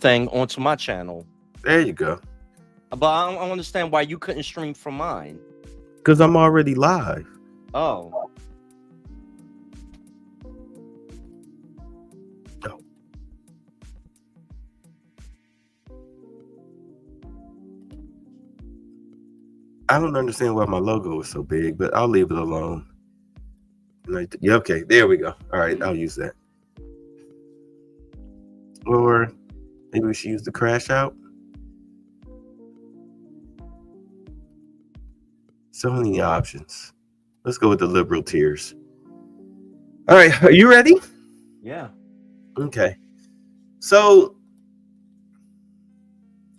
thing onto my channel. There you go. But I don't understand why you couldn't stream from mine. Because I'm already live. Oh. I don't understand why my logo is so big, but I'll leave it alone. Yeah, okay, there we go. All right, I'll use that. Or maybe we should use the crash out. So many options. Let's go with the liberal tiers. All right, are you ready? Yeah. Okay. So,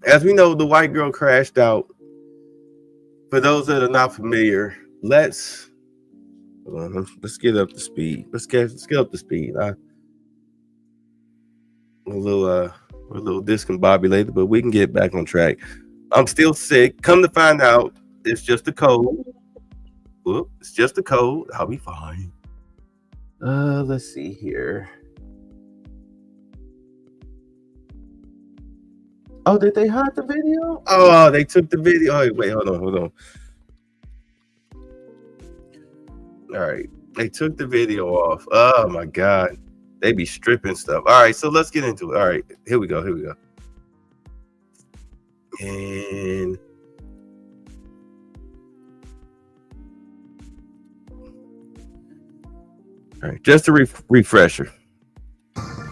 as we know, the white girl crashed out. For those that are not familiar, let's get up to speed. Let's get up to speed. We're a little discombobulated, but we can get back on track. I'm still sick. Come to find out, it's just a cold. Whoop, it's just a cold. I'll be fine. Let's see here. Oh, did they hide the video? Oh, they took the video. Oh, wait, hold on. All right, they took the video off. Oh my God, they be stripping stuff. All right, so let's get into it. All right, here we go. And all right, just a refresher.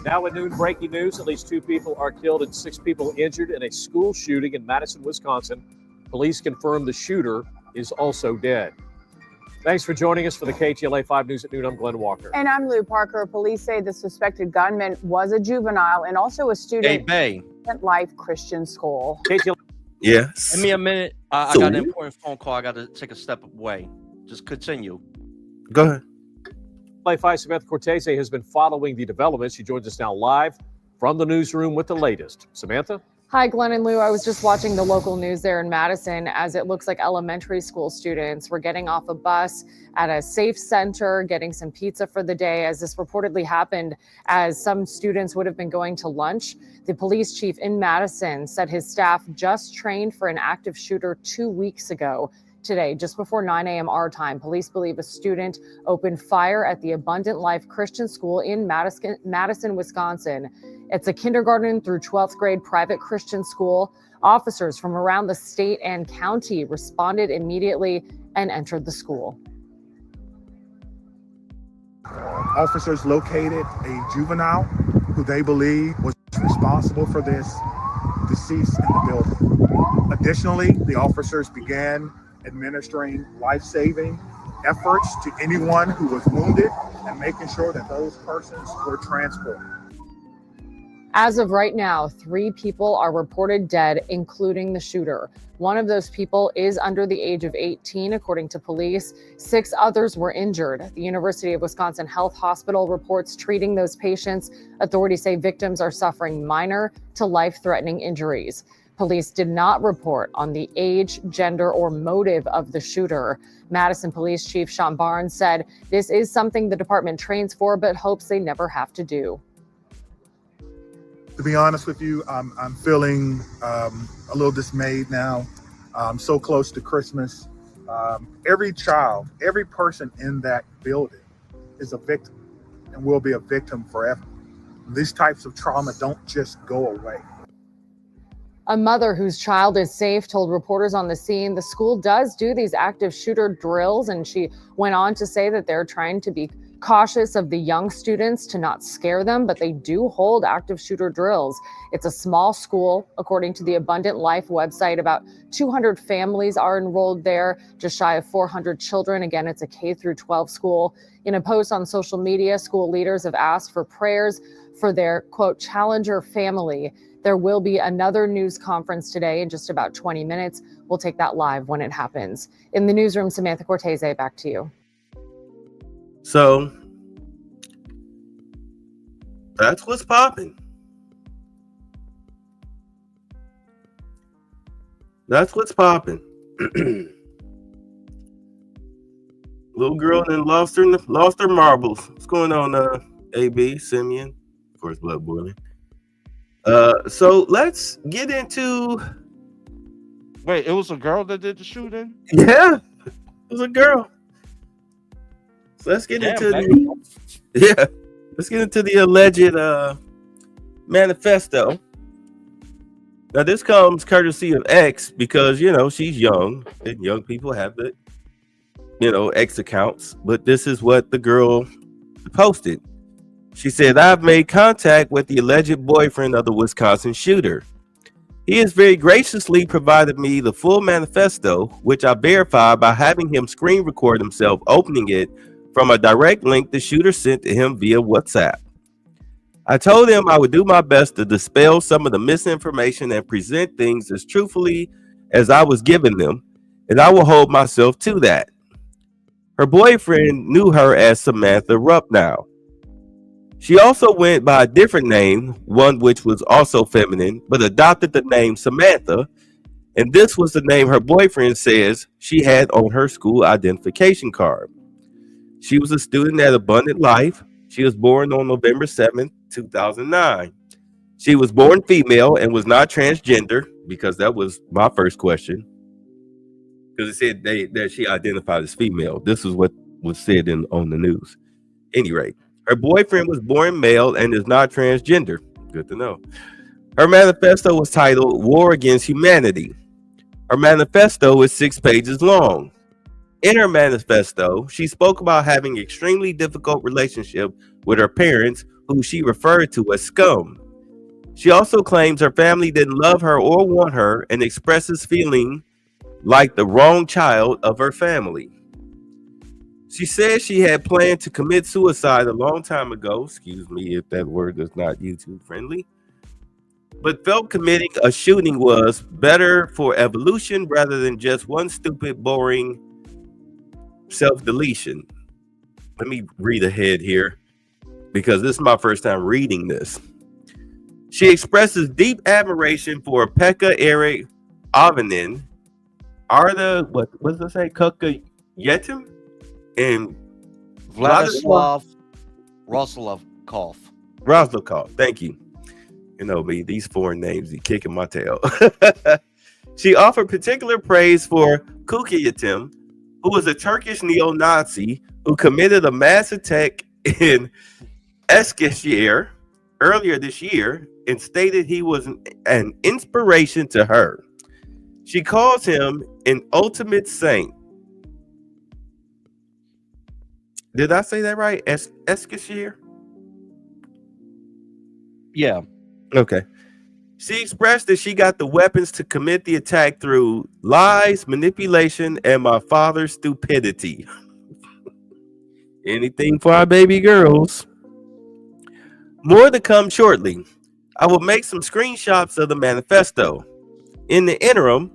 Now with noon breaking news, at least 2 people are killed and 6 people injured in a school shooting in Madison, Wisconsin. Police confirm the shooter is also dead. Thanks for joining us for the KTLA 5 News at noon. I'm Glenn Walker. And I'm Lou Parker. Police say the suspected gunman was a juvenile and also a student at Life Christian School. KTLA. Yes. Give me a minute. I got an important phone call. I got to take a step away. Just continue. Go ahead. KTLA Samantha Cortese has been following the developments. She joins us now live from the newsroom with the latest. Samantha? Hi, Glenn and Lou. I was just watching the local news there in Madison as it looks like elementary school students were getting off a bus at a safe center, getting some pizza for the day, as this reportedly happened as some students would have been going to lunch. The police chief in Madison said his staff just trained for an active shooter 2 weeks ago. Today, just before 9 a.m. our time, police believe a student opened fire at the Abundant Life Christian School in Madison, Wisconsin. It's a kindergarten through 12th grade private Christian school. Officers from around the state and county responded immediately and entered the school. Officers located a juvenile who they believe was responsible for this deceased in the building. Additionally, the officers began administering life-saving efforts to anyone who was wounded and making sure that those persons were transported. As of right now, 3 people are reported dead, including the shooter. One of those people is under the age of 18, according to police. 6 others were injured. The University of Wisconsin Health Hospital reports treating those patients. Authorities say victims are suffering minor to life-threatening injuries. Police did not report on the age, gender, or motive of the shooter. Madison Police Chief Sean Barnes said this is something the department trains for, but hopes they never have to do. To be honest with you, I'm feeling a little dismayed now. I'm so close to Christmas. Every child, every person in that building is a victim and will be a victim forever. These types of trauma don't just go away. A mother whose child is safe told reporters on the scene the school does do these active shooter drills, and she went on to say that they're trying to be cautious of the young students to not scare them, but they do hold active shooter drills. It's a small school, according to the Abundant Life website. About 200 families are enrolled there, just shy of 400 children. Again, it's a K through 12 school. In a post on social media, school leaders have asked for prayers for their, quote, challenger family. There will be another news conference today in just about 20 minutes. We'll take that live when it happens. In the newsroom, Samantha Cortese, back to you. So that's what's popping. That's what's popping. Little girl then lost her marbles. What's going on, AB, Simeon? Of course, blood boiling. So let's get into. Wait, it was a girl that did the shooting? Yeah, it was a girl. So let's get into let's get into the alleged manifesto. Now this comes courtesy of X because she's young and young people have the X accounts, but this is what the girl posted. She said, "I've made contact with the alleged boyfriend of the Wisconsin shooter. He has very graciously provided me the full manifesto, which I verified by having him screen record himself opening it from a direct link the shooter sent to him via WhatsApp. I told him I would do my best to dispel some of the misinformation and present things as truthfully as I was given them, and I will hold myself to that." Her boyfriend knew her as Samantha Rupnow. She also went by a different name, one which was also feminine, but adopted the name Samantha, and this was the name her boyfriend says she had on her school identification card. She was a student at Abundant Life. She was born on November 7th, 2009. She was born female and was not transgender, because that was my first question. Because it said that she identified as female. This is what was said on the news. Any rate, her boyfriend was born male and is not transgender. Good to know. Her manifesto was titled War Against Humanity. Her manifesto is 6 pages long. In her manifesto, she spoke about having an extremely difficult relationship with her parents, who she referred to as scum. She also claims her family didn't love her or want her, and expresses feeling like the wrong child of her family. She says she had planned to commit suicide a long time ago. Excuse me if that word is not YouTube friendly. But felt committing a shooting was better for evolution rather than just one stupid, boring self-deletion. Let me read ahead here, because this is my first time reading this. She expresses deep admiration for Pekka Eric Avonen, Arda, what does it say? Kuka Yetim, and Vladislav Roslovkov. Roslovkov. Thank you. You know me, these foreign names, you're kicking my tail. She offered particular praise for Kukayetim, who was a Turkish neo-Nazi who committed a mass attack in Eskişehir earlier this year, and stated he was an inspiration to her. She calls him an ultimate saint. Did I say that right? Eskişehir? Yeah. Okay. She expressed that she got the weapons to commit the attack through lies, manipulation, and my father's stupidity. Anything for our baby girls. More to come shortly. I will make some screenshots of the manifesto. In the interim,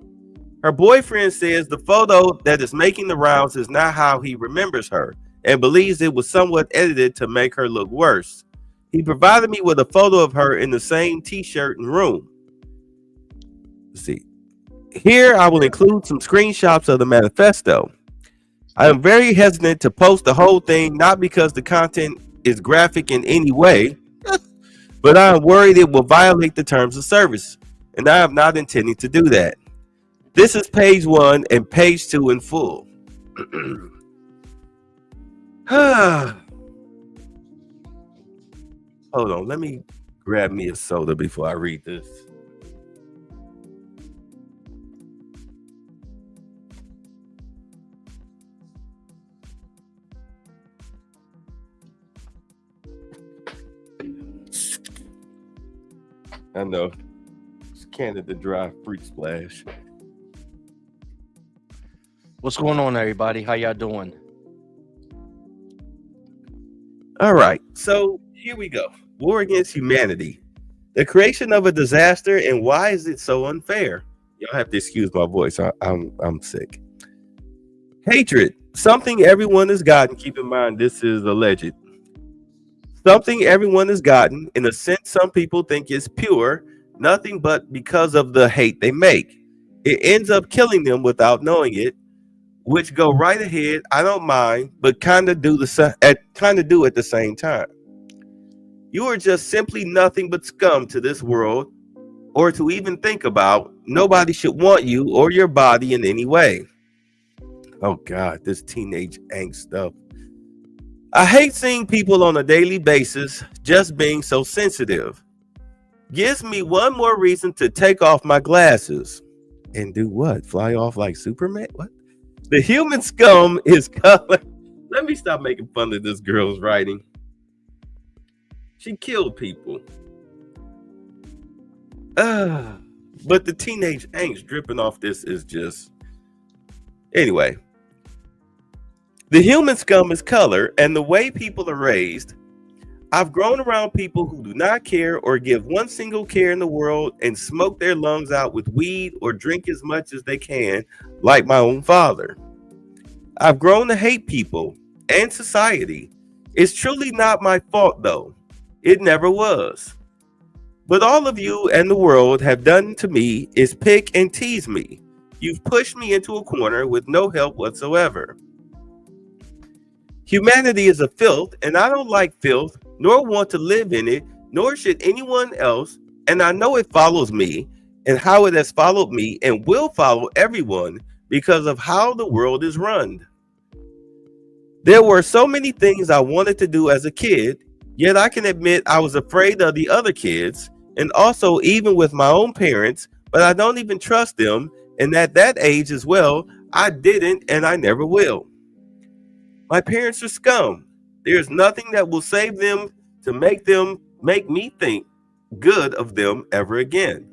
her boyfriend says the photo that is making the rounds is not how he remembers her, and believes it was somewhat edited to make her look worse. He provided me with a photo of her in the same t-shirt and room. Let's see. Here I will include some screenshots of the manifesto. I am very hesitant to post the whole thing, not because the content is graphic in any way, but I am worried it will violate the terms of service, and I am not intending to do that. This is page 1 and page 2 in full. Hold on, let me grab me a soda before I read this. I know. It's Canada Dry Fruit Splash. What's going on, everybody? How y'all doing? All right, so here we go. War Against Humanity. The creation of a disaster, and why is it so unfair? Y'all have to excuse my voice. I'm sick. Hatred. Something everyone has gotten. Keep in mind, this is alleged. Something everyone has gotten. In a sense, some people think it's pure. Nothing but because of the hate they make. It ends up killing them without knowing it. Which go right ahead. I don't mind, but kind of do at the same time. You are just simply nothing but scum to this world, or to even think about. Nobody should want you or your body in any way. Oh God, this teenage angst stuff. I hate seeing people on a daily basis just being so sensitive. Gives me one more reason to take off my glasses. And do what? Fly off like Superman? What? The human scum is coming. Let me stop making fun of this girl's writing. She killed people. But the teenage angst dripping off this is just... Anyway. The human scum is color and the way people are raised. I've grown around people who do not care or give one single care in the world and smoke their lungs out with weed or drink as much as they can, like my own father. I've grown to hate people and society. It's truly not my fault, though. It never was. But all of you and the world have done to me is pick and tease me. You've pushed me into a corner with no help whatsoever. Humanity is a filth, and I don't like filth, nor want to live in it, nor should anyone else, and I know it follows me, and how it has followed me, and will follow everyone, because of how the world is run. There were so many things I wanted to do as a kid, yet I can admit I was afraid of the other kids, and also even with my own parents, but I don't even trust them, and at that age as well, I didn't, and I never will. My parents are scum. There's nothing that will save them to make me think good of them ever again.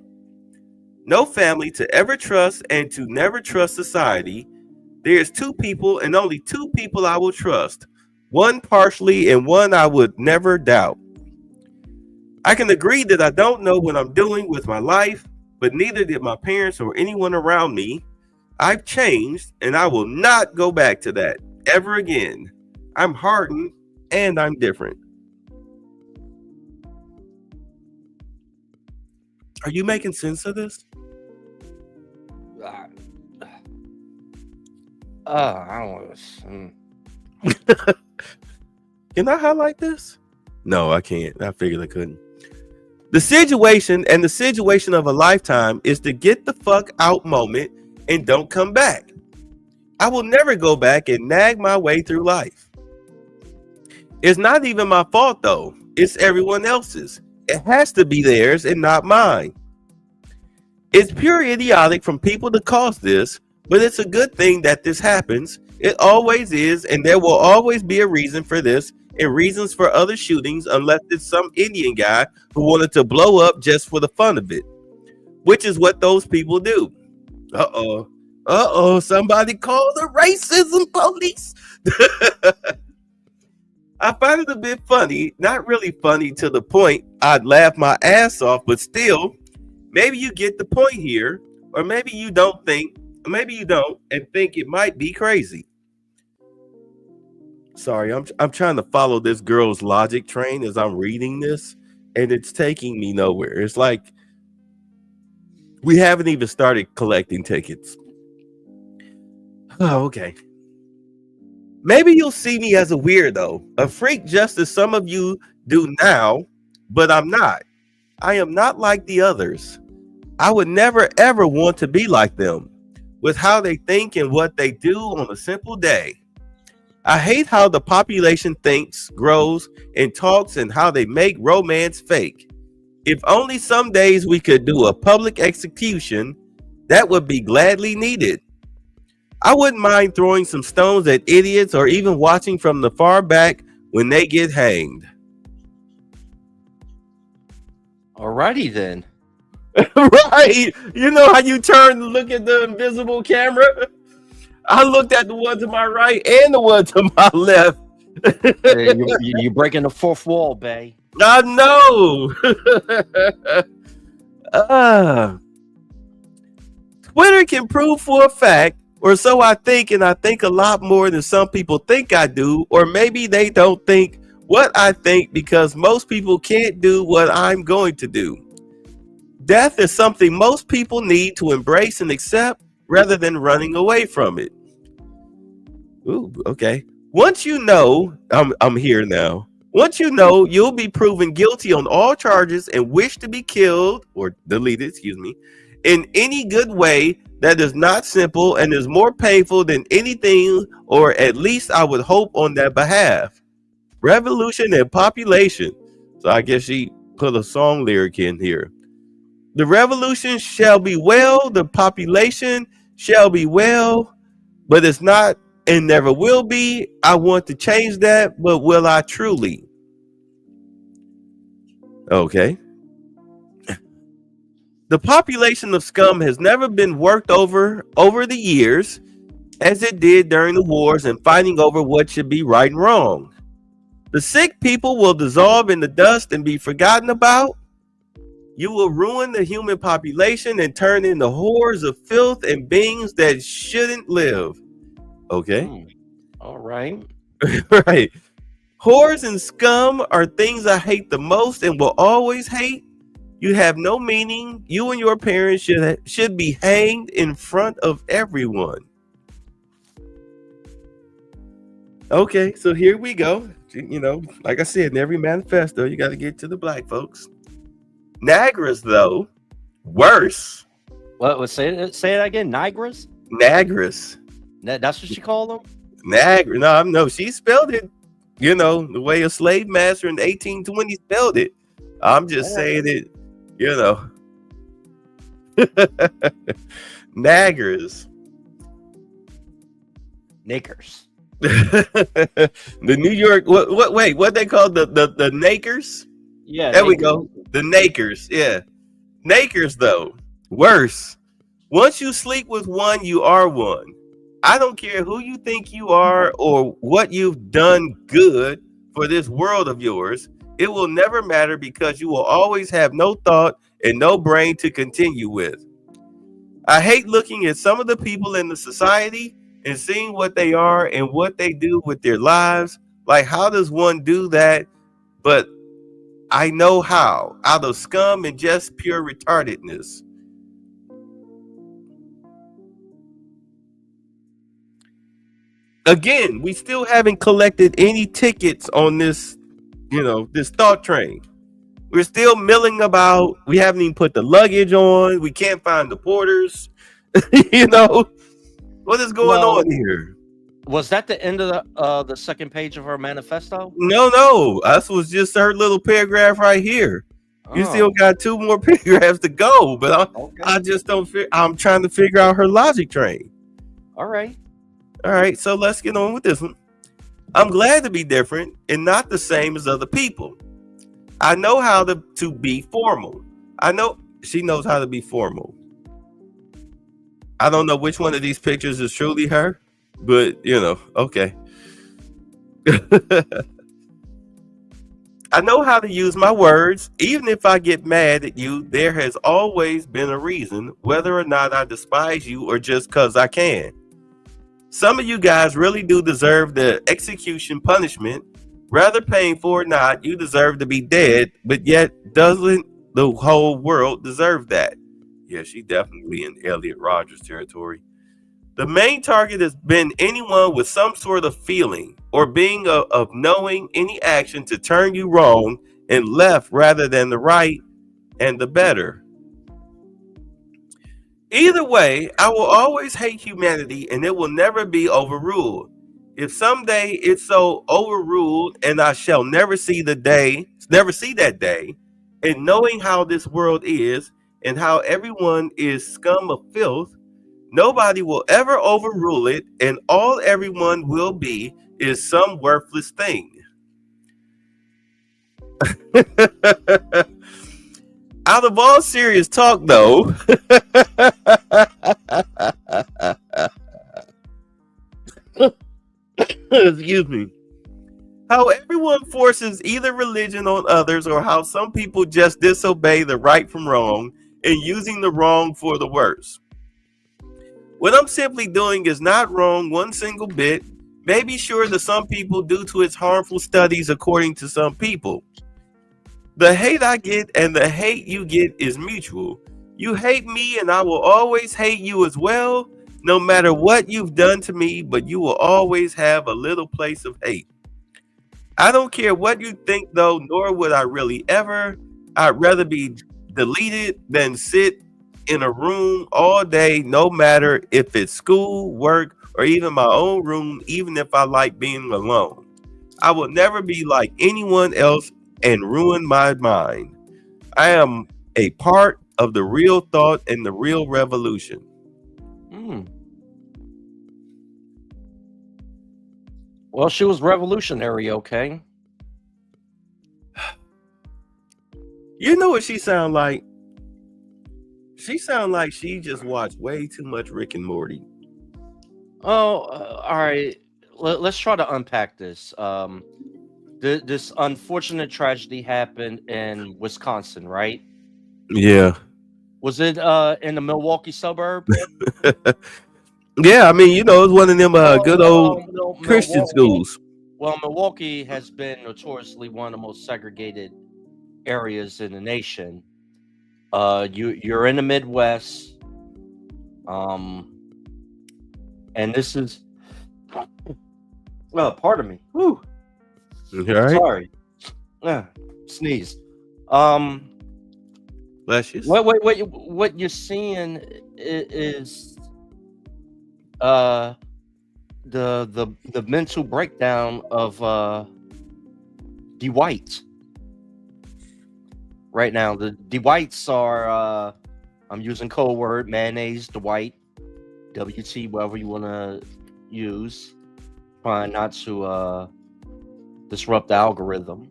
No family to ever trust and to never trust society. There's two people and only two people I will trust. One partially and one I would never doubt. I can agree that I don't know what I'm doing with my life, but neither did my parents or anyone around me. I've changed and I will not go back to that ever again. I'm hardened and I'm different. Are you making sense of this? I don't want to. Can I highlight this? No, I can't. I figured I couldn't. The situation and the situation of a lifetime is to get the fuck out moment and don't come back. I will never go back and nag my way through life. It's not even my fault though. It's everyone else's. It has to be theirs and not mine. It's pure idiotic from people to cause this, but it's a good thing that this happens. It always is, and there will always be a reason for this and reasons for other shootings unless it's some Indian guy who wanted to blow up just for the fun of it, which is what those people do. Somebody call the racism police. I find it a bit funny, not really funny to the point I'd laugh my ass off, but still, maybe you get the point here, or maybe you don't and think it might be crazy. Sorry, I'm trying to follow this girl's logic train as I'm reading this, and it's taking me nowhere. It's like we haven't even started collecting tickets. Oh, okay. Maybe you'll see me as a weirdo, a freak just as some of you do now, but I'm not. I am not like the others. I would never ever want to be like them, with how they think and what they do on a simple day. I hate how the population thinks, grows, and talks and how they make romance fake. If only some days we could do a public execution, that would be gladly needed. I wouldn't mind throwing some stones at idiots or even watching from the far back when they get hanged. Alrighty then. Right. You know how you turn to look at the invisible camera? I looked at the one to my right and the one to my left. Hey, you're breaking the fourth wall, Bay. I know. Twitter can prove for a fact, or so I think, and I think a lot more than some people think I do, or maybe they don't think what I think because most people can't do what I'm going to do. Death is something most people need to embrace and accept rather than running away from it. Ooh, okay. Once you know, I'm here now. Once you know, you'll be proven guilty on all charges and wish to be killed or deleted, excuse me, in any good way that is not simple and is more painful than anything, or at least I would hope on that behalf. Revolution and population. So I guess she put a song lyric in here. The revolution shall be well, the population shall be well, but it's not and never will be. I want to change that, but will I truly? Okay. The population of scum has never been worked over the years as it did during the wars and fighting over what should be right and wrong. The sick people will dissolve in the dust and be forgotten about. You will ruin the human population and turn into hordes of filth and beings that shouldn't live. Okay. All right. Right. Whores and scum are things I hate the most and will always hate. You have no meaning. You and your parents should be hanged in front of everyone. Okay, so here we go. You know, like I said, in every manifesto, you got to get to the black folks. Nagras, though, worse. What? Say it again. Nigras. Nagras. That's what she called them. Nagra. No, she spelled it. You know, the way a slave master in the 1820s spelled it. I'm just saying it. You know, Nagras. Nakers. The New York. What they call the Nakers? Yeah. There we go. The Nakers. Yeah. Nakers, though, worse. Once you sleep with one, you are one. I don't care who you think you are or what you've done good for this world of yours. It will never matter because you will always have no thought and no brain to continue with. I hate looking at some of the people in the society and seeing what they are and what they do with their lives. Like, how does one do that? But I know how, out of scum and just pure retardedness. Again, we still haven't collected any tickets on this, this thought train. We're still milling about. We haven't even put the luggage on. We can't find the porters. What is going on here? Was that the end of the second page of her manifesto? No. That was just her little paragraph right here. You still got 2 more paragraphs to go, but I just don't. I'm trying to figure out her logic train. All right. So let's get on with this one. I'm glad to be different and not the same as other people. I know how to be formal. I know she knows how to be formal. I don't know which one of these pictures is truly her, but okay. I know how to use my words. Even if I get mad at you, there has always been a reason, whether or not I despise you or just because I can. Some of you guys really do deserve the execution punishment. Rather painful or not, you deserve to be dead, but yet doesn't the whole world deserve that? Yeah, she definitely in Elliot Rodgers territory. The main target has been anyone with some sort of feeling or being of knowing any action to turn you wrong and left rather than the right and the better. Either way, I will always hate humanity and it will never be overruled. If someday it's so overruled and I shall never see that day, and knowing how this world is and how everyone is scum of filth, nobody will ever overrule it, and all everyone will be is some worthless thing. Out of all serious talk, though, excuse me, how everyone forces either religion on others or how some people just disobey the right from wrong and using the wrong for the worse. What I'm simply doing is not wrong one single bit, maybe sure to some people due to its harmful studies according to some people. The hate I get and the hate you get is mutual. You hate me and I will always hate you as well, no matter what you've done to me, but you will always have a little place of hate. I don't care what you think, though, nor would I really ever. I'd rather be deleted than sit in a room all day, no matter if it's school, work, or even my own room, even if I like being alone. I will never be like anyone else and ruin my mind. I am a part of the real thought and the real revolution. Well, she was revolutionary, okay? You know what she sound like? She sound like she just watched way too much Rick and Morty. Oh, all right. Let's try to unpack this. This unfortunate tragedy happened in Wisconsin, right? Yeah. Was it in the Milwaukee suburb? Yeah, I mean, you know, it's one of them good old Christian schools. Well, Milwaukee has been notoriously one of the most segregated areas in the nation. You're in the Midwest, and this is pardon me. Whew. All right. Sorry. Sneeze. Bless you. What you're seeing is the mental breakdown of Dwight. Right now, the Dwights are I'm using code word mayonnaise Dwight, WT, whatever you want to use. Trying not to disrupt the algorithm.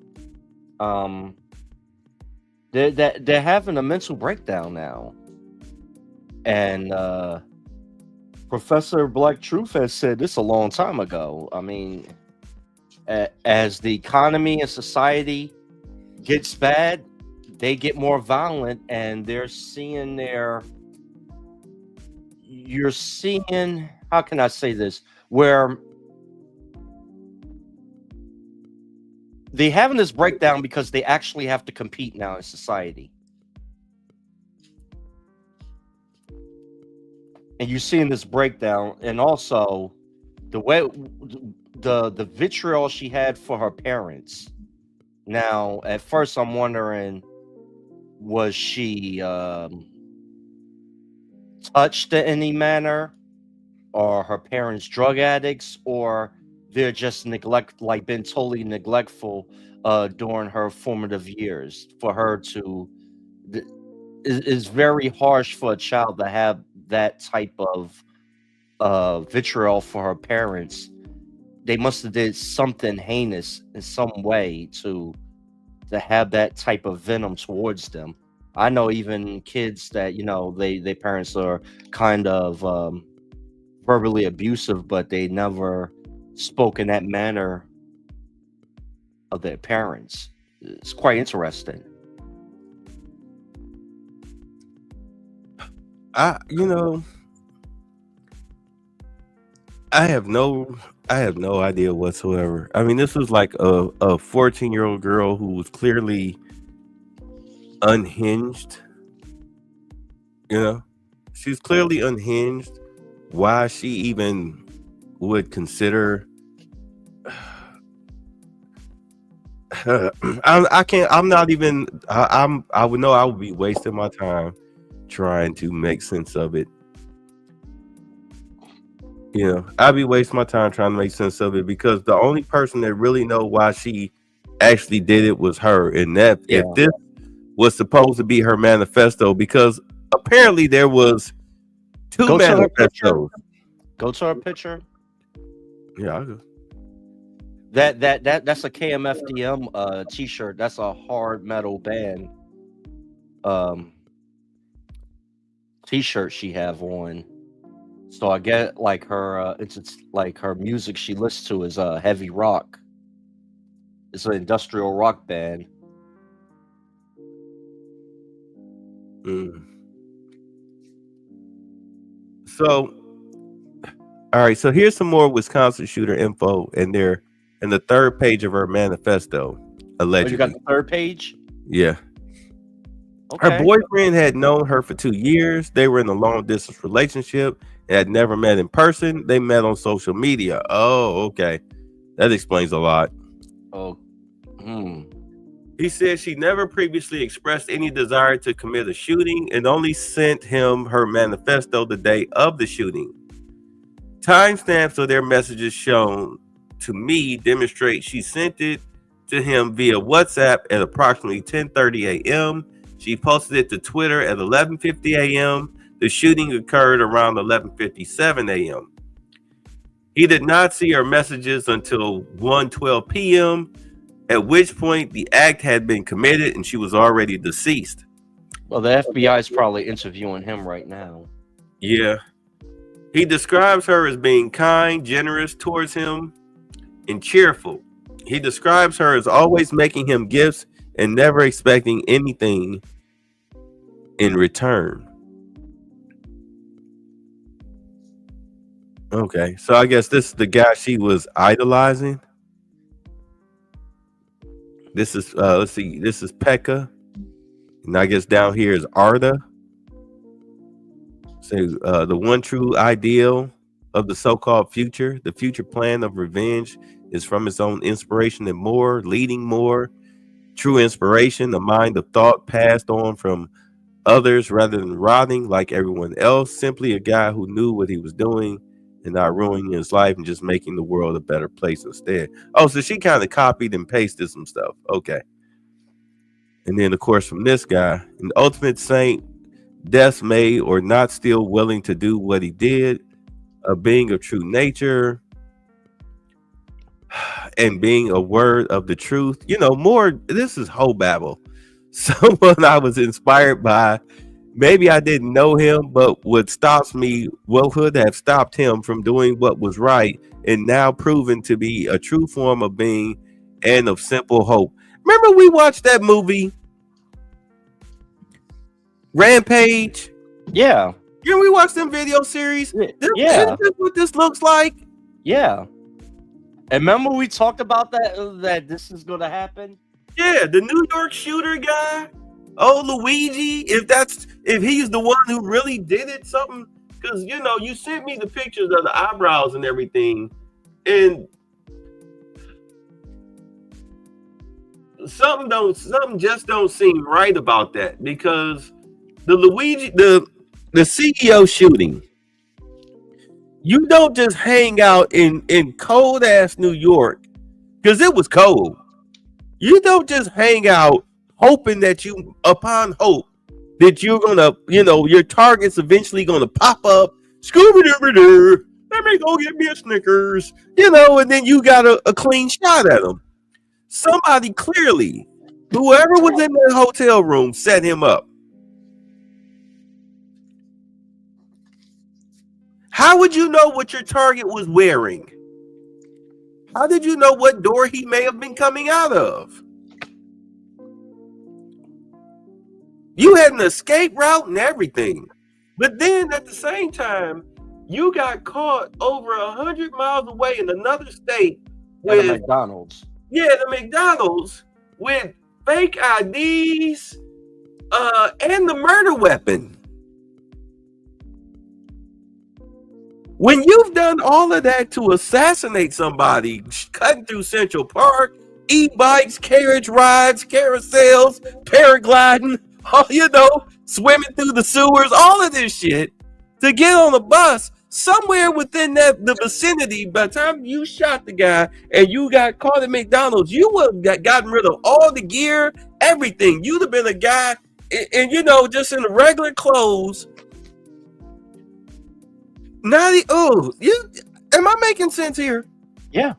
They're having a mental breakdown now, and Professor Black Truth has said this a long time ago. I mean, as the economy and society gets bad, they get more violent, and you're seeing, how can I say this, where they having this breakdown because they actually have to compete now in society. And you're seeing this breakdown, and also the way the vitriol she had for her parents. Now, at first, I'm wondering, was she touched in any manner, or her parents drug addicts, or they're just been totally neglectful during her formative years? For her to is very harsh for a child to have that type of vitriol for her parents. They must have did something heinous in some way to have that type of venom towards them. I know even kids that, their parents are kind of verbally abusive, but they never spoke in that manner of their parents. It's quite interesting. I have no idea whatsoever. I mean, this was like a 14-year-old girl who was clearly unhinged. She's clearly unhinged. Why she even would consider I would know I would be wasting my time trying to make sense of it. I'd be wasting my time trying to make sense of it, because the only person that really know why she actually did it was her. And that if this was supposed to be her manifesto, because apparently there was two manifestos. Go to her picture. Yeah, I'll go. That's a KMFDM t-shirt. That's a hard metal band t-shirt she have on. So I get like her it's like her music she listens to is heavy rock. It's an industrial rock band. So all right, so here's some more Wisconsin shooter info, and they're in the third page of her manifesto, allegedly. You got the third page? Yeah. Okay. Her boyfriend had known her for 2 years. They were in a long distance relationship and had never met in person. They met on social media. Oh, okay. That explains a lot. Oh, He said she never previously expressed any desire to commit a shooting and only sent him her manifesto the day of the shooting. Timestamps of their messages shown to me demonstrate she sent it to him via WhatsApp at approximately 10:30 a.m. She posted it to Twitter at 11:50 a.m. The shooting occurred around 11:57 a.m. He did not see her messages until 1:12 p.m., at which point the act had been committed and she was already deceased. Well, the FBI is probably interviewing him right now. Yeah. He describes her as being kind, generous towards him, and cheerful. He describes her as always making him gifts and never expecting anything in return. Okay, so I guess this is the guy she was idolizing. This is let's see, this is Pekka, and I guess down here is Arda. So the one true ideal of the so-called future, the future plan of revenge, is from its own inspiration and more, leading more. True inspiration, a mind of thought passed on from others rather than rotting like everyone else. Simply a guy who knew what he was doing and not ruining his life and just making the world a better place instead. Oh, so she kind of copied and pasted some stuff. Okay. And then, of course, from this guy, an ultimate saint, death made or not, still willing to do what he did, a being of true nature, and being a word of the truth. You know, more, this is whole babble. Someone I was inspired by. Maybe I didn't know him, but what stops me, what would have stopped him from doing what was right, and now proven to be a true form of being and of simple hope. Remember we watched that movie, Rampage? Yeah. Yeah, we watched them video series. Yeah. Isn't this what this looks like? Yeah. And remember we talked about that this is going to happen? Yeah, the New York shooter guy. Oh, Luigi, if he's the one who really did it, something, because you know, you sent me the pictures of the eyebrows and everything, and something just don't seem right about that, because the Luigi, the CEO shooting, you don't just hang out in cold ass New York, because it was cold. You don't just hang out hoping that you, upon hope, that you're gonna, you know, your target's eventually gonna pop up. Scooby-Dooby-Doo, let me go get me a Snickers, you know, and then you got a clean shot at him. Somebody clearly, whoever was in that hotel room, set him up. How would you know what your target was wearing? How did you know what door he may have been coming out of? You had an escape route and everything. But then at the same time, you got caught over 100 miles away in another state with McDonald's. Yeah, the McDonald's with fake IDs and the murder weapon. When you've done all of that to assassinate somebody, cutting through Central Park, e-bikes, carriage rides, carousels, paragliding, you know, swimming through the sewers, all of this shit, to get on a bus somewhere within the vicinity, by the time you shot the guy and you got caught at McDonald's, you would have gotten rid of all the gear, everything. You'd have been a guy, and you know, just in the regular clothes. Now, am I making sense here? Yeah.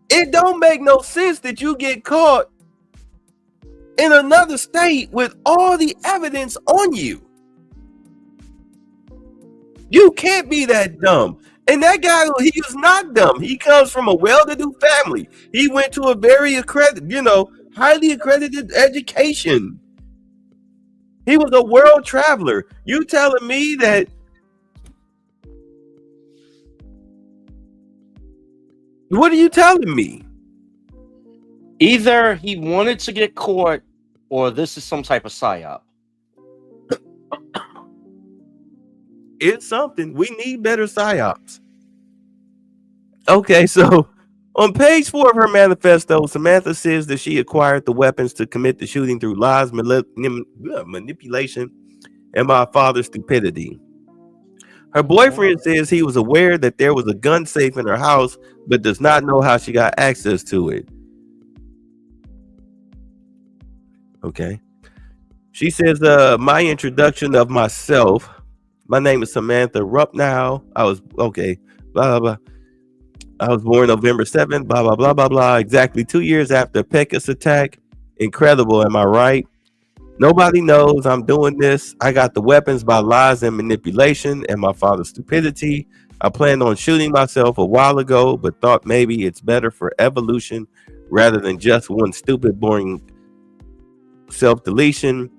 It don't make no sense that you get caught in another state with all the evidence on you. You can't be that dumb. And that guy, he is not dumb. He comes from a well-to-do family. He went to a very highly accredited education. He was a world traveler. You telling me that what are you telling me? Either he wanted to get caught or this is some type of psyop. It's something. We need better psyops. Okay, so On page 4 of her manifesto, Samantha says that she acquired the weapons to commit the shooting through lies, manipulation, and my father's stupidity. Her boyfriend says he was aware that there was a gun safe in her house, but does not know how she got access to it. Okay. She says, my introduction of myself. My name is Samantha Rupnow. I was, okay, blah, blah, blah. I was born November 7th, blah, blah, blah, blah, blah. Exactly 2 years after Pecos attack. Incredible, am I right? Nobody knows I'm doing this. I got the weapons by lies and manipulation and my father's stupidity. I planned on shooting myself a while ago, but thought maybe it's better for evolution rather than just one stupid, boring self-deletion,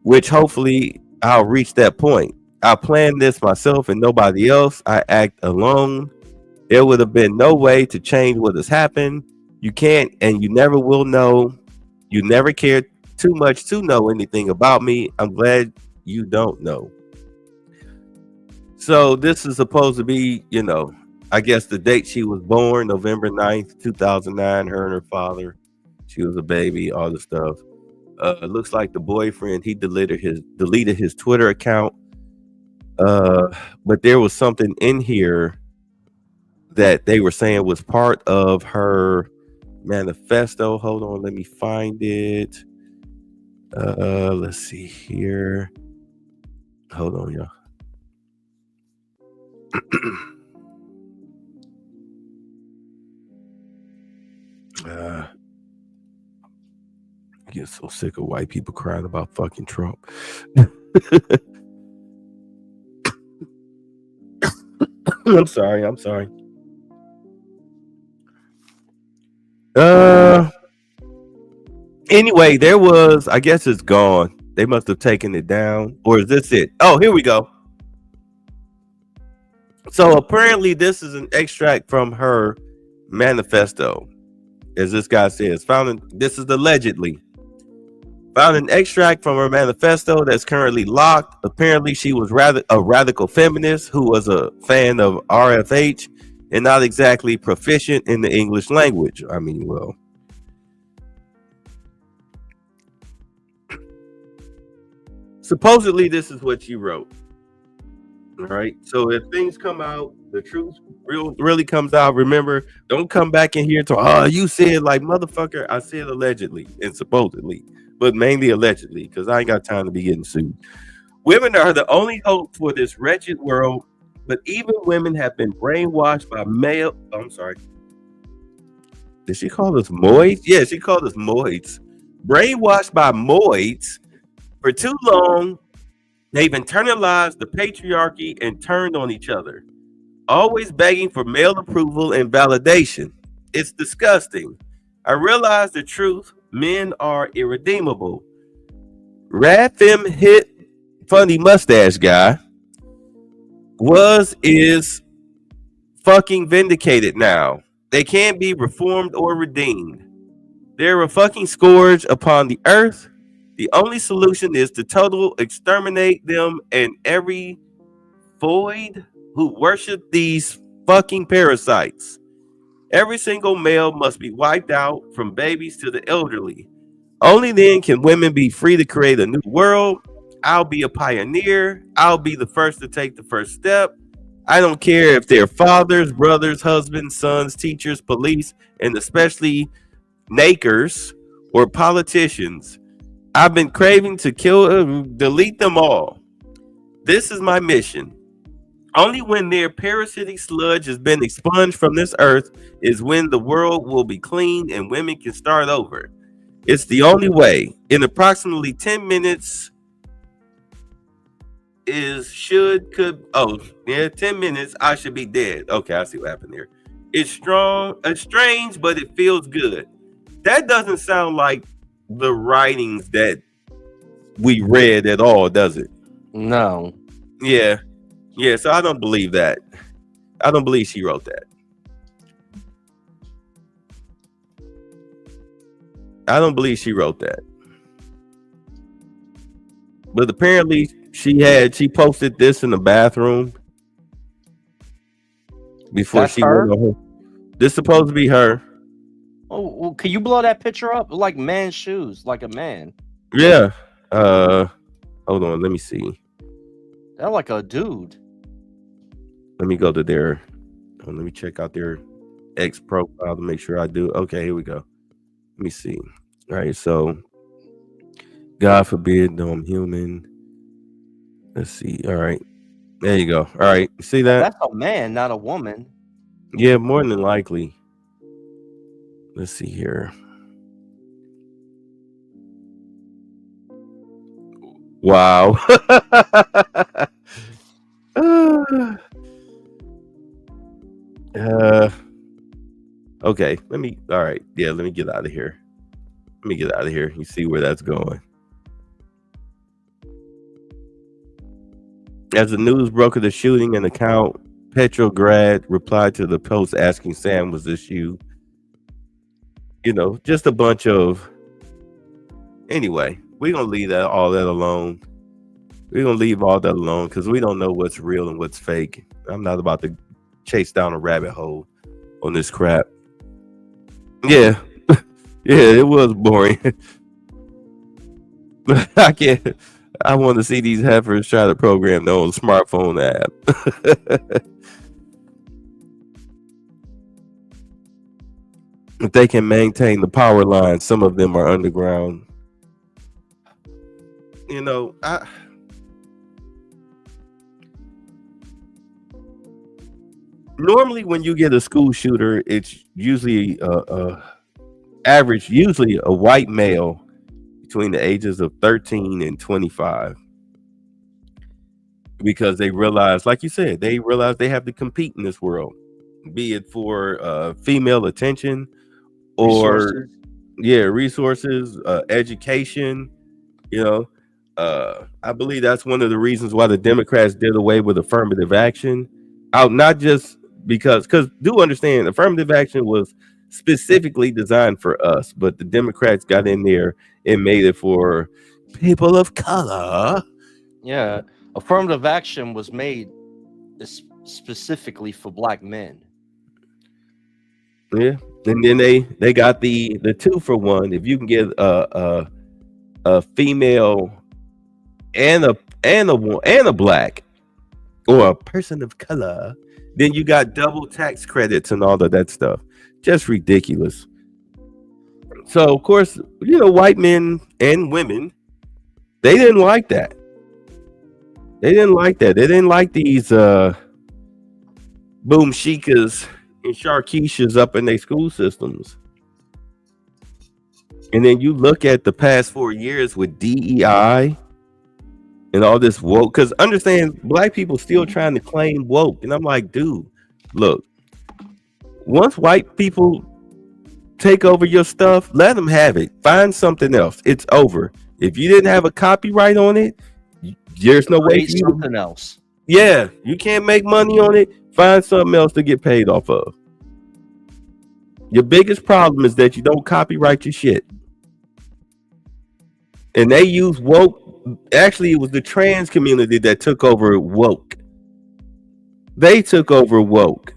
which hopefully I'll reach that point. I planned this myself and nobody else. I act alone. There would have been no way to change what has happened. You can't and you never will know. You never cared too much to know anything about me. I'm glad you don't know. So this is supposed to be, you know, I guess the date she was born, November 9th, 2009, her and her father. She was a baby, all the stuff. It looks like the boyfriend, he deleted his Twitter account. But there was something in here that they were saying was part of her manifesto. Hold on, let me find it. Let's see here. Hold on, y'all. I get so sick of white people crying about fucking Trump. I'm sorry. Anyway, there was, I guess it's gone. They must have taken it down. Or is this it? Oh, here we go. So apparently this is an extract from her manifesto. As this guy says, this is allegedly. Found an extract from her manifesto that's currently locked. Apparently she was a radical feminist who was a fan of RFH and not exactly proficient in the English language. I mean, well. Supposedly this is what she wrote. All right. So if things come out, the truth really comes out. Remember, don't come back in here to, you said, like, motherfucker, I said allegedly and supposedly, but mainly allegedly, because I ain't got time to be getting sued. Women are the only hope for this wretched world, but even women have been brainwashed by male. Oh, I'm sorry. Did she call us moids? Yeah, she called us moids. Brainwashed by moids. For too long, they've internalized the patriarchy and turned on each other, always begging for male approval and validation. It's disgusting. I realize the truth. Men are irredeemable. Radfem hit funny mustache guy is fucking vindicated now. They can't be reformed or redeemed. They're a fucking scourge upon the earth. The only solution is to total exterminate them and every void who worship these fucking parasites. Every single male must be wiped out, from babies to the elderly. Only then can women be free to create a new world. I'll be a pioneer. I'll be the first to take the first step. I don't care if they're fathers, brothers, husbands, sons, teachers, police, and especially nakers or politicians. I've been craving to delete them all. This is my mission. Only when their parasitic sludge has been expunged from this earth is when the world will be clean and women can start over. It's the only way. In approximately 10 minutes, 10 minutes, I should be dead. Okay, I see what happened there. It's strange, but it feels good. That doesn't sound like the writings that we read at all, does it? No. Yeah, so I don't believe that. I don't believe she wrote that. But apparently she posted this in the bathroom before That's she her? went on her. This supposed to be her. Oh, well, can you blow that picture up? Like man's shoes, like a man. Yeah. Hold on. Let me see. They're like a dude. Let me go to their. Let me check out their X profile to make sure I do. Okay, here we go. Let me see. All right, so God forbid, no, I'm human. Let's see. All right, there you go. All right, you see that? That's a man, not a woman. Yeah, more than likely. Let's see here. Wow. Okay, let me. All right, yeah, let me get out of here. Let me get out of here. You see where that's going. As the news broke of the shooting, an account Petrograd replied to the post asking Sam, was this you? You know, just a bunch of. Anyway, we're going to leave all that alone. We're going to leave all that alone because we don't know what's real and what's fake. I'm not about to chase down a rabbit hole on this crap. Yeah. Yeah, it was boring. I can't. I want to see these heifers try to program their own smartphone app. If they can maintain the power lines, some of them are underground. You know, normally when you get a school shooter, it's usually average, usually a white male between the ages of 13 and 25, because they realize, like you said, they realize they have to compete in this world, be it for female attention or resources, education. You know, I believe that's one of the reasons why the Democrats did away with affirmative action. Out not just because do understand affirmative action was specifically designed for us, but the Democrats got in there and made it for people of color. Yeah, affirmative action was made specifically for black men. Yeah, and then they got the 2-for-1. If you can get a female and a black or a person of color, then you got double tax credits and all of that stuff. Just ridiculous. So of course, you know, white men and women, they didn't like that. They didn't like that. They didn't like these boom shikas and sharkeishas up in their school systems. And then you look at the past 4 years with DEI and all this woke, because understand, black people still trying to claim woke. And I'm like, dude, look, once white people take over your stuff, let them have it. Find something else. It's over. If you didn't have a copyright on it, there's no way for you something else. Yeah, you can't make money on it. Find something else to get paid off of. Your biggest problem is that you don't copyright your shit. And they use woke. Actually, it was the trans community that took over woke. They took over woke.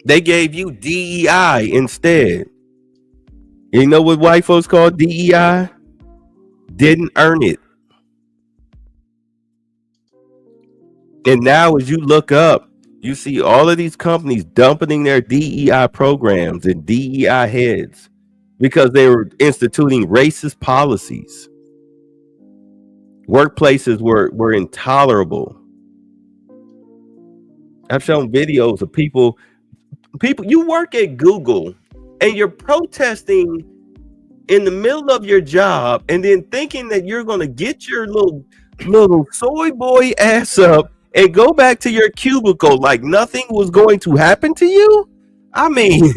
They gave you DEI instead. You know what white folks call DEI? Didn't earn it. And now as you look up, you see all of these companies dumping their DEI programs and DEI heads because they were instituting racist policies. Workplaces were intolerable. I've shown videos of people, you work at Google and you're protesting in the middle of your job and then thinking that you're going to get your little soy boy ass up and go back to your cubicle like nothing was going to happen to you. I mean,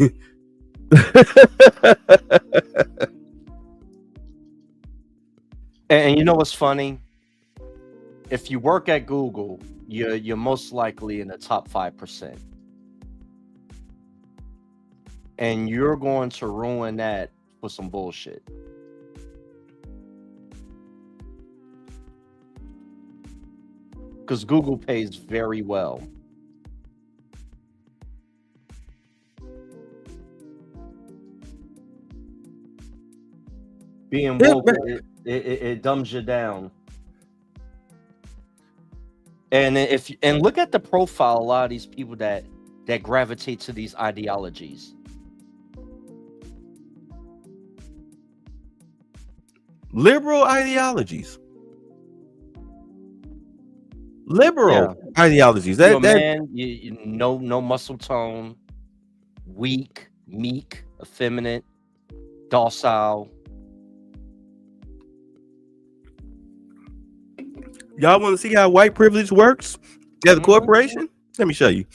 and you know what's funny? If you work at Google, you're most likely in the top 5%. And you're going to ruin that for some bullshit. 'Cause because Google pays very well. Being woke, it dumbs you down. And look at the profile, a lot of these people that gravitate to these ideologies. Liberal ideologies. Ideologies. You're a man, you no muscle tone, weak, meek, effeminate, docile. Y'all want to see how white privilege works as a corporation? Let me show you.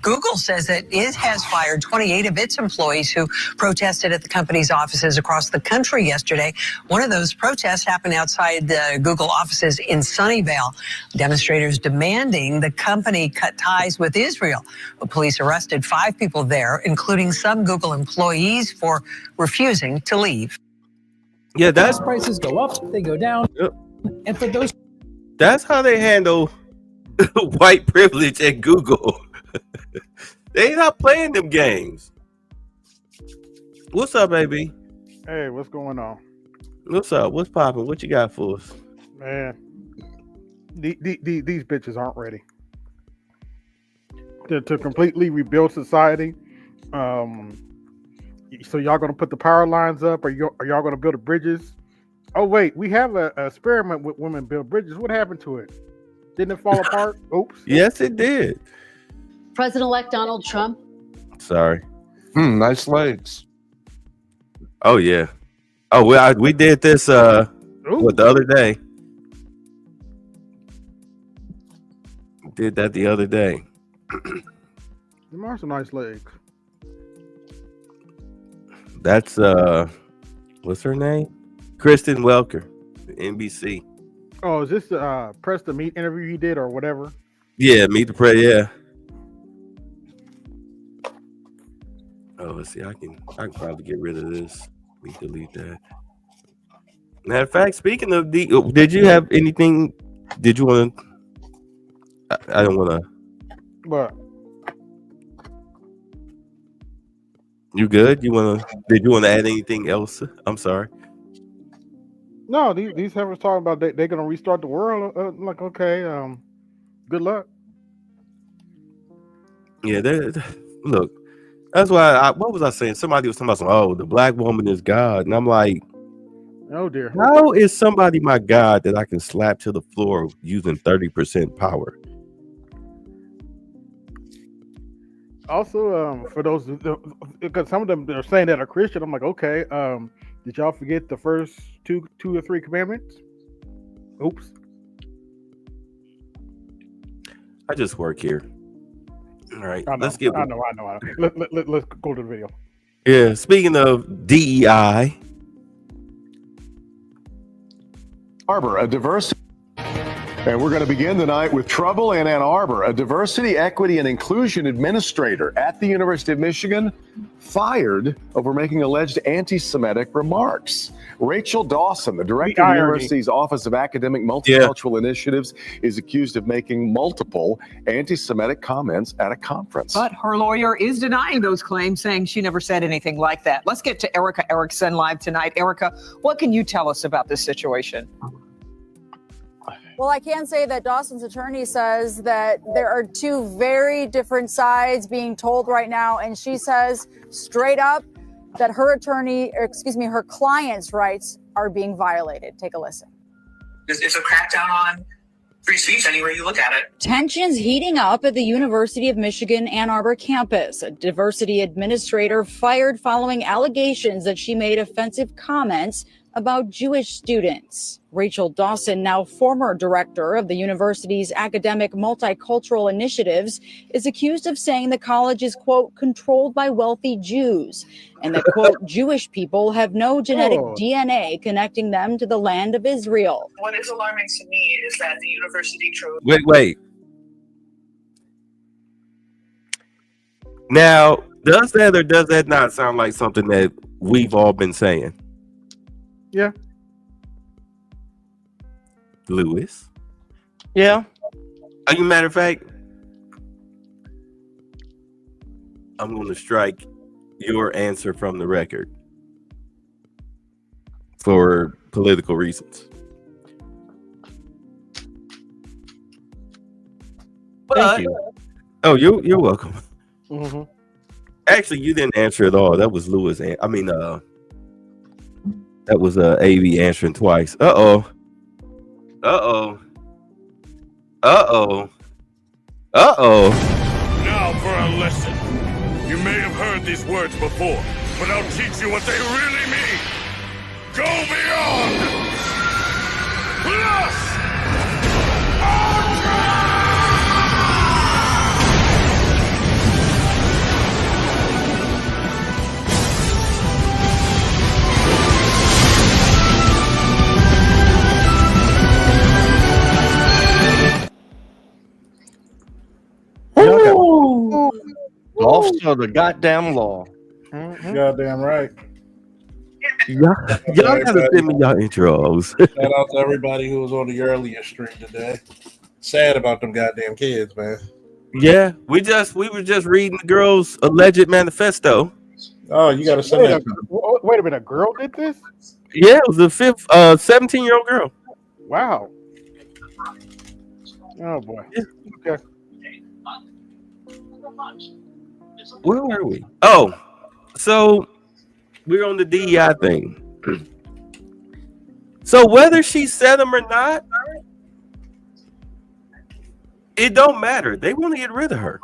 Google says that it has fired 28 of its employees who protested at the company's offices across the country yesterday. One of those protests happened outside the Google offices in Sunnyvale. Demonstrators demanding the company cut ties with Israel. The police arrested 5 people there, including some Google employees, for refusing to leave. Yeah, that's prices go up, they go down. Yep. And for those, that's how they handle white privilege at Google. They not playing them games. What's up, baby? Hey, what's going on? What's up? What's popping? What you got for us? Man, these bitches aren't ready to completely rebuild society. So y'all gonna put the power lines up? Are y'all gonna build the bridges? Oh wait, we have an experiment with women build bridges. What happened to it? Didn't it fall apart? Oops. Yes, it did. President-elect Donald Trump. Sorry. Nice legs. Oh yeah. Oh, we did this the other day. Did that the other day. Them are some nice legs. That's what's her name? Kristen Welker, NBC. Oh, is this Press the Meat interview he did or whatever? Yeah, Meet the Press. Yeah. Oh, let's see. I can probably get rid of this. We delete that. Matter of fact, speaking of did you have anything? Did you want to? I don't want to. What? You good? Did you want to add anything else? I'm sorry. No, these heifers talking about they're gonna restart the world. Like, okay, good luck. Yeah, look. That's why. What was I saying? Somebody was talking about oh, the black woman is God, and I'm like, oh dear. How is somebody my God that I can slap to the floor using 30% power? Also, for those, because some of them are saying that are Christian, I'm like, okay, did y'all forget the first two or three commandments? Oops. I just work here. All right, let's get. I know. Let's go to the video. Yeah, speaking of DEI, Arbor, a diversity. And we're going to begin the night with trouble in Ann Arbor. A diversity, equity, and inclusion administrator at the University of Michigan fired over making alleged anti-Semitic remarks. Rachel Dawson, the director of the university's Office of Academic Multicultural Initiatives, is accused of making multiple anti-Semitic comments at a conference. But her lawyer is denying those claims, saying she never said anything like that. Let's get to Erica Erickson live tonight. Erica, what can you tell us about this situation? Well, I can say that Dawson's attorney says that there are two very different sides being told right now. And she says straight up that her her client's rights are being violated. Take a listen. It's a crackdown on free speech anywhere you look at it. Tensions heating up at the University of Michigan Ann Arbor campus. A diversity administrator fired following allegations that she made offensive comments about Jewish students. Rachel Dawson, now former director of the university's academic multicultural initiatives, is accused of saying the college is, quote, controlled by wealthy Jews, and that, quote, Jewish people have no genetic DNA connecting them to the land of Israel. What is alarming to me is that the university chose. Wait. Now, does that or does that not sound like something that we've all been saying? Yeah. Lewis? Yeah. As a matter of fact, I'm going to strike your answer from the record for political reasons. Thank you. Oh, you're welcome. Mm-hmm. Actually, you didn't answer at all. That was Lewis. That was AV answering twice. Uh-oh. Now for a lesson. You may have heard these words before, but I'll teach you what they really mean. Go beyond. Plus. Officer of the goddamn law. Mm-hmm. Goddamn right. Y'all gotta send me y'all intros. Shout out to everybody who was on the earlier stream today. Sad about them goddamn kids, man. Yeah, we were just reading the girl's alleged manifesto. Oh, you gotta send that. Wait a minute, a girl did this? Yeah, it was a 17-year-old girl. Wow. Oh boy. Yeah. Okay. Where were we? Oh, so we're on the DEI thing. So whether she said them or not, it don't matter. They want to get rid of her.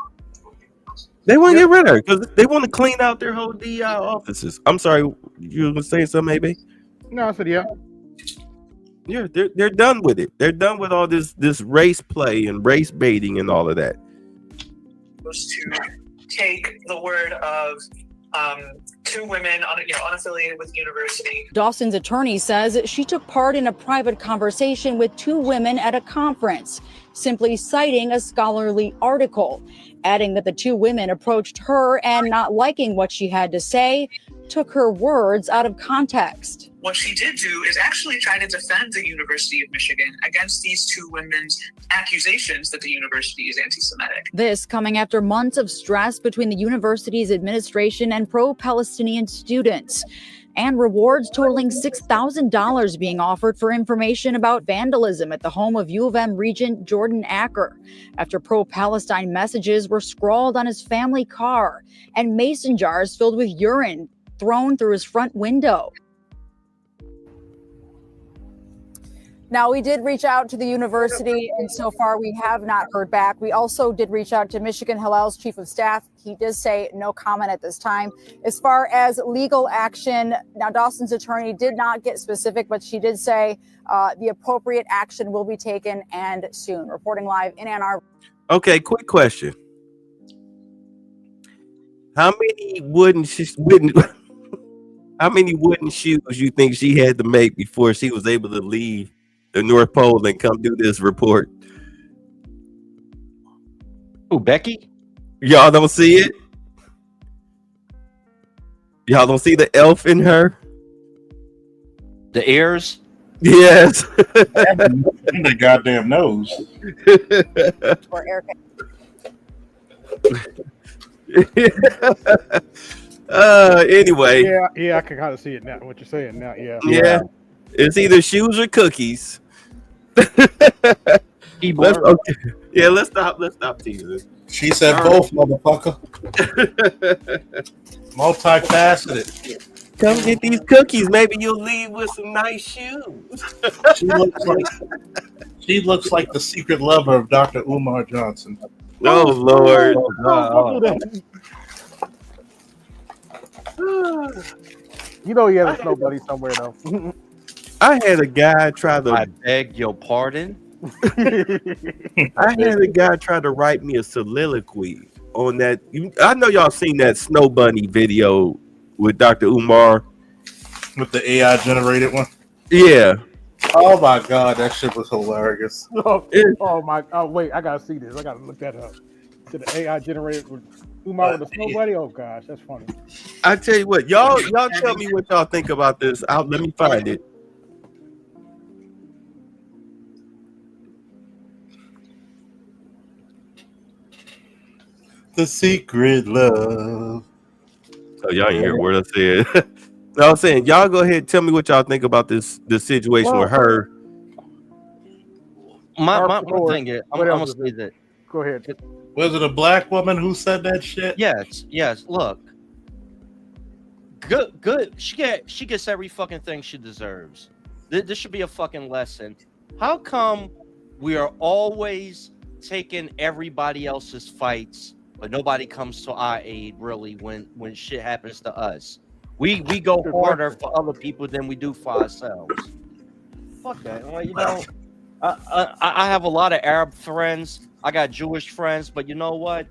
They want to get rid of her because they want to clean out their whole DEI offices. I'm sorry, you were saying something, maybe? No, I said yeah. Yeah, they're done with it. They're done with all this race play and race baiting and all of that. To take the word of two women unaffiliated with the university. Dawson's attorney says she took part in a private conversation with two women at a conference, simply citing a scholarly article, adding that the two women approached her and, not liking what she had to say, took her words out of context. What she did do is actually try to defend the University of Michigan against these two women's accusations that the university is anti-Semitic. This coming after months of stress between the university's administration and pro-Palestinian students, and rewards totaling $6,000 being offered for information about vandalism at the home of U of M Regent Jordan Acker, after pro-Palestine messages were scrawled on his family car and mason jars filled with urine thrown through his front window. Now, we did reach out to the university, and so far we have not heard back. We also did reach out to Michigan Hillel's chief of staff. He did say no comment at this time. As far as legal action, now Dawson's attorney did not get specific, but she did say the appropriate action will be taken and soon. Reporting live in Ann Arbor. Okay, quick question. How many wooden shoes you think she had to make before she was able to leave the North Pole and come do this report? Oh, Becky? Y'all don't see it? Y'all don't see the elf in her? The ears? Yes. The goddamn nose. For Erica. Anyway. Yeah, I can kind of see it now. What you're saying now, yeah. Yeah. It's either shoes or cookies. Let's stop teasing. She said both, motherfucker. Multifaceted. Come get these cookies. Maybe you'll leave with some nice shoes. She looks like the secret lover of Dr. Umar Johnson. Oh, Lord. You know he has a snow buddy somewhere, though. I had a guy try to... I beg your pardon? I had a guy try to write me a soliloquy on that. I know y'all seen that Snow Bunny video with Dr. Umar. With the AI generated one? Yeah. Oh my God, that shit was hilarious. Wait, I gotta see this. I gotta look that up. To the AI generated with Umar with the Snow Buddy? Oh gosh, that's funny. I tell you what, y'all tell me what y'all think about this. Let me find it. The secret love. Oh, y'all ain't hear what I said. No, I was saying, y'all go ahead and tell me what y'all think about this situation with her. My thing is, I'm gonna say that. Go ahead. Was it a black woman who said that shit? Yes. Look, good. She gets every fucking thing she deserves. This should be a fucking lesson. How come we are always taking everybody else's fights, but nobody comes to our aid really when shit happens to us? We go harder for other people than we do for ourselves. Fuck that. Well, you know, I have a lot of Arab friends. I got Jewish friends, but you know what?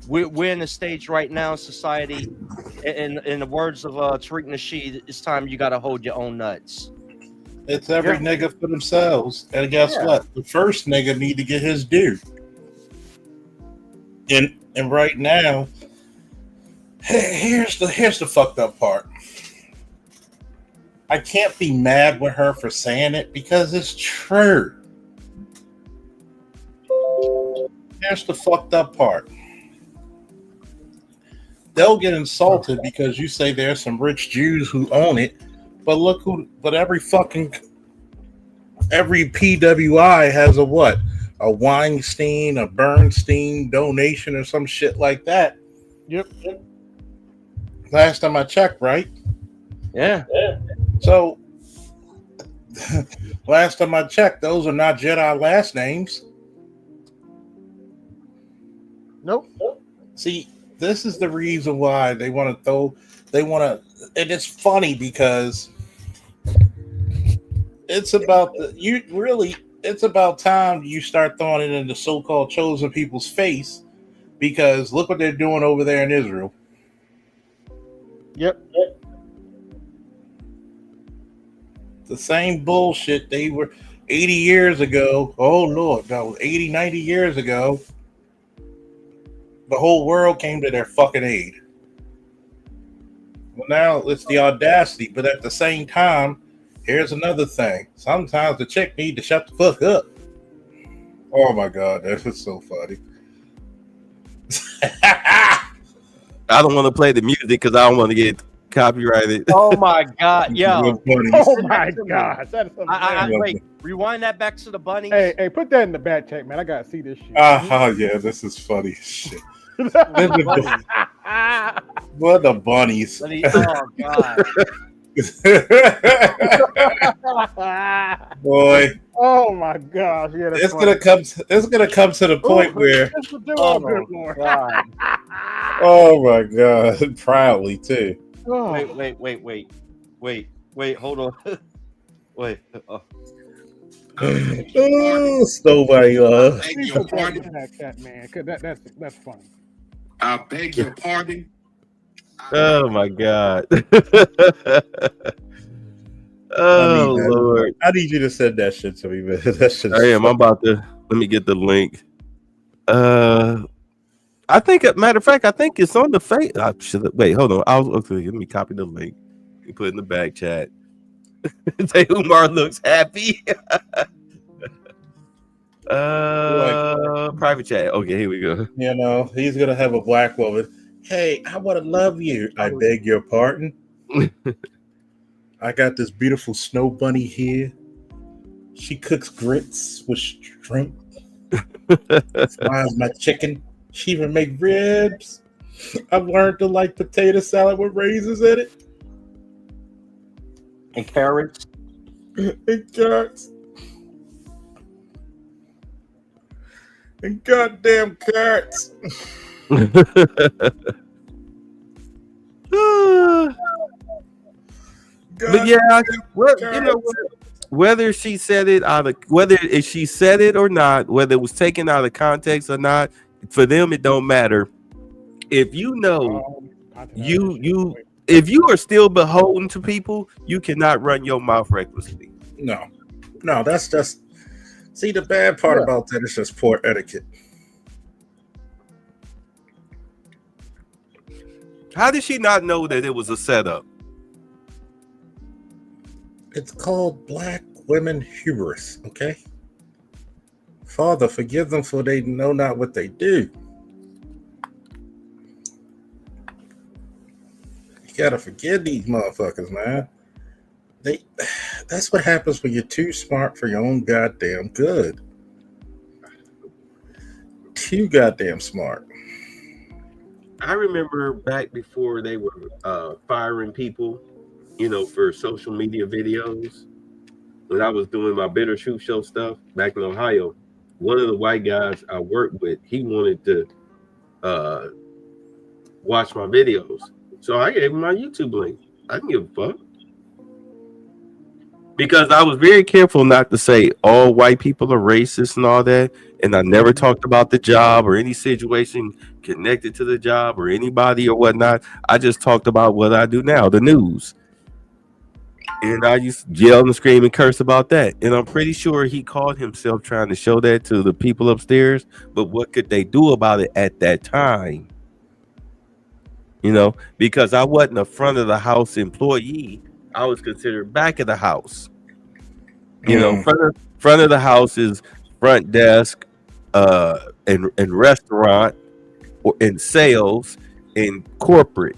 We're in a stage right now in society. In the words of Tariq Nasheed, it's time you got to hold your own nuts. It's every nigga for themselves. And guess what? The first nigga need to get his due. And right now, here's the fucked up part. I can't be mad with her for saying it because it's true. Here's the fucked up part. They'll get insulted because you say there's some rich Jews who own it, but every PWI has a what? A Weinstein, a Bernstein donation or some shit like that. Yep. Last time I checked, right? Yeah. So last time I checked, those are not Jedi last names. Nope. See, this is the reason why and it's funny because it's about time you start throwing it in the so-called chosen people's face, because look what they're doing over there in Israel. Yep. The same bullshit they were 80 years ago. Oh, Lord, that was 80, 90 years ago. The whole world came to their fucking aid. Well, now it's the audacity, but at the same time, here's another thing. Sometimes the chick need to shut the fuck up. Oh my God, that is so funny. I don't want to play the music because I don't want to get copyrighted. Oh my God, yo! Oh my gosh, that's wait. Rewind that back to the bunnies. Hey, put that in the back check, man. I gotta see this shit. Yeah, this is funny shit. What the bunnies? Oh God. Boy. Oh my gosh. Yeah, it's gonna come to the point where good Lord. God. Oh my God. Proudly too. Wait, hold on. Wait. Nobody loves. That's funny. I beg your pardon. Oh my God. Oh Lord. I need you to send that shit to me, man. That shit. I am. I'm about to. Let me get the link. I think, matter of fact, I think it's on the face. Wait, hold on. Okay, let me copy the link and put it in the back chat. Say Umar looks happy. Private chat. Okay, here we go. You know, he's gonna have a black woman. Hey, I want to love you. I beg your pardon. I got this beautiful snow bunny here. She cooks grits with shrimp. Fries my chicken. She even make ribs. I've learned to like potato salad with raisins in it. And carrots. And carrots. And goddamn carrots. But yeah, you know, whether she said it whether she said it or not, whether it was taken out of context or not, for them it don't matter. If you know, if you are still beholden to people, you cannot run your mouth recklessly. No, that's just. See, the bad part about that is just poor etiquette. How did she not know that it was a setup? It's called black women hubris, okay? Father, forgive them for they know not what they do. gotta forgive these motherfuckers, man. That's what happens when you're too smart for your own goddamn good. Too goddamn smart. I remember back before they were firing people, for social media videos. When I was doing my Bitter Truth Show stuff back in Ohio, one of the white guys I worked with, he wanted to watch my videos. So I gave him my YouTube link. I didn't give a fuck. Because I was very careful not to say all white people are racist and all that. And I never talked about the job or any situation connected to the job or anybody or whatnot. I just talked about what I do now, the news. And I used to yell and scream and curse about that. And I'm pretty sure he called himself trying to show that to the people upstairs. But what could they do about it at that time? Because I wasn't a front of the house employee. I was considered back of the house. Front of the house is front desk, and restaurant, or in sales, in corporate.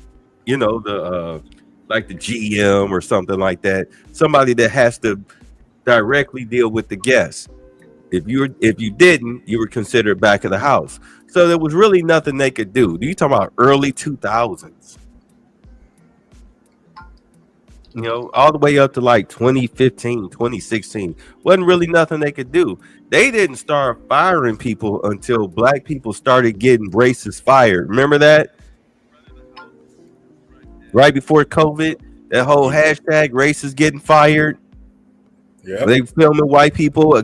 Like the GM or something like that. Somebody that has to directly deal with the guests. If you didn't, you were considered back of the house. So there was really nothing they could do. You talking about early 2000s. All the way up to like 2015, 2016. Wasn't really nothing they could do. They didn't start firing people until black people started getting racist fired. Remember that? Right before COVID, that whole hashtag racist getting fired. Yeah, they filming white people,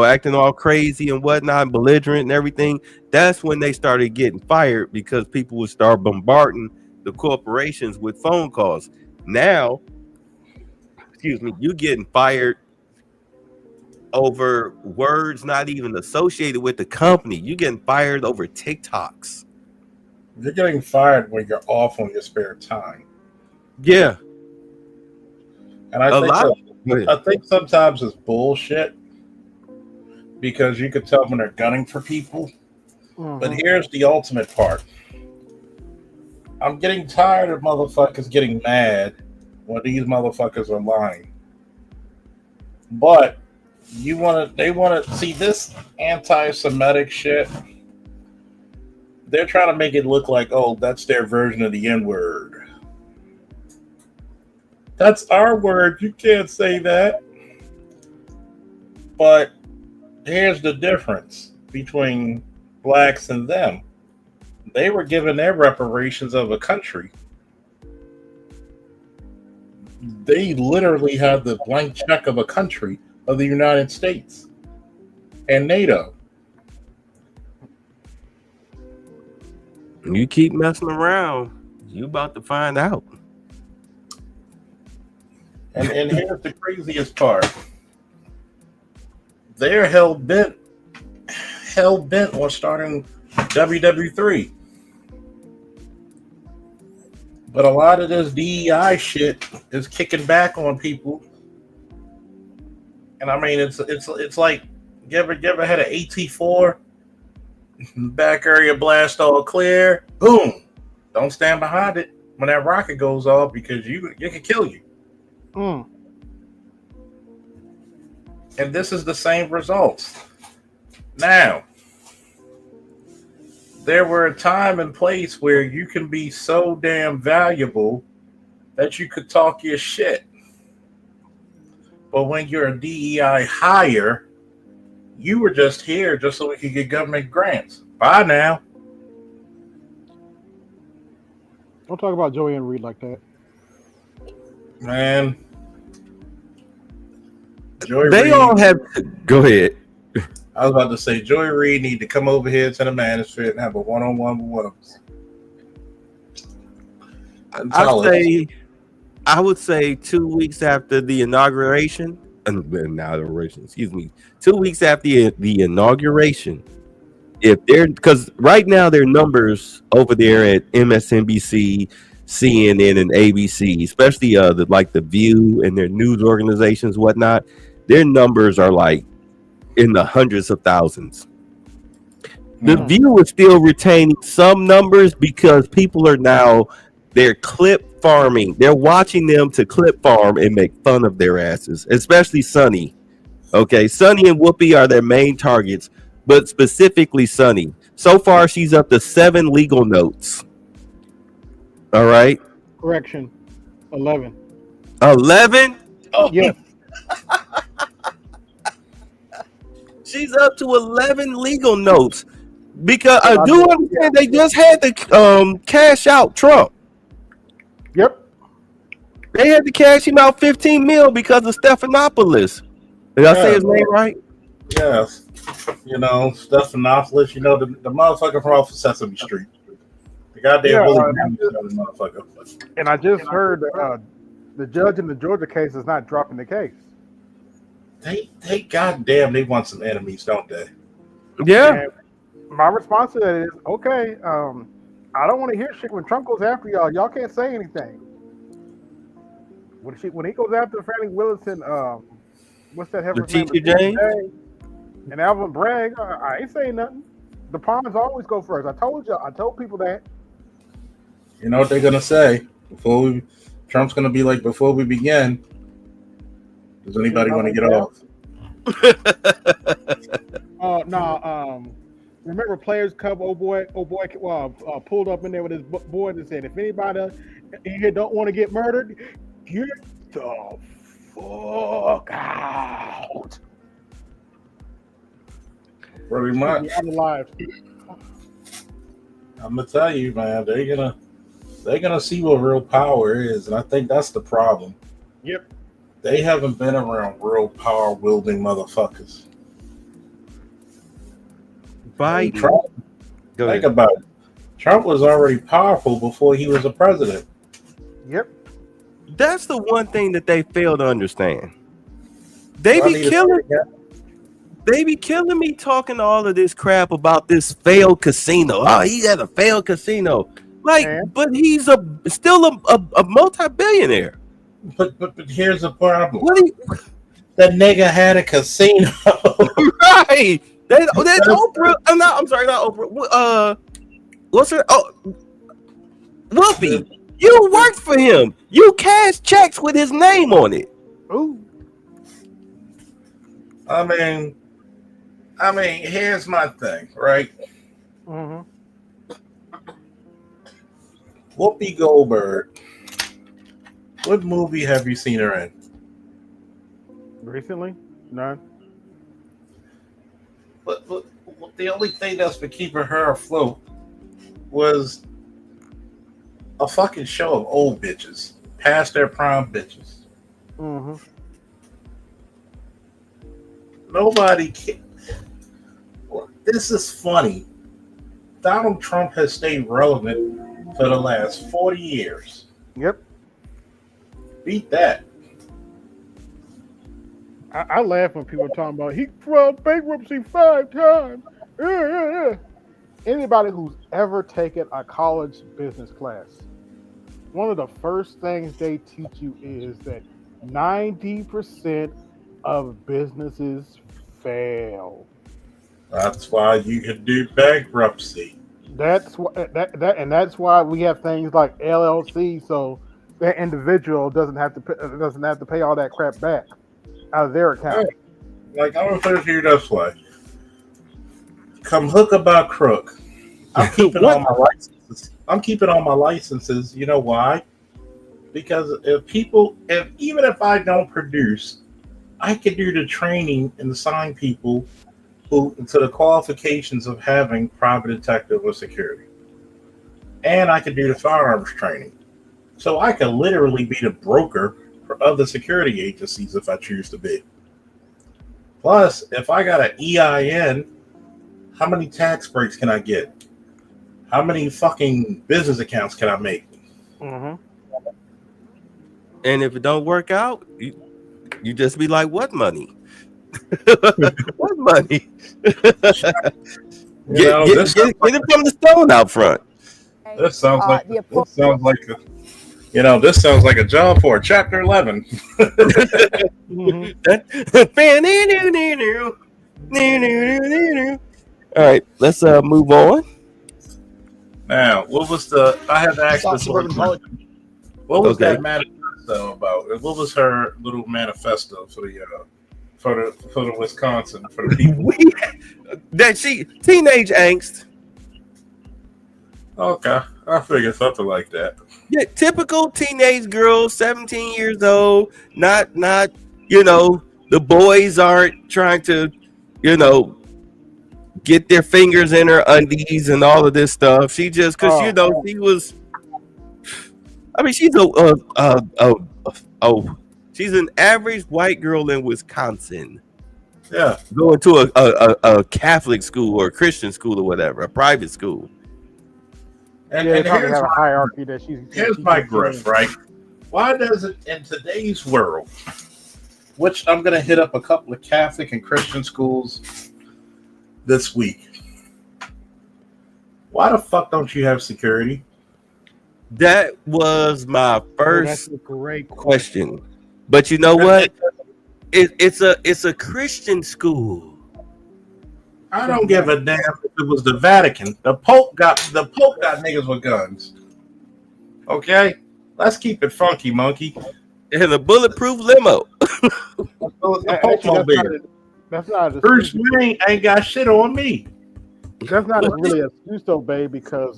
acting all crazy and whatnot, and belligerent and everything. That's when they started getting fired because people would start bombarding the corporations with phone calls. Now, you getting fired over words not even associated with the company. You getting fired over TikToks. You're getting fired when you're off on your spare time. Yeah. And I think sometimes it's bullshit because you could tell when they're gunning for people. Mm-hmm. But here's the ultimate part. I'm getting tired of motherfuckers getting mad when these motherfuckers are lying. But they want to see this anti-Semitic shit. They're trying to make it look like, oh, that's their version of the N-word. That's our word. You can't say that. But here's the difference between blacks and them. They were given their reparations of a country. They literally had the blank check of a country, of the United States and NATO. You keep messing around, you about to find out. And here's the craziest part. They're hell bent on starting WW3. But a lot of this DEI shit is kicking back on people. And I mean, it's like, you ever had an AT4? Back area blast all clear. Boom. Don't stand behind it when that rocket goes off because it can kill you. Mm. And this is the same results. Now, there were a time and place where you can be so damn valuable that you could talk your shit. But when you're a DEI hire, you were just here just so we could get government grants. Bye now. Don't talk about Joey and Reed like that. Man. All have to go ahead. I was about to say Joey Reed need to come over here to the Manosphere and have a one-on-one with one of us. I would say 2 weeks after the inauguration. 2 weeks after the inauguration, because right now their numbers over there at MSNBC, CNN, and ABC, especially the View and their news organizations, whatnot, their numbers are like in the hundreds of thousands. The View is still retaining some numbers because people are now, they're clip farming. They're watching them to clip farm and make fun of their asses, especially Sonny. Okay, Sonny and Whoopi are their main targets, but specifically Sonny. So far, she's up to 7 legal notes. All right. Correction, 11. 11? Oh, yeah. She's up to 11 legal notes because I do understand they just had to cash out Trump. Yep. They had to cash him out 15 mil because of Stephanopoulos. Did I say his name right? Yes. You know, Stephanopoulos, you know, the motherfucker from off of Sesame Street. The goddamn motherfucker. And I just heard the judge in the Georgia case is not dropping the case. They goddamn, they want some enemies, don't they? Yeah. And my response to that is, okay, I don't want to hear shit when Trump goes after y'all. Y'all can't say anything. When he goes after Fannie Willis and what's that? Letitia James and Alvin Bragg, I ain't saying nothing. The pawns always go first. I told people that. You know what they're gonna say Trump's gonna be like, before we begin, does anybody want to get off? Remember Players Cup? Old boy, pulled up in there with his board and said, "If anybody in here don't want to get murdered, get the fuck out." Pretty much. I'm gonna tell you, man, they're gonna see what real power is, and I think that's the problem. Yep. They haven't been around real power wielding motherfuckers. Biden. Trump, think about it. Trump was already powerful before he was a president. Yep. That's the one thing that they fail to understand. They be killing me talking all of this crap about this failed casino. Oh, he had a failed casino. Like, but he's still a multi-billionaire. But here's the problem. The nigga had a casino. Right. That's Oprah. I'm sorry, not Oprah. What's her? Oh, Whoopi. You worked for him. You cashed checks with his name on it. Ooh. I mean, here's my thing, right? Mm-hmm. Whoopi Goldberg. What movie have you seen her in? Recently? None. But the only thing that's been keeping her afloat was a fucking show of old bitches, past their prime bitches. Mm-hmm. Nobody can. This is funny. Donald Trump has stayed relevant for the last 40 years. Yep. Beat that. I laugh when people are talking about he filed bankruptcy 5 times. Anybody who's ever taken a college business class, one of the first things they teach you is that 90% of businesses fail. That's why you can do bankruptcy. That's why we have things like LLC, so that individual doesn't have to pay all that crap back out of their account. Like, I'm gonna put it to you this way: come hook about crook. I'm keeping all my licenses. You know why? Because even if I don't produce, I can do the training and assign people to the qualifications of having private detective or security. And I can do the firearms training. So I can literally be the broker for other security agencies if I choose to be. Plus, if I got an EIN, how many tax breaks can I get? How many fucking business accounts can I make? Mm-hmm. And if it don't work out, you just be like, what money? What money? Get it from the stone out front. This sounds like a job for Chapter 11. All right, let's move on. Now, I had to ask this one question. What was Okay. that manifesto about? What was her little manifesto for the Wisconsin for the people? That she teenage angst. Okay, I figured something like that. Yeah, typical teenage girl, 17 years old. Not you know, the boys aren't trying to, you know, get their fingers in her undies and all of this stuff. She just because you know she was. I mean, she's she's an average white girl in Wisconsin. Yeah, going to a Catholic school or a Christian school or whatever, a private school. And they probably here's have a hierarchy that here's my grift, right? Why does it in today's world, which I'm going to hit up a couple of Catholic and Christian schools this week, why the fuck don't you have security? That was my first that's a great question. But you know what? It's a Christian school. I don't give a damn if it was the Vatican. The Pope got niggas with guns. Okay, let's keep it funky, monkey. And a bulletproof limo. That's not Bruce Wayne ain't got shit on me. That's not really an excuse though, babe, because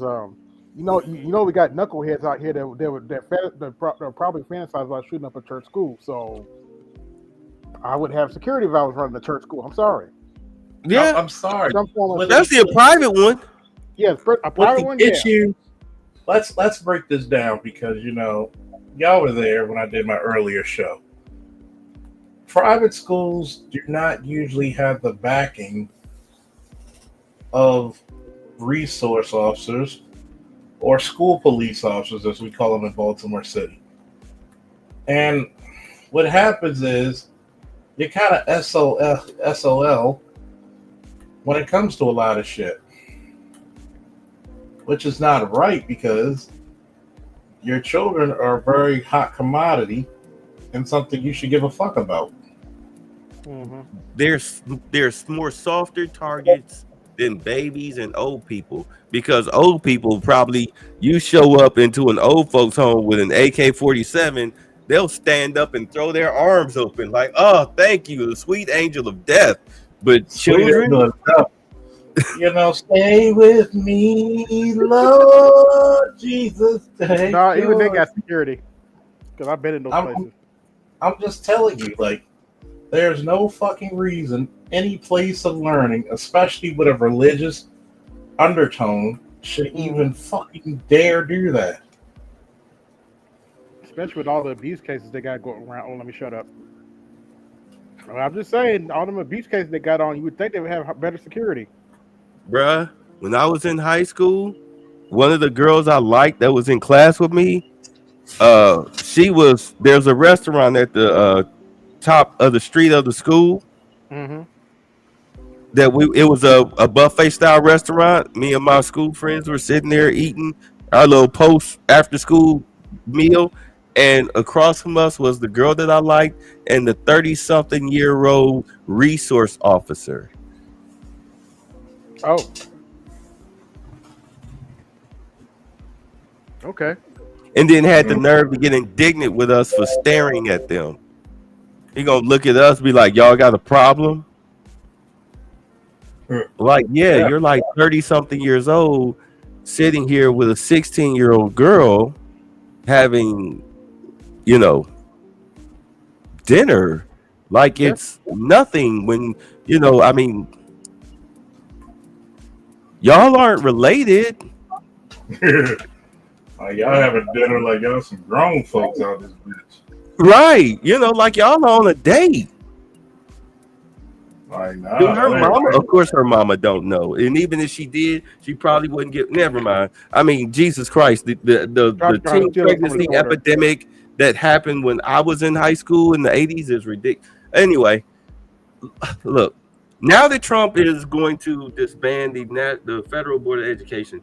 you know we got knuckleheads out here that probably fantasize about shooting up a church school. So I would have security if I was running a church school. I'm sorry. Yeah, I'm sorry. Especially a private one. Yeah, a private one. Yeah. Let's break this down because you know y'all were there when I did my earlier show. Private schools do not usually have the backing of resource officers or school police officers, as we call them in Baltimore City. And what happens is you're kind of SOL when it comes to a lot of shit, which is not right because your children are a very hot commodity and something you should give a fuck about. Mm-hmm. There's more softer targets than babies and old people because old people probably you show up into an old folks home with an AK-47, they'll stand up and throw their arms open like, oh, thank you, the sweet angel of death. But children, you know, stay with me, Lord Jesus. No, even they got security because I've been in those places. I'm just telling you, like, there's no fucking reason any place of learning, especially with a religious undertone, should even fucking dare do that. Especially with all the abuse cases they got going around. Oh, let me shut up. I'm just saying, all them abuse cases they got on, you would think they would have better security. bruh, when I was in high school, one of the girls I liked that was in class with me, there's a restaurant at the top of the street of the school. Mm-hmm. It was a buffet style restaurant. Me and my school friends were sitting there eating our little post after school meal, and across from us was the girl that I liked and the 30-something-year-old resource officer. Oh. Okay. And then had the nerve to get indignant with us for staring at them. He gonna look at us, be like, "Y'all got a problem?" Like, yeah, you're like 30-something years old, sitting here with a 16-year-old girl, having, dinner, like it's nothing. When I mean, y'all aren't related. Y'all having dinner like y'all some grown folks out this bitch. Right. Like y'all on a date. Like, Her mama, of course, her mama don't know. And even if she did, she probably wouldn't get, never mind. I mean, Jesus Christ, the teen pregnancy epidemic that happened when I was in high school in the 80s is ridiculous. Anyway, look, now that Trump is going to disband the Federal Board of Education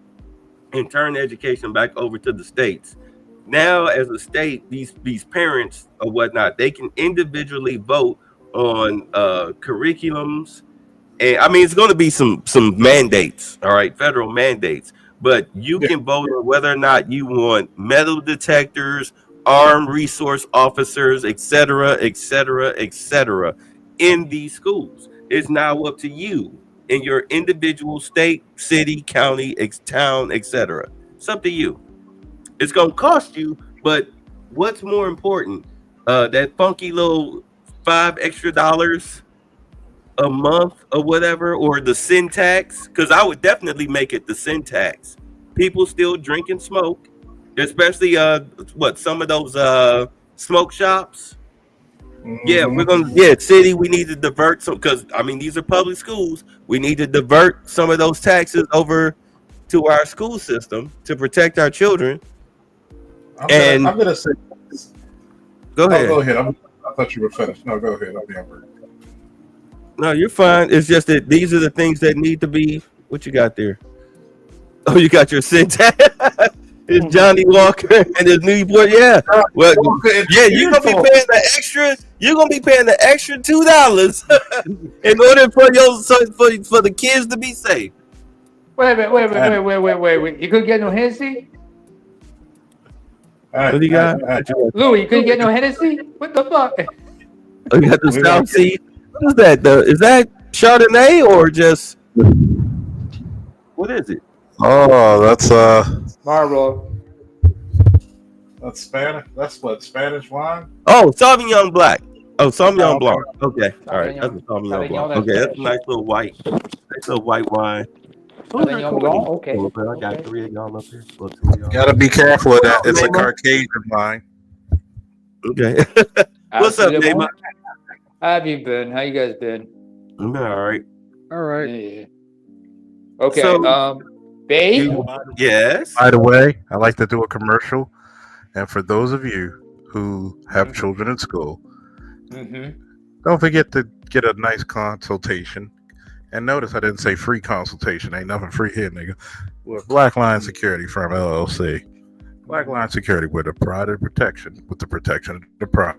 and turn education back over to the states, now as a state, these parents or whatnot, they can individually vote on curriculums. And I mean, it's going to be some mandates, all right, federal mandates, but you can vote on whether or not you want metal detectors armed resource officers, etc., etc., etc., in these schools. It's now up to you in your individual state, city, county, town, etc. It's up to you. It's gonna cost you, but what's more important? That funky little $5 extra a month or whatever, or the sin tax? Because I would definitely make it the sin tax. People still drink and smoke, especially some of those smoke shops. Yeah, we're gonna city. We need to divert some because I mean these are public schools. We need to divert some of those taxes over to our school system to protect our children. I'm gonna say. Go ahead. Go ahead. I thought you were finished. No, go ahead. I'll be over. No, you're fine. It's just that these are the things that need to be. What you got there? Oh, you got your syntax. It's Johnny Walker and his new boy. Yeah. Well, yeah, you're gonna be paying the extra. You're gonna be paying the extra $2 in order for for the kids to be safe. Wait. You couldn't get no Hennessy? What do you got? Louis, you couldn't get no Hennessy? What the fuck? Oh, you got the South Sea. What is that? Is that Chardonnay or just what is it? Oh, that's Marlboro. That's Spanish. That's what Spanish wine. Oh, Sauvignon Black. Oh, Sauvignon Blanc. Okay, all right. That's a Sauvignon Blanc. Okay, that's a nice little white wine. Okay. I got 3 of y'all up here. gotta be careful of that. It's a Caucasian line. Okay. What's up, Neymar? How have you been? How you guys been? I'm all right. All right. Yeah. Okay. So, Babe? Yes. By the way, I like to do a commercial. And for those of you who have children in school, don't forget to get a nice consultation. And notice I didn't say free consultation. Ain't nothing free here, nigga. With Black Line Security Firm, LLC. Black Line Security with the pride of protection, with the protection of the pride.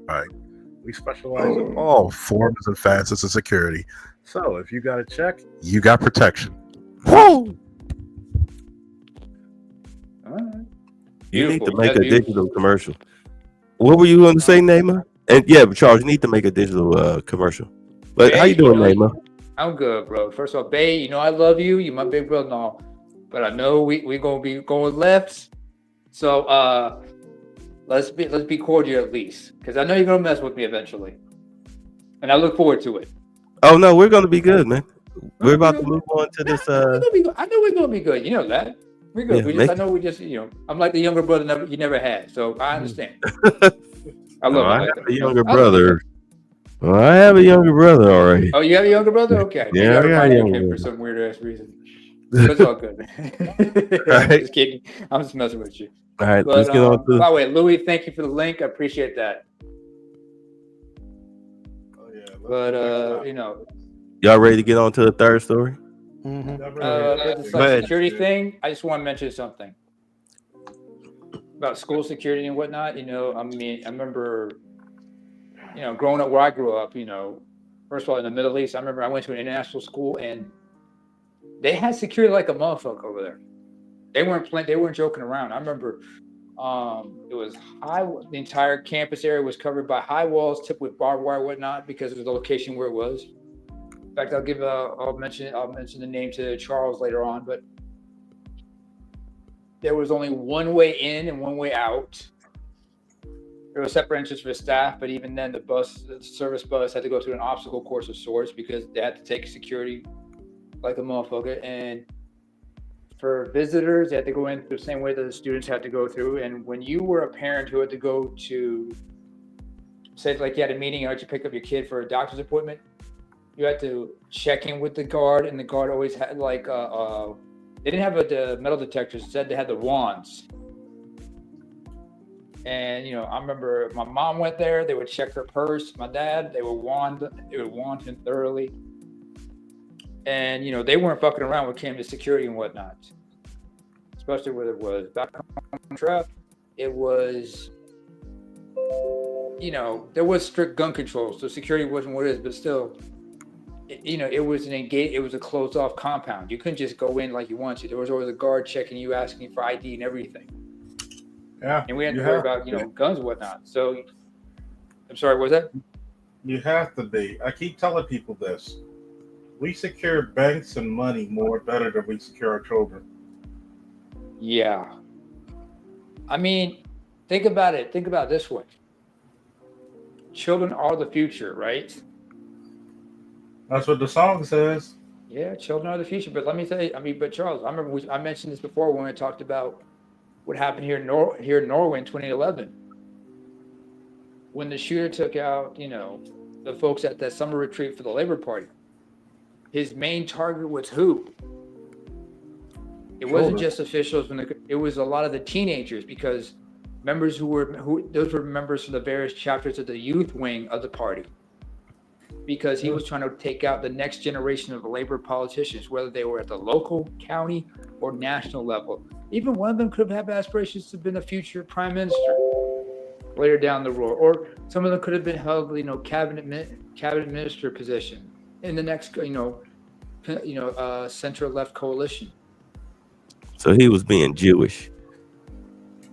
We specialize in all forms and facets of security. So if you got a check, you got protection. Whoa! You need to make a digital commercial. What were you going to say, Neymar? And yeah, Charles, you need to make a digital commercial. But how you doing, Neymar? I'm good, bro. First of all, Babe, I love you. You my big brother and all. But I know we gonna be going left. So let's be cordial at least. Because I know you're gonna mess with me eventually. And I look forward to it. Oh no, we're gonna be good, man. We're about to move on to this I know we're gonna be good. You know that. We're good. Yeah, I'm like the younger brother you never had. So I understand. I love I have a younger brother. Well, I have a younger brother already. Oh, you have a younger brother? Okay. Yeah, I got a younger him brother. for some weird ass reason. But it's all good, man. Right. Just kidding. I'm just messing with you. All right, But, let's get on to by the way, Louis, thank you for the link. I appreciate that. But y'all ready to get on to the third story? This security thing. I just want to mention something about school security and whatnot. I remember, growing up where I grew up. First of all, in the Middle East, I remember I went to an international school and they had security like a motherfucker over there. They weren't playing. They weren't joking around. I remember it was high. The entire campus area was covered by high walls, tipped with barbed wire, and whatnot, because of the location where it was. In fact, I'll mention the name to Charles later on, but there was only one way in and one way out. There were separate entrances for staff, but even then, the service bus had to go through an obstacle course of sorts because they had to take security like a motherfucker. And for visitors, they had to go in the same way that the students had to go through. And when you were a parent who had to go to, say, like you had a meeting, or you pick up your kid for a doctor's appointment, you had to check in with the guard, and the guard always had they didn't have the metal detectors. Instead, they had the wands. And I remember my mom went there. They would check her purse. My dad, they would wand him thoroughly. And they weren't fucking around when it came to security and whatnot. Especially where it was back on track. It was, there was strict gun control, so security wasn't what it is, but still. It was a closed off compound. You couldn't just go in like you wanted to. There was always a guard checking you, asking you for ID and everything. Yeah. And we had to worry about, guns and whatnot. So, I'm sorry, what was that? You have to be. I keep telling people this. We secure banks and money better than we secure our children. Yeah. I mean, think about it. Think about it this way. Children are the future, right? That's what the song says. Yeah, children are the future. But let me tell you, but Charles, I remember I mentioned this before when we talked about what happened here in Norway in 2011. When the shooter took out, the folks at that summer retreat for the Labor Party. His main target was who? It wasn't just officials. It was a lot of the teenagers, because members those were members from the various chapters of the youth wing of the party. Because he was trying to take out the next generation of Labor politicians, whether they were at the local, county, or national level. Even one of them could have had aspirations to have been a future prime minister later down the road, or some of them could have been held, cabinet minister position in the next, center left coalition. So he was being Jewish.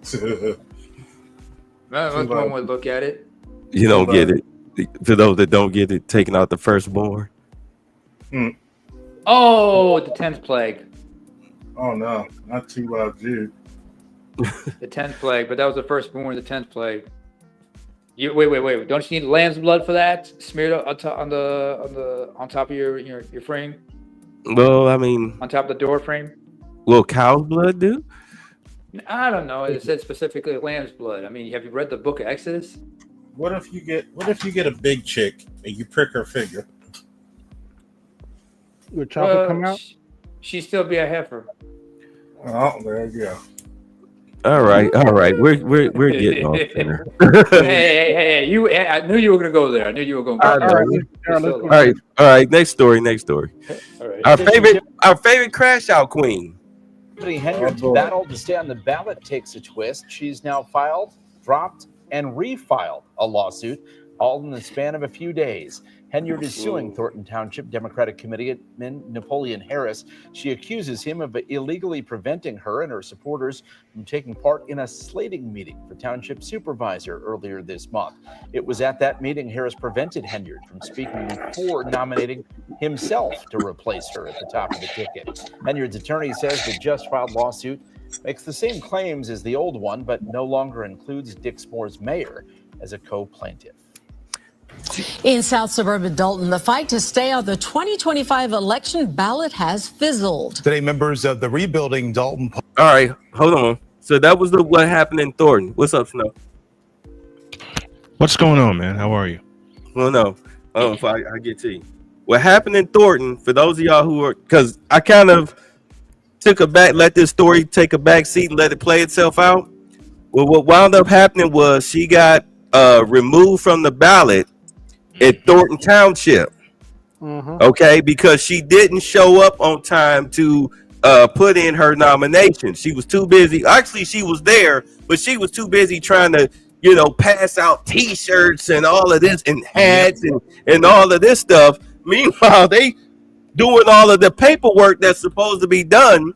That's one way to look at it. You don't get it. For those that don't get it, taking out the firstborn. Oh, the 10th plague. Oh no, not too loud, Jude. The 10th plague, but that was the firstborn, the 10th plague. Wait. Don't you need lamb's blood for that? Smeared on top of your frame? Well, I mean, on top of the door frame? Will cow's blood do? I don't know. It said specifically lamb's blood. I mean, have you read the book of Exodus? What if you get a big chick and you prick her finger? Would chocolate come out? She'd still be a heifer. Oh, there you go. All right. We're getting off there. Hey! I knew you were gonna go there. All right. Next story. All right. Our favorite crash out queen. Henyard's battle to stay on the ballot takes a twist. She's now filed, dropped, and refiled a lawsuit, all in the span of a few days. Henyard is suing Thornton Township Democratic Committeeman Napoleon Harris. She accuses him of illegally preventing her and her supporters from taking part in a slating meeting for township supervisor earlier this month. It was at that meeting Harris prevented Henyard from speaking before nominating himself to replace her at the top of the ticket. Henyard's attorney says the just filed lawsuit makes the same claims as the old one, but no longer includes Dixmoor's mayor as a co-plaintiff. In South Suburban Dalton, the fight to stay on the 2025 election ballot has fizzled. Today, members of the Rebuilding Dalton. All right, hold on. So that was what happened in Thornton. What's up, Snow? What's going on, man? How are you? Well, no. If I get to you. What happened in Thornton, for those of y'all who are, because I kind of let this story take a back seat and let it play itself out. Well, what wound up happening was she got removed from the ballot at Thornton Township. Okay, because she didn't show up on time to put in her nomination. She was too busy. Actually, she was there, but she was too busy trying to, pass out T-shirts and all of this and hats and all of this stuff. Meanwhile, they doing all of the paperwork that's supposed to be done,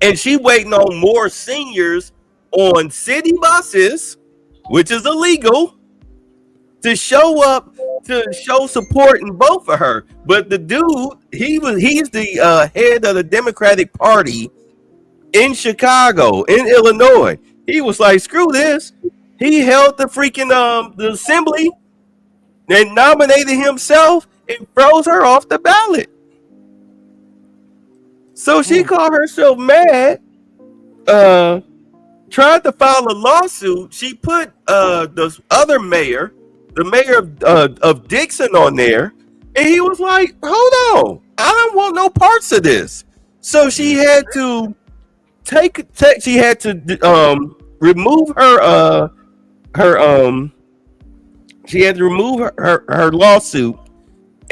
and she waiting on more seniors on city buses, which is illegal, to show up to show support and vote for her. But the dude, he's the head of the Democratic Party in Chicago, in Illinois. He was like, screw this. He held the freaking the assembly and nominated himself and froze her off the ballot. So she called herself mad, tried to file a lawsuit. She put the other mayor, the mayor of Dixon, on there, and he was like, hold on, I don't want no parts of this. So she had to remove her lawsuit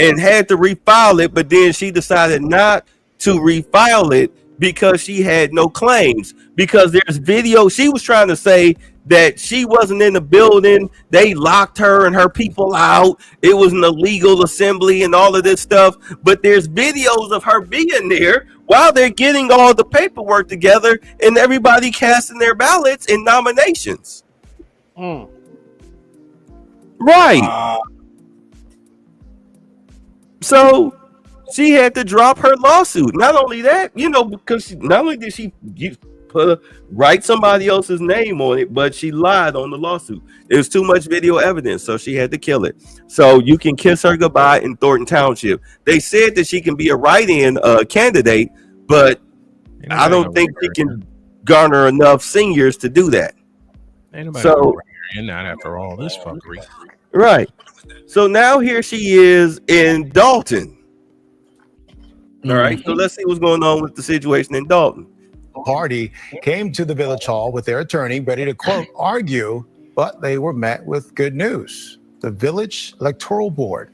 and had to refile it, but then she decided not to refile it because she had no claims. Because there's video. She was trying to say that she wasn't in the building. They locked her and her people out. It was an illegal assembly and all of this stuff. But there's videos of her being there while they're getting all the paperwork together and everybody casting their ballots in nominations. Right. So she had to drop her lawsuit. Not only that, because not only did she write somebody else's name on it, but she lied on the lawsuit. There's too much video evidence, so she had to kill it. So you can kiss her goodbye in Thornton Township. They said that she can be a write-in candidate, but I don't think she can garner enough seniors to do that. So, not after all this fuckery. Right. So now here she is in Dalton. All right. So let's see what's going on with the situation in Dalton. Party came to the village hall with their attorney ready to, quote, argue, but they were met with good news. The village electoral board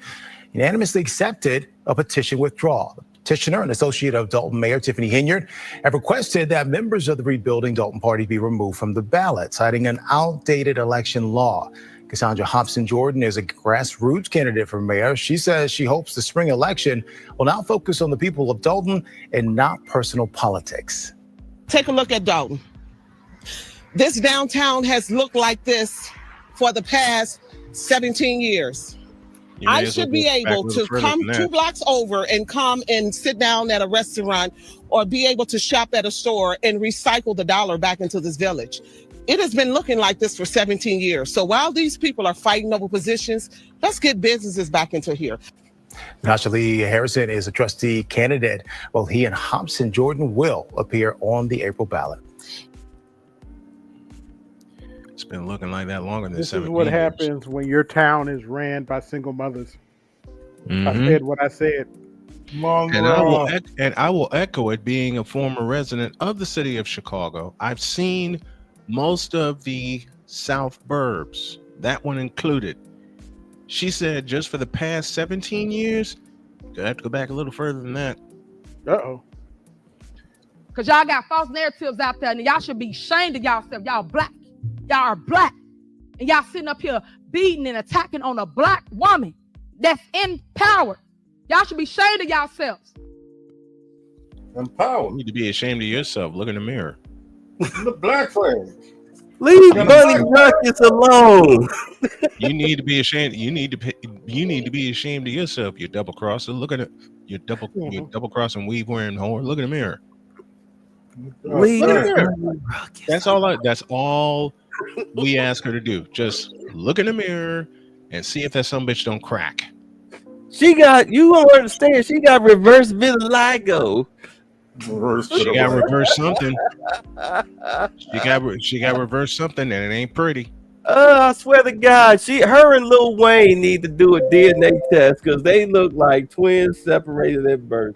unanimously accepted a petition withdrawal. The petitioner, an associate of Dalton Mayor Tiffany Hinyard, have requested that members of the Rebuilding Dalton Party be removed from the ballot, citing an outdated election law. Cassandra Hobson Jordan is a grassroots candidate for mayor. She says she hopes the spring election will now focus on the people of Dalton and not personal politics. Take a look at Dalton. This downtown has looked like this for the past 17 years. I should be able to come 2 blocks over and come and sit down at a restaurant or be able to shop at a store and recycle the dollar back into this village. It has been looking like this for 17 years. So while these people are fighting over positions, let's get businesses back into here. Natasha Lee Harrison is a trustee candidate. Well, he and Hobson Jordan will appear on the April ballot. It's been looking like that longer than This 17 is what years. happens when your town is ran by single mothers. I said what I said. And I will echo it, being a former resident of the city of Chicago. I've seen most of the South burbs, that one included. She said just for the past 17 years, you have to go back a little further than that. Uh-oh. Because y'all got false narratives out there, and y'all should be ashamed of yourself. Y'all black. Y'all are black. And y'all sitting up here beating and attacking on a black woman that's in power. Y'all should be ashamed of yourselves. Empowered. You need to be ashamed of yourself. Look in the mirror. The black flag. Leave Bunny Ruckus alone. You need to be ashamed. You need to be ashamed of yourself. You double crosser. Look at it. You double cross and weave wearing whore. Look in the mirror. Look in the mirror. That's all we ask her to do. Just look in the mirror and see if that some bitch don't crack. You don't understand. She got reverse vitiligo. She got reverse something. She got reverse something, and it ain't pretty. I swear to God, her and Lil Wayne need to do a DNA test because they look like twins separated at birth.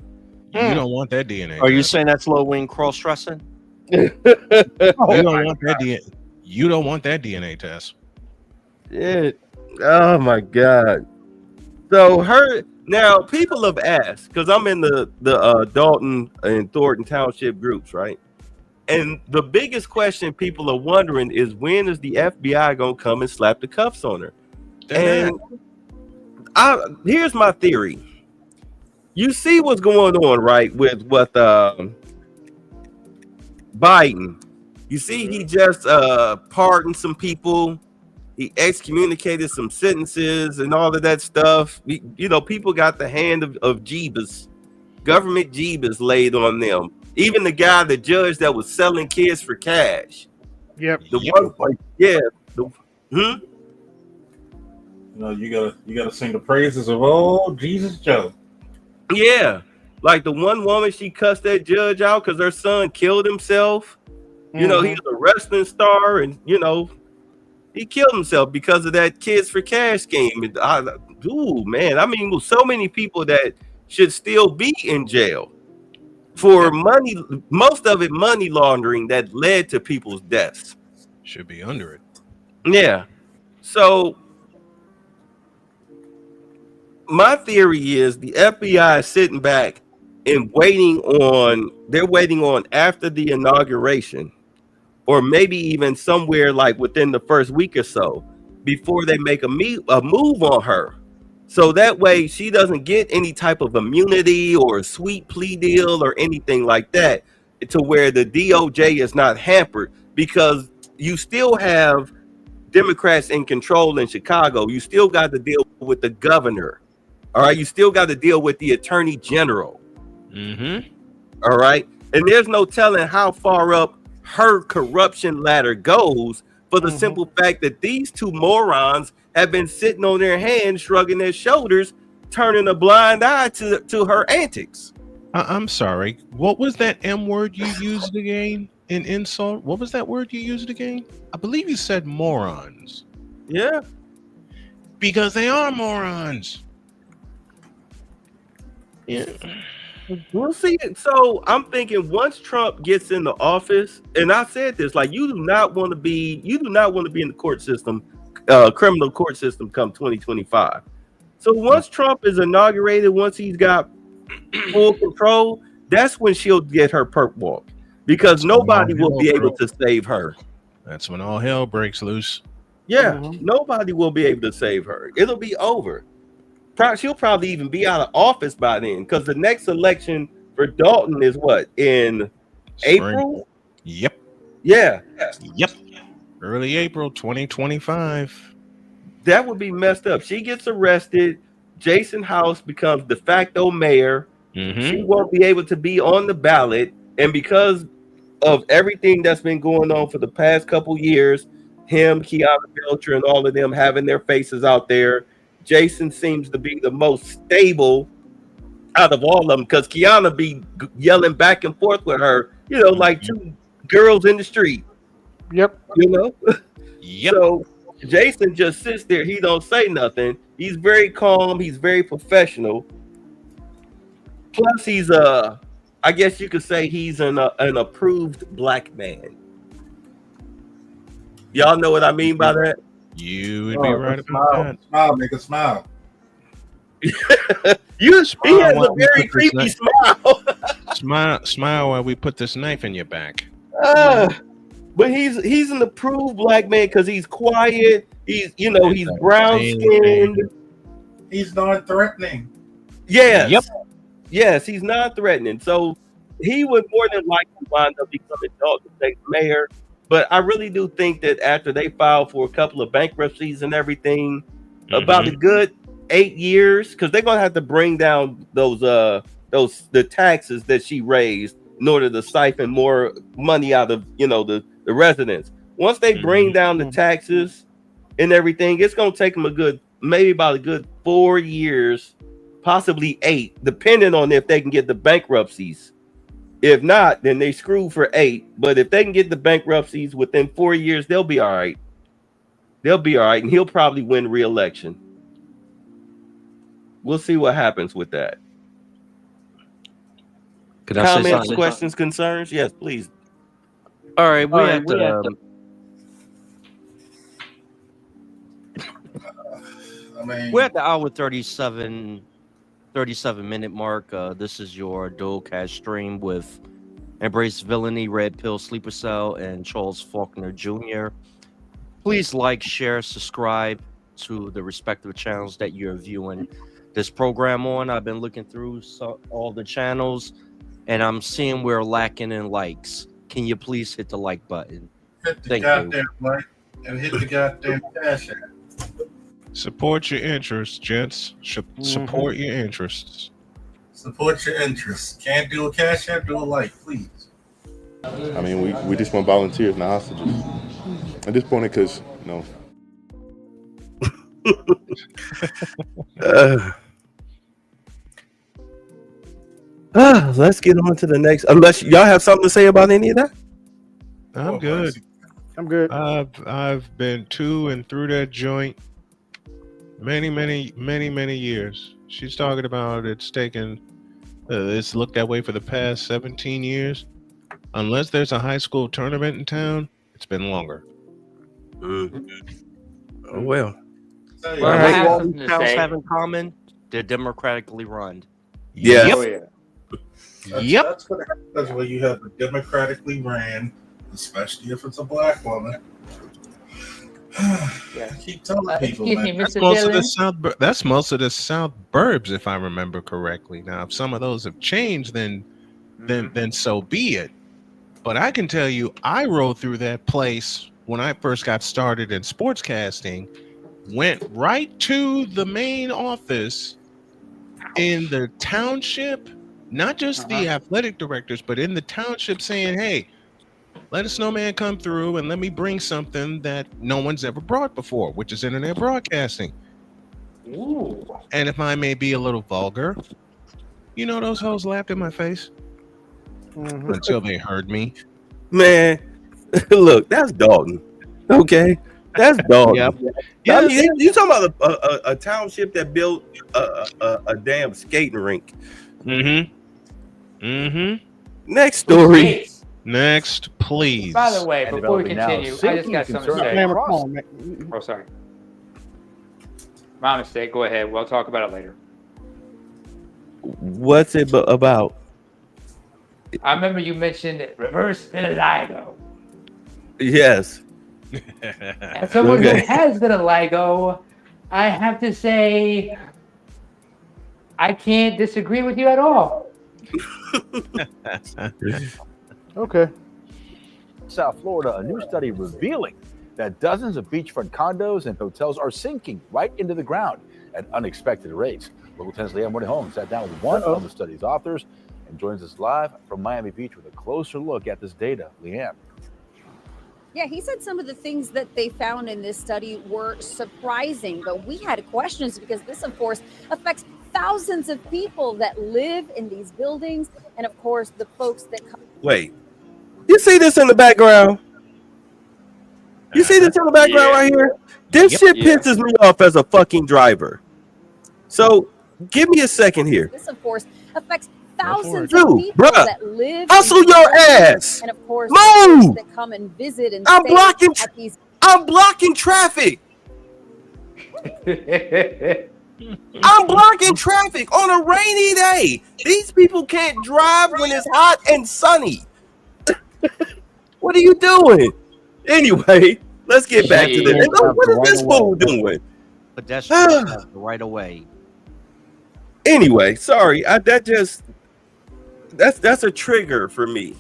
You don't want that DNA. Are you saying that's Lil Wayne cross-dressing? You don't want that DNA. You don't want that DNA test. Yeah. Oh my God. So now people have asked, because I'm in the Dalton and Thornton Township groups, right? And the biggest question people are wondering is, when is the FBI gonna come and slap the cuffs on her? And here's my theory. You see what's going on, right, with what Biden. You see he just pardoned some people. He excommunicated some sentences and all of that stuff. People got the hand of Jeebus, government Jeebus laid on them. Even the guy, the judge that was selling kids for cash. Yep. You gotta sing the praises of old Jesus Joe. Yeah. Like the one woman, she cussed that judge out because her son killed himself. He's a wrestling star, and he killed himself because of that kids for cash scheme. So many people that should still be in jail for money, most of it money laundering that led to people's deaths. Should be under it. Yeah. So my theory is the FBI is sitting back and they're waiting on after the inauguration, or maybe even somewhere like within the first week or so, before they make a move on her. So that way she doesn't get any type of immunity or a sweet plea deal or anything like that, to where the DOJ is not hampered, because you still have Democrats in control in Chicago. You still got to deal with the governor. All right. You still got to deal with the attorney general. All right. And there's no telling how far up her corruption ladder goes, for the simple fact that these two morons have been sitting on their hands, shrugging their shoulders, turning a blind eye to her antics. I'm sorry. What was that M word you used again in insult? What was that word you used again? I believe you said morons. Yeah. Because they are morons. Yeah. We'll see. So I'm thinking once Trump gets into office, and I said this, like, you do not want to be in the court system, criminal court system come 2025. So once Trump is inaugurated, once he's got full control, that's when she'll get her perp walk, because nobody will be able to save her. That's when all hell breaks loose. Yeah, nobody will be able to save her. It'll be over. She'll probably even be out of office by then, because the next election for Dalton is what, in April? Yep. Yeah. Yep. Early April 2025. That would be messed up. She gets arrested. Jason House becomes de facto mayor. She won't be able to be on the ballot. And because of everything that's been going on for the past couple years, him, Kiana Belcher, and all of them having their faces out there, Jason seems to be the most stable out of all of them, because Kiana be yelling back and forth with her, like two girls in the street. Yep. Yep. So Jason just sits there. He don't say nothing. He's very calm. He's very professional. Plus, he's I guess you could say he's an approved black man. Y'all know what I mean by that? You would be right about that. Smile, make a smile. He has a very creepy smile. Smile while we put this knife in your back. But he's an approved black man because he's quiet. He's he's brown skinned. He's non-threatening. Yes. Yep. Yes, he's non-threatening. So he would more than likely wind up becoming Dalton State mayor. But I really do think that after they file for a couple of bankruptcies and everything, about a good 8 years, because they're gonna have to bring down the taxes that she raised in order to siphon more money out of the residents. Once they bring down the taxes and everything, it's gonna take them about a good 4 years, possibly 8, depending on if they can get the bankruptcies. If not, then they screw for 8. But if they can get the bankruptcies within 4 years, they'll be all right. And he'll probably win re-election. We'll see what happens with that. Could I say Comments, something? questions, concerns? Yes, please. All right, we have to. We're at the hour 37 minute mark. This is your dual cast stream with Embrace Villainy, Red Pill, Sleeper Cell, and Charles Faulkner Jr. Please like, share, subscribe to the respective channels that you're viewing this program on. I've been looking through all the channels, and I'm seeing we're lacking in likes. Can you please hit the like button? Hit the Thank goddamn you. like and hit the goddamn cash app. Support your interests, gents. Support your interests. Support your interests. Can't do a cash app, do a like, please. I mean, we just want volunteers, not hostages. At this point, because Let's get on to the next. Unless y'all have something to say about any of that. I'm good. I'm good. I've been to and through that joint many years. She's talking about it's taken. It's looked that way for the past 17 years. Unless there's a high school tournament in town, it's been longer. Oh well. Well, all these towns have in common, they're democratically run. Yes. Oh, yeah. Yep. That's what happens when you have a democratically ran, especially if it's a black woman. Keep telling people, excuse man. me, That's Mr. most of Dillon. the South. That's most of the South burbs, if I remember correctly. Now, if some of those have changed, then so be it. But I can tell you, I rode through that place when I first got started in sportscasting. Went right to the main office in the township, not just the athletic directors, but in the township, saying, "Hey, let a snowman come through and let me bring something that no one's ever brought before, which is internet broadcasting." Ooh. And if I may be a little vulgar, you know, those hoes laughed in my face until they heard me. Man, look, that's Dalton. Okay, that's Dalton. Yep. I mean, you talking about a township that built a damn skating rink. Next story. Next, please. By the way, And before we developing now continue, I just safety got something to concerns say. across- Oh, sorry. My mistake. Go ahead. We'll talk about it later. What's it about? I remember you mentioned reverse vitiligo. Yes. As someone who has vitiligo, I have to say I can't disagree with you at all. Okay. South Florida, a new study revealing that dozens of beachfront condos and hotels are sinking right into the ground at unexpected rates. Local 10's Leanne Morning Home sat down with one of the study's authors and joins us live from Miami Beach with a closer look at this data. Leanne. Yeah, he said some of the things that they found in this study were surprising, but we had questions because this, of course, affects thousands of people that live in these buildings and, of course, the folks that come. Wait, you see this in the background? You see this in the background right here? This shit pisses me off as a fucking driver. So give me a second here. This, of course, affects thousands of Dude, people bruh, that live hustle in these your buildings ass. and, of course, Move. the folks that come and visit and I'm stay blocking at these. I'm blocking traffic. I'm blocking traffic on a rainy day. These people can't drive when it's hot and sunny. What are you doing? Anyway, let's get back to this. What is this fool doing? Pedestrians have the right of way. Anyway, sorry. That's a trigger for me.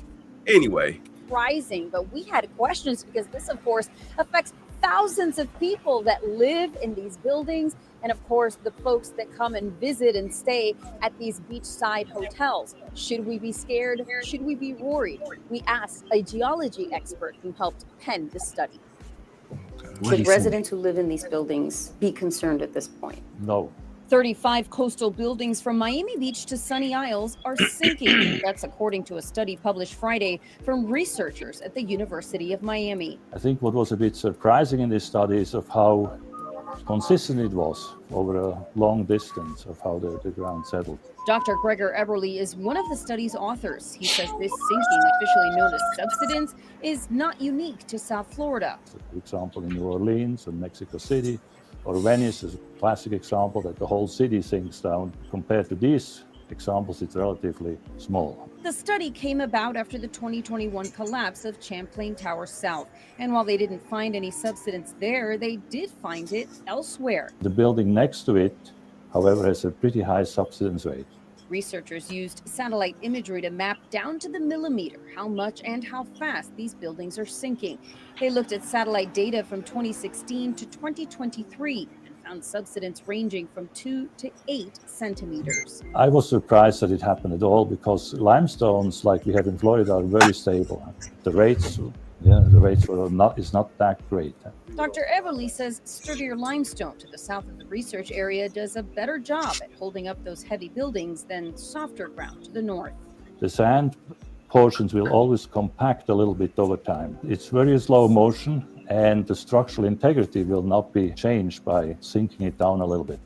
Anyway. Surprising, but we had questions because this, of course, affects thousands of people that live in these buildings and, of course, the folks that come and visit and stay at these beachside hotels. Should we be scared? Should we be worried? We asked a geology expert who helped pen this study. Should residents who live in these buildings be concerned at this point? No. 35 coastal buildings from Miami Beach to Sunny Isles are sinking. That's according to a study published Friday from researchers at the University of Miami. I think what was a bit surprising in this study is of how consistent it was over a long distance of how the ground settled. Dr. Gregor Eberle is one of the study's authors. He says this sinking, officially known as subsidence, is not unique to South Florida. For example, in New Orleans and Mexico City, or Venice is a classic example that the whole city sinks down. Compared to these examples, it's relatively small. The study came about after the 2021 collapse of Champlain Tower South. And while they didn't find any subsidence there, they did find it elsewhere. The building next to it, however, has a pretty high subsidence rate. Researchers used satellite imagery to map down to the millimeter how much and how fast these buildings are sinking. They looked at satellite data from 2016 to 2023 and found subsidence ranging from 2 to 8 centimeters. I was surprised that it happened at all because limestones like we have in Florida are very stable. The rates were not that great. Dr. Eberle says sturdier limestone to the south of the research area does a better job at holding up those heavy buildings than softer ground to the north. The sand portions will always compact a little bit over time. It's very slow motion and the structural integrity will not be changed by sinking it down a little bit.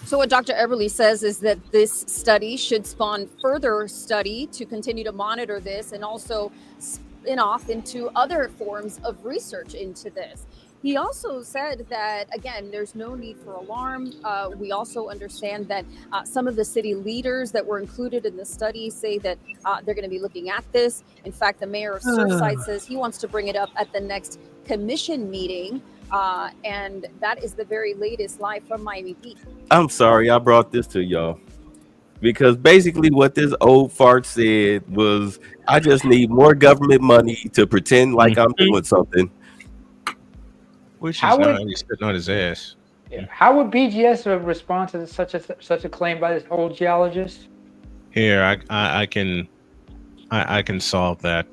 So what Dr. Eberle says is that this study should spawn further study to continue to monitor this and also spin off into other forms of research into this. He also said that, again, there's no need for alarm. We also understand that some of the city leaders that were included in the study say that they're going to be looking at this. In fact, the mayor of Surfside says he wants to bring it up at the next commission meeting. And that is the very latest live from Miami Beach. I'm sorry I brought this to y'all. Because basically what this old fart said was, I just need more government money to pretend like I'm doing something. Which How is would- not, he's sitting on his ass. Yeah. How would BGS respond to such a claim by this old geologist? Here, I can solve that.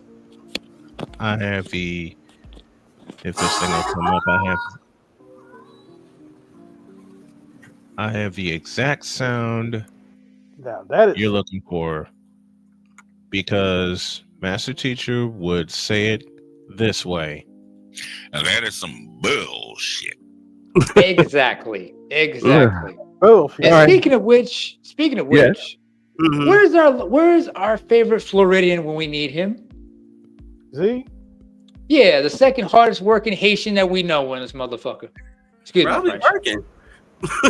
I have the, if this thing will come up, I have the exact sound Now that is you're looking for, because Master Teacher would say it this way. Now that is some bullshit. Exactly. bullshit. And speaking of which, Mm-hmm. where's our favorite Floridian when we need him? Z? Yeah, the second hardest working Haitian that we know in this motherfucker. Excuse Probably me. French. working.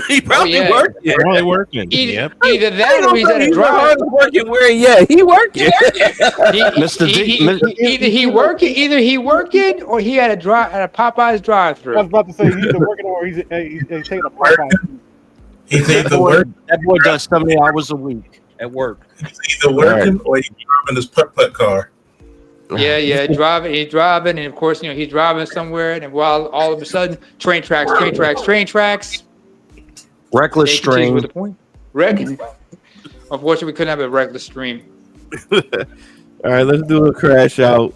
He probably yeah. working. Probably working. Either that or he's at a drive. Working where? Yeah, he working. Either he working or he had a Popeyes drive-through. I was about to say he's either working or he's taking a Popeye. That boy does 70 hours a week at work. He's either working or he's driving his putt-putt car. Yeah, he's driving, and of course, he's driving somewhere, and while all of a sudden, train tracks. Reckless stream. With the point. Unfortunately, we couldn't have a reckless stream. All right, let's do a crash out.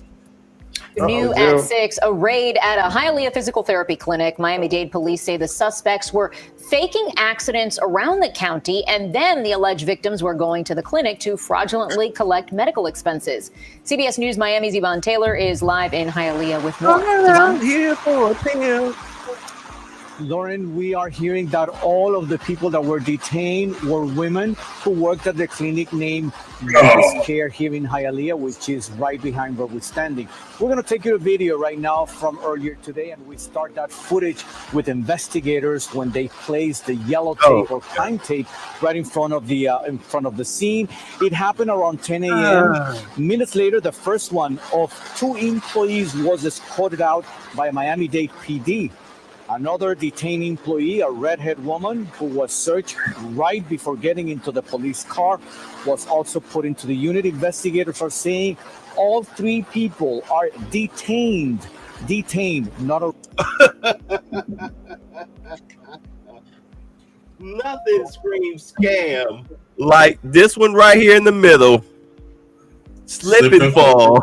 New at 6, a raid at a Hialeah physical therapy clinic. Miami-Dade police say the suspects were faking accidents around the county, and then the alleged victims were going to the clinic to fraudulently collect medical expenses. CBS News Miami's Yvonne Taylor is live in Hialeah with more. I'm here for a pill. Lauren, we are hearing that all of the people that were detained were women who worked at the clinic named Women's Care here in Hialeah, which is right behind where we're standing. We're going to take you a video right now from earlier today, and we start that footage with investigators when they placed the yellow tape or crime tape right in front of the scene. It happened around 10 a.m. Minutes later, the first one of 2 employees was escorted out by Miami-Dade PD. Another detained employee, a redhead woman who was searched right before getting into the police car, was also put into the unit. Investigators are saying all 3 people are detained, not a... Nothing screams scam like this one right here in the middle. Slip and fall.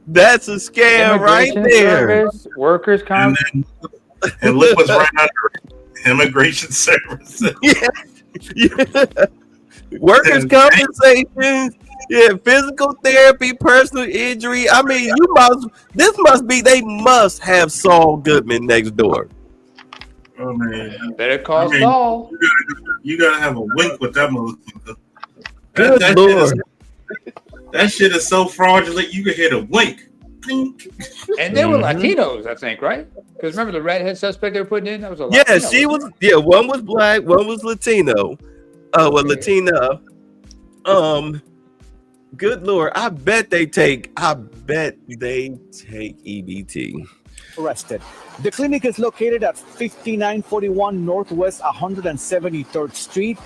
That's a scam right there. Workers' comp. And look what's right under it. Immigration services. Yeah. Workers' compensation. Yeah, physical therapy, personal injury. I mean, they must have Saul Goodman next door. Oh man. Better call Saul. You gotta have a wink with that motherfucker. Good Lord. That shit is so fraudulent, you could hit a wink. And they were Latinos, I think, right? Because remember the redhead suspect they were putting in? That was a Yeah, Latino. she was. Yeah, one was black, one was Latino. Latina. Good Lord, I bet they take EBT. Arrested. The clinic is located at 5941 Northwest 173rd Street.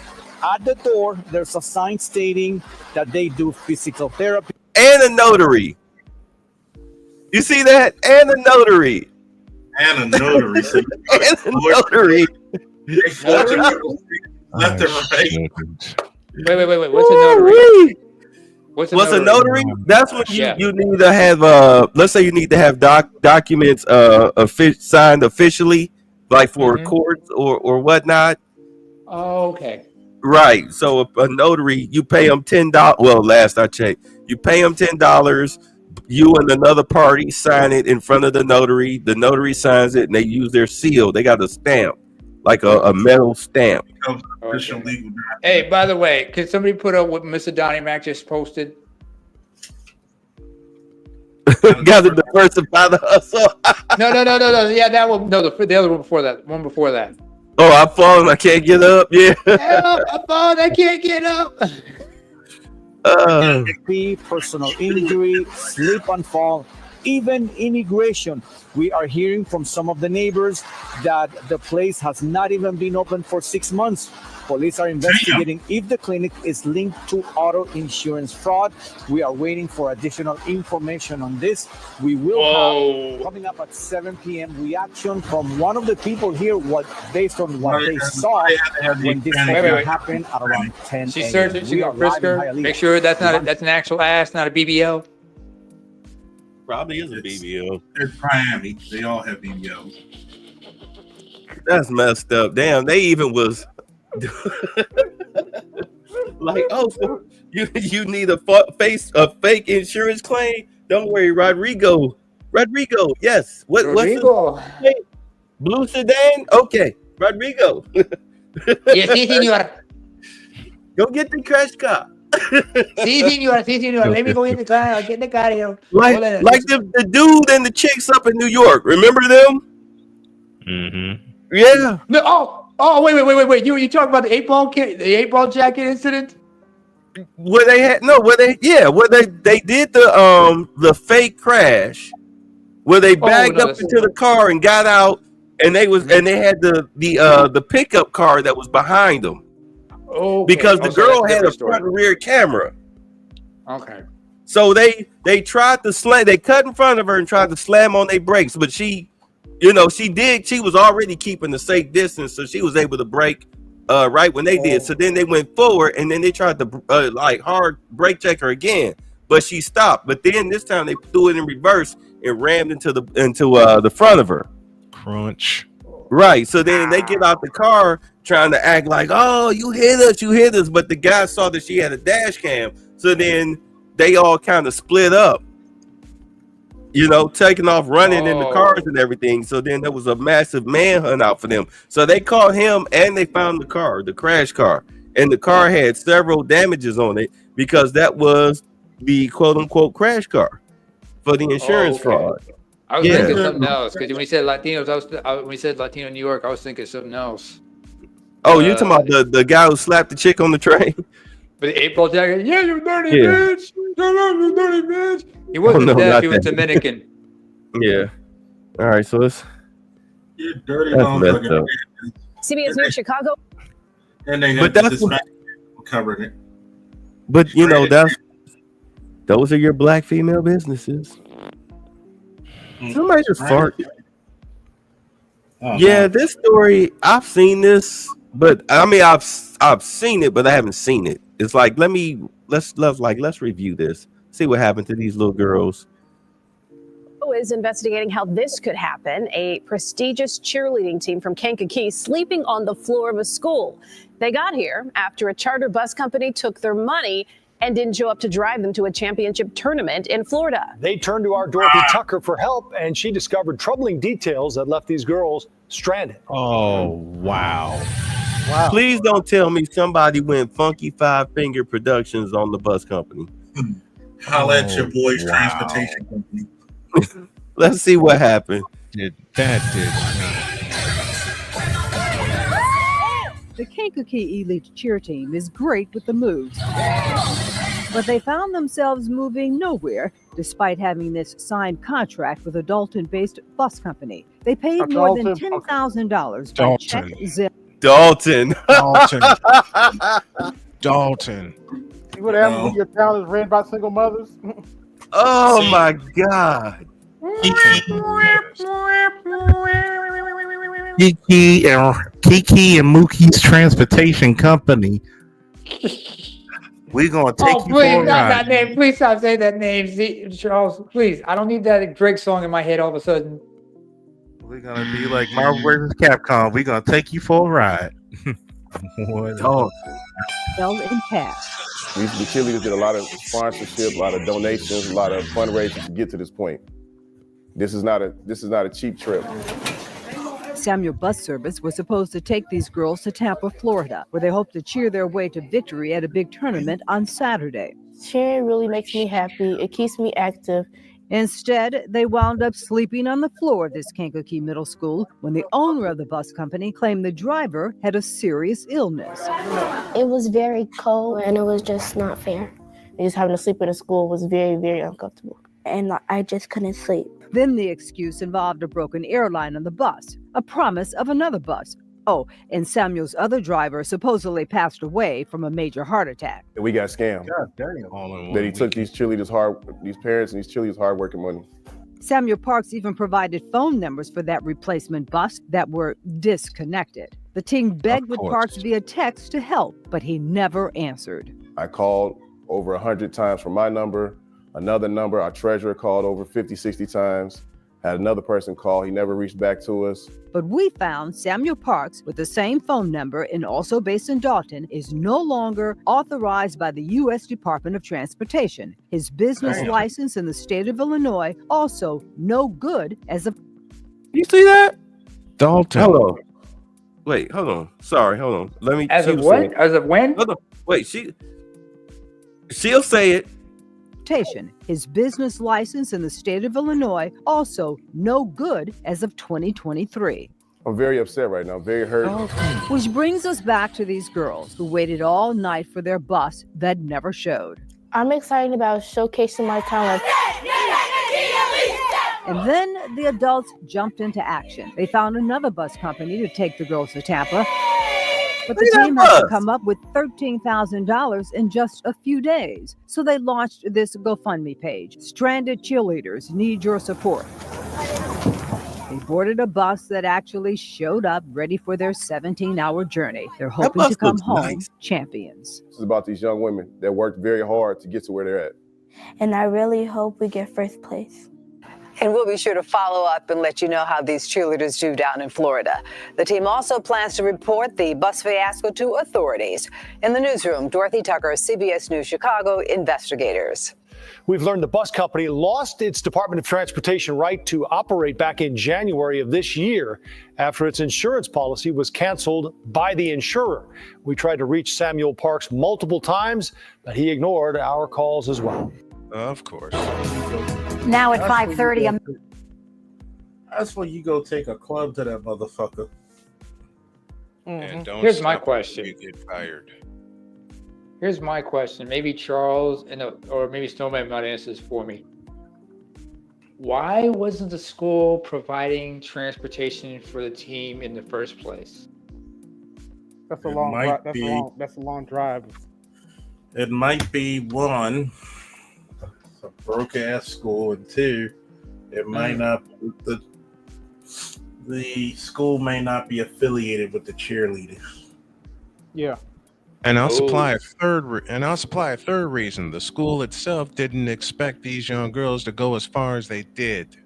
At the door, there's a sign stating that they do physical therapy. And a notary. You see that? And a notary. And a notary. So and a notary. Left and right. Wait. What's a notary? What's a notary? That's what Yeah. you need to have. Let's say you need to have documents signed officially, like for courts or whatnot. Oh, okay. Right. So a notary, you pay them $10. Well, last I checked, you pay them $10. You and another party sign it in front of the notary. The notary signs it, and they use their seal. They got a stamp, like a metal stamp. Okay. Hey, by the way, can somebody put up what Mr. Donnie Mac just posted? Got to diversify the hustle. No. Yeah, that one. No, the other one before that. One before that. Oh, I'm falling. I can't get up. Yeah. Help! I'm falling. I can't get up. Personal injury, slip and fall, even immigration. We are hearing from some of the neighbors that the place has not even been open for 6 months. Police are investigating if the clinic is linked to auto insurance fraud. We are waiting for additional information on this. We will have, coming up at 7 p.m., reaction from one of the people here, based on what they saw when this happened at around 10 She's a.m. searching. She got frisk her. Make sure that's an actual ass, not a BBL. Probably is a BBL. It's Miami. They all have BBLs. That's messed up. Damn, they even was like, oh, so you need a fake insurance claim? Don't worry, Rodrigo, yes. Rodrigo. What's the blue sedan? Okay, Rodrigo. Yes, sí, señor. Go get the crash car. Sí, señor. Let me go in the car. I'll get in the car here. Like the dude and the chicks up in New York. Remember them? Mm-hmm. Yeah. No. Oh, wait. You talking about the 8-ball jacket incident? Where they did the fake crash, where they bagged up into the car and got out, and they had the pickup car that was behind them. Okay. Because the girl had a front and rear camera. Okay. So they tried to slam. They cut in front of her and tried to slam on their brakes, but she was already keeping the safe distance, so she was able to brake right when they did. So then they went forward, and then they tried to hard brake check her again, but she stopped. But then this time they threw it in reverse and rammed into the front of her. Crunch. Right. So then they get out the car trying to act like, oh, you hit us. But the guy saw that she had a dash cam. So then they all kind of split up, taking off running in the cars and everything. So then there was a massive manhunt out for them. So they caught him and they found the crash car. And the car had several damages on it because that was the quote unquote crash car for the insurance fraud. I was thinking something else because when we said Latinos, when we said Latino New York, I was thinking something else. Oh, you're talking about the guy who slapped the chick on the train? With the 8-ball jacket? Yeah, you dirty bitch. You dirty bitch. He wasn't deaf, he was Dominican. Yeah. All right, so it's dirty messed up. CBS News Chicago. And they had this covering it. But those are your black female businesses. Somebody just farted. Yeah, this story, I've seen this, but I mean I've seen it, but I haven't seen it. It's like let's review this. See what happened to these little girls. Is investigating how this could happen. A prestigious cheerleading team from Kankakee sleeping on the floor of a school. They got here after a charter bus company took their money and didn't show up to drive them to a championship tournament in Florida. They turned to our Dorothy Tucker for help, and she discovered troubling details that left these girls stranded. Oh, wow. Please don't tell me somebody went Funky Five Finger Productions on the bus company. Holla at your boy's transportation company. Let's see what happened. The Kankakee Elite cheer team is great with the moves, but they found themselves moving nowhere despite having this signed contract with a Dalton-based bus company. They paid more than $10,000 by check, zip. Dalton. See what happens when your town is ran by single mothers? Oh my God. Kiki and Mookie's transportation company. We're gonna take you for a ride. Name. Please stop saying that name, Charles. Please, I don't need that Drake song in my head all of a sudden. We're gonna be like Marvel vs. Capcom. We're gonna take you for a ride. Held in cash. The cheerleaders did a lot of sponsorship, a lot of donations, a lot of fundraising to get to this point. This is not a cheap trip. Samuel Bus Service was supposed to take these girls to Tampa, Florida, where they hope to cheer their way to victory at a big tournament on Saturday. Cheering really makes me happy. It keeps me active, Instead, they wound up sleeping on the floor of this Kankakee Middle School when the owner of the bus company claimed the driver had a serious illness. It was very cold and it was just not fair. Just having to sleep in a school was very, very uncomfortable. And I just couldn't sleep. Then the excuse involved a broken airline on the bus, a promise of another bus. Oh, and Samuel's other driver supposedly passed away from a major heart attack. And we got scammed. God damn. That he took these parents and these cheerleaders' hard-working money. Samuel Parks even provided phone numbers for that replacement bus that were disconnected. The team begged with Parks via text to help, but he never answered. I called over 100 times from my number, another number, our treasurer called over 50, 60 times, had another person call, he never reached back to us. But we found Samuel Parks with the same phone number and also based in Dalton is no longer authorized by the U.S. Department of Transportation. His business license in the state of Illinois also no good as of... You see that? Dalton. Hold on. Wait, hold on. Sorry, hold on. Let me. As of what? As of when? Hold on. Wait, she'll say it. His business license in the state of Illinois also no good as of 2023. I'm very upset right now, very hurt. Which brings us back to these girls who waited all night for their bus that never showed. I'm excited about showcasing my talent. And then the adults jumped into action. They found another bus company to take the girls to Tampa. But the team had to come up with $13,000 in just a few days. So they launched this GoFundMe page. Stranded cheerleaders need your support. They boarded a bus that actually showed up ready for their 17-hour journey. They're hoping to come home champions. This is about these young women that worked very hard to get to where they're at. And I really hope we get first place. And we'll be sure to follow up and let you know how these cheerleaders do down in Florida. The team also plans to report the bus fiasco to authorities. In the newsroom, Dorothy Tucker, CBS News Chicago investigators. We've learned the bus company lost its Department of Transportation right to operate back in January of this year after its insurance policy was canceled by the insurer. We tried to reach Samuel Parks multiple times, but he ignored our calls as well. Of course. Now at 5:30. That's when you go take a club to that motherfucker. And don't Here's my stop question. until you get fired. Here's my question. Maybe Charles or maybe Snowman might answer this for me. Why wasn't the school providing transportation for the team in the first place? That's a long drive. That's a long drive. It might be one, a broke ass school, and two, it might not. The school may not be affiliated with the cheerleaders. Yeah. And I'll supply a third. Reason: the school itself didn't expect these young girls to go as far as they did.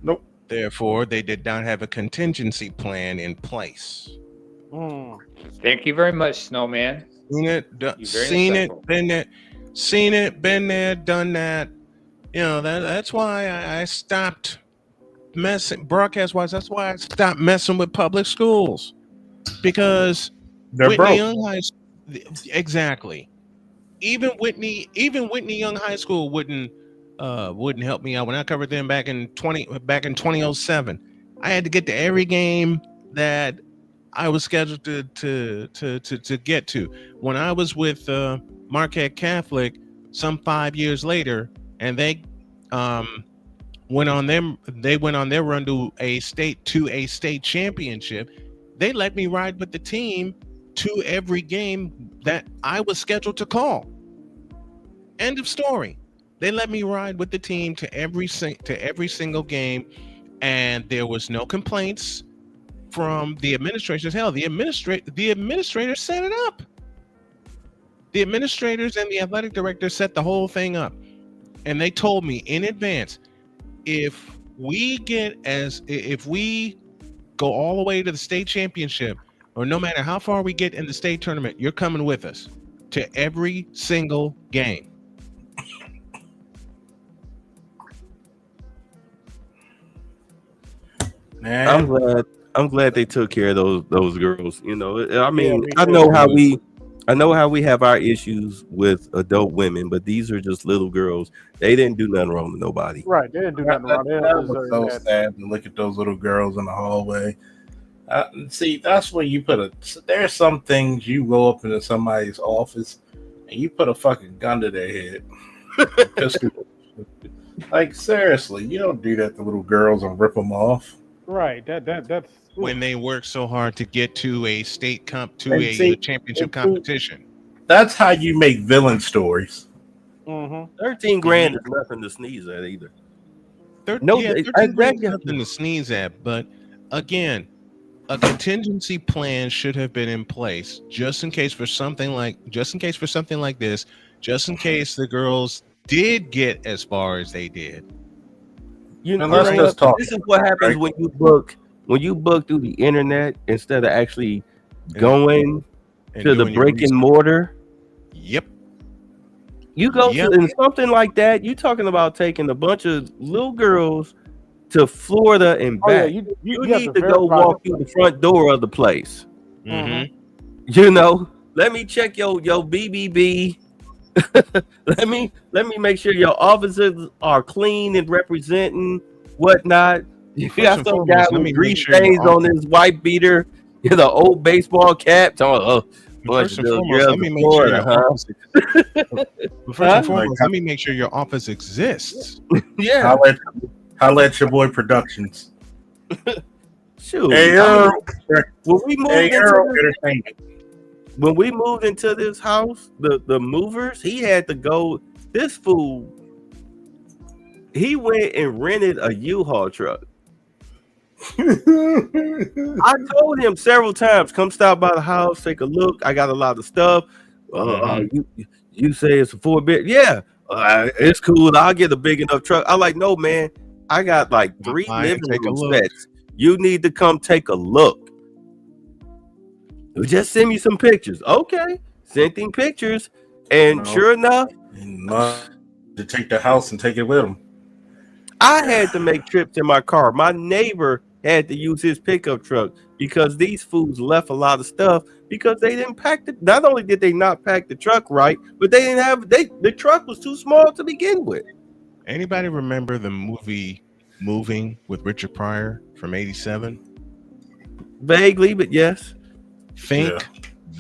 Nope. Therefore, they did not have a contingency plan in place. Thank you very much, Snowman. Seen it, been there, done that. You know, that's why I stopped messing broadcast-wise. That's why I stopped messing with public schools, because they're broke. Exactly. Even Whitney Young High School wouldn't help me out when I covered them back in 2007. I had to get to every game that I was scheduled to get to. When I was with Marquette Catholic some 5 years later, and they went on their run to a state championship, they let me ride with the team to every game that I was scheduled to call. End of story. They let me ride with the team to every single game, and there was no complaints from the administrators. Hell, the administrators set it up. The administrators and the athletic director set the whole thing up, and they told me in advance, if we go all the way to the state championship, or no matter how far we get in the state tournament, you're coming with us to every single game. I'm glad they took care of those girls. You know, I mean, I know how we I know how we have our issues with adult women, but these are just little girls. They didn't do nothing wrong to nobody. Right, they didn't do nothing wrong. They That don't was deserve so that. sad to look at those little girls in the hallway. See, that's when you put there's some things you go up into somebody's office and you put a fucking gun to their head. Like, seriously, you don't do that to little girls and rip them off. Right, that's when they work so hard to get to a state championship and competition. That's how you make villain stories. 13 grand is nothing to sneeze at either. 13 grand is nothing to sneeze at, but again, a contingency plan should have been in place just in case for something like this, just in case the girls did get as far as they did. Let's just talk. This is what happens when you book through the internet instead of actually going to the brick and mortar. Yep. You go to and something like that. You're talking about taking a bunch of little girls to Florida and back. Yeah, you have need to go walk through the front door of the place. You know, let me check your BBB. let me make sure your officers are clean and representing whatnot. You got some guy with grease stains on his white beater, old baseball cap. First and foremost, let me make sure your office. First and foremost, let me make sure your office exists. Yeah. Holla at your boy Productions. Shoot. Hey, when we moved into this house, the movers, he had to go. This fool, he went and rented a U-Haul truck. I told him several times, come stop by the house, take a look. I got a lot of stuff. You say it's a 4-bit? Yeah, it's cool. I'll get a big enough truck. I'm like, no, man. I got like 3 living room sets. You need to come take a look. Just send me some pictures. Okay, sent him pictures, and sure enough, to take the house and take it with him. I had to make trips in my car. My neighbor had to use his pickup truck because these fools left a lot of stuff because they didn't pack it. Not only did they not pack the truck right, but they didn't have the truck was too small to begin with. Anybody remember the movie Moving with Richard Pryor from '87? Vaguely, but yes. Think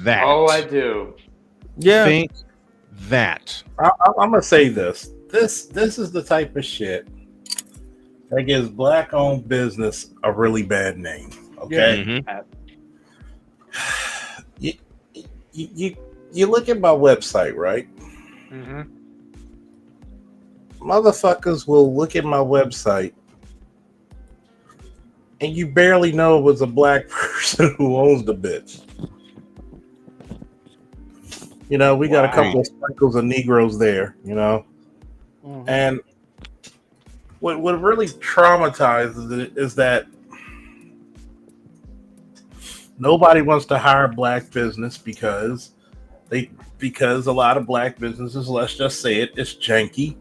that. Oh, I do. Yeah. Think that. I'm gonna say this. This is the type of shit that gives black-owned business a really bad name. Okay. You look at my website, right? Motherfuckers will look at my website and you barely know it was a black person who owns the bitch. We got a couple of sprinkles of Negroes there, And what really traumatizes it is that nobody wants to hire black business because a lot of black businesses, let's just say it, it's janky.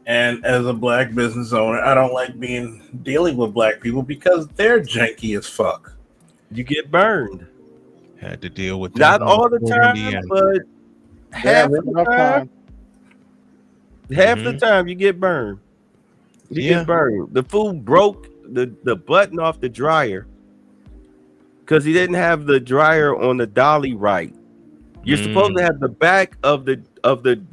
And as a black business owner, I don't like dealing with black people because they're janky as fuck. You get burned. Had to deal with not all the time, but half the time. Half the time you get burned. You get burned. The fool broke the button off the dryer because he didn't have the dryer on the dolly right. You're supposed to have the back of the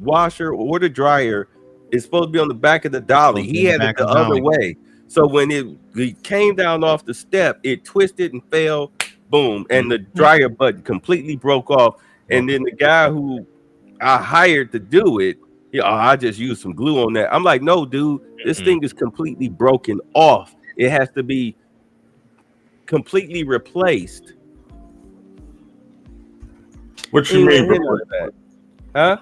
washer or the dryer. It's supposed to be on the back of the dolly. He had it the other way. So when it came down off the step, it twisted and fell, boom, and the dryer button completely broke off. And then the guy who I hired to do it, I just used some glue on that. I'm like, no, dude, this thing is completely broken off. It has to be completely replaced. What you mean replace? Huh?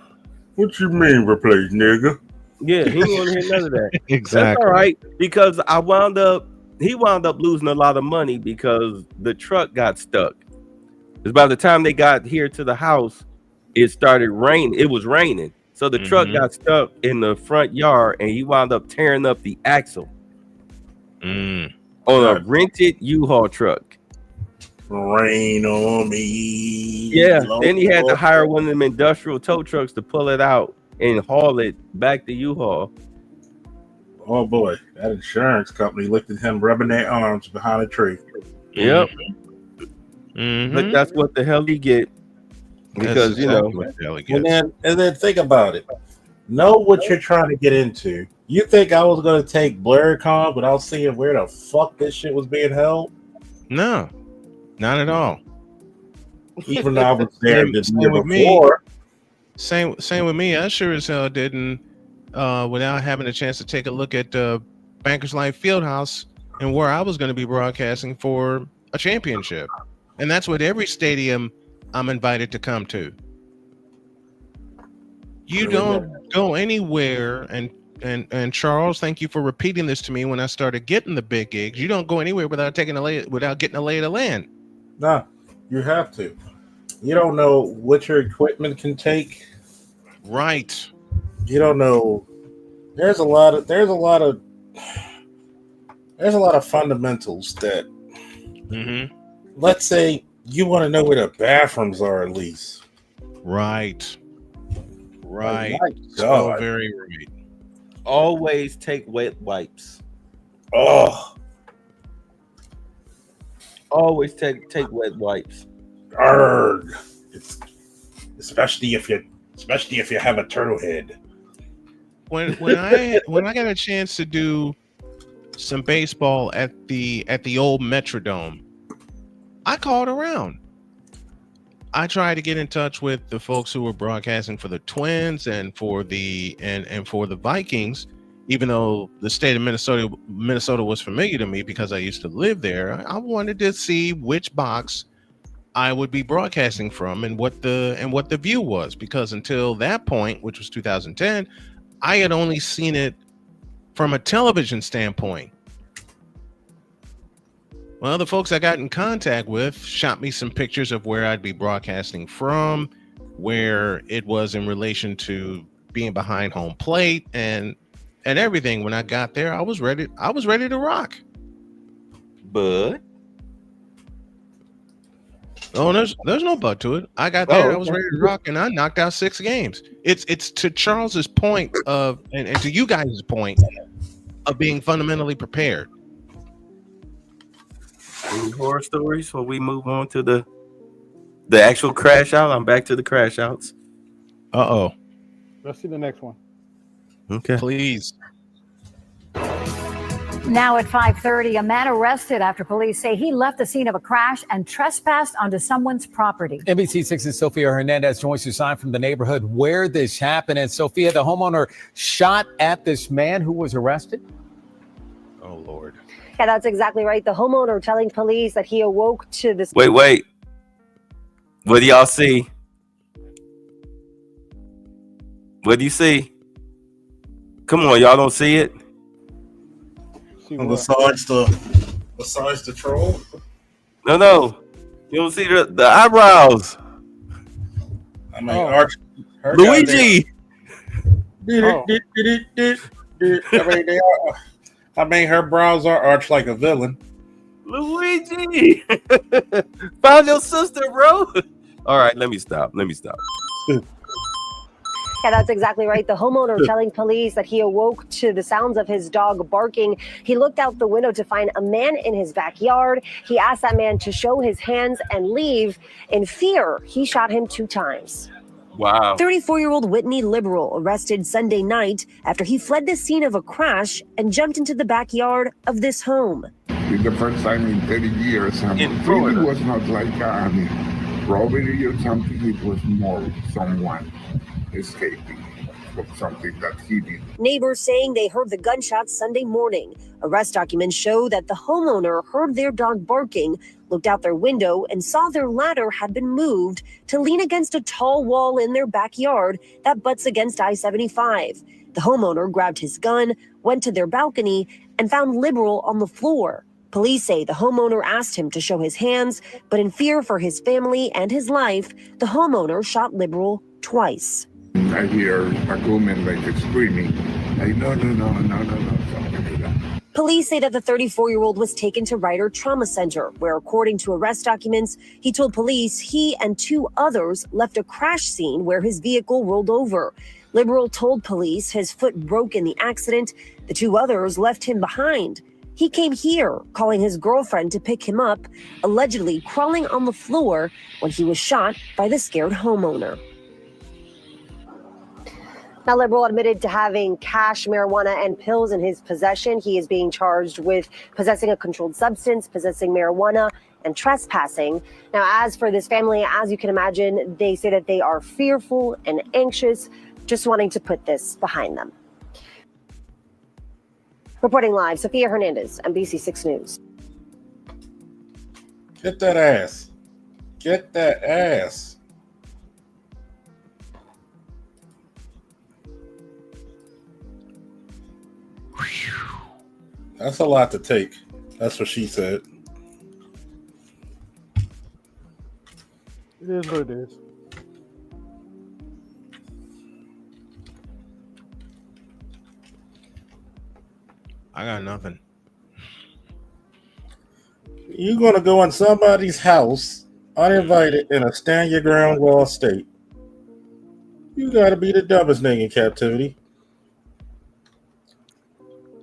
What you mean replace, nigga? Yeah, he didn't want to hear none of that. Exactly. That's all right, because he wound up losing a lot of money because the truck got stuck. Because by the time they got here to the house, it started raining. It was raining. So the truck got stuck in the front yard and he wound up tearing up the axle on a rented U-Haul truck. Rain on me. Yeah. Lord. Then he had to hire one of them industrial tow trucks to pull it out and haul it back to U-Haul. Oh boy, that insurance company looked at him rubbing their arms behind a tree. Yep. Mm-hmm. But that's what the hell he get. Because, That's exactly what the hell he gets. And then think about it. Know what you're trying to get into. You think I was going to take BlurCon without seeing where the fuck this shit was being held? No, not at all. Even though I was there the year with before. Same with me. I sure as hell didn't, without having a chance to take a look at Bankers Life Fieldhouse and where I was going to be broadcasting for a championship. And that's what every stadium I'm invited to come to. You don't go anywhere, and Charles, thank you for repeating this to me when I started getting the big gigs. You don't go anywhere without getting a lay of the land. No, you have to. You don't know what your equipment can take. Right. You don't know. There's a lot of fundamentals that. Mm-hmm. Let's say you want to know where the bathrooms are at least. Right. Right. Oh my So God. very right. Always take wet wipes. Oh. Always take wet wipes. Arrgh. Especially if you have a turtle head. When I got a chance to do some baseball at the old Metrodome, I called around. I tried to get in touch with the folks who were broadcasting for the Twins and for the and for the Vikings, even though the state of Minnesota was familiar to me because I used to live there. I wanted to see which box I would be broadcasting from and what the view was, because until that point, which was 2010, I had only seen it from a television standpoint. Well, the folks I got in contact with shot me some pictures of where I'd be broadcasting from, where it was in relation to being behind home plate and everything. When I got there, I was ready to rock. But there's no but to it. I got there, I was ready to rock, and I knocked out 6 games. It's to Charles's point of and to you guys' point of being fundamentally prepared. Any horror stories before we move on to the actual crash out? I'm back to the crash outs. Uh-oh. Let's see the next one. Okay. Please. Now at 5:30, a man arrested after police say he left the scene of a crash and trespassed onto someone's property. NBC6's Sophia Hernandez joins us live from the neighborhood where this happened. And Sophia, the homeowner shot at this man who was arrested? Oh, Lord. Yeah, that's exactly right. The homeowner telling police that he awoke to this. Wait. What do y'all see? What do you see? Come on, y'all don't see it? Besides the troll? No. You don't see the eyebrows. I mean, Luigi. I mean, her brows are arched like a villain. Luigi. Found your sister, bro. All right, let me stop. Yeah, that's exactly right. The homeowner telling police that he awoke to the sounds of his dog barking. He looked out the window to find a man in his backyard. He asked that man to show his hands and leave. In fear, he shot him 2 times. Wow. 34-year-old Whitney Liberal arrested Sunday night after he fled the scene of a crash and jumped into the backyard of this home. It's the first time in 30 years. It was not like a robbery or something. It was more someone escaping from something that he did. Neighbors saying they heard the gunshots Sunday morning. Arrest documents show that the homeowner heard their dog barking, looked out their window, and saw their ladder had been moved to lean against a tall wall in their backyard that butts against I-75. The homeowner grabbed his gun, went to their balcony, and found Liberal on the floor. Police say the homeowner asked him to show his hands, but in fear for his family and his life, the homeowner shot Liberal twice. I hear a woman like screaming, like, no, something like that. Police say that the 34-year-old was taken to Ryder Trauma Center, where, according to arrest documents, he told police he and 2 others left a crash scene where his vehicle rolled over. Liberal told police his foot broke in the accident. The 2 others left him behind. He came here, calling his girlfriend to pick him up, allegedly crawling on the floor when he was shot by the scared homeowner. Now, Liberal admitted to having cash, marijuana, and pills in his possession. He is being charged with possessing a controlled substance, possessing marijuana, and trespassing. Now, as for this family, as you can imagine, they say that they are fearful and anxious, just wanting to put this behind them. Reporting live, Sophia Hernandez, NBC6 News. Get that ass. Get that ass. That's a lot to take. That's what she said. It is what it is. I got nothing. You're going to go in somebody's house uninvited in a stand your ground law state. You got to be the dumbest nigga in captivity.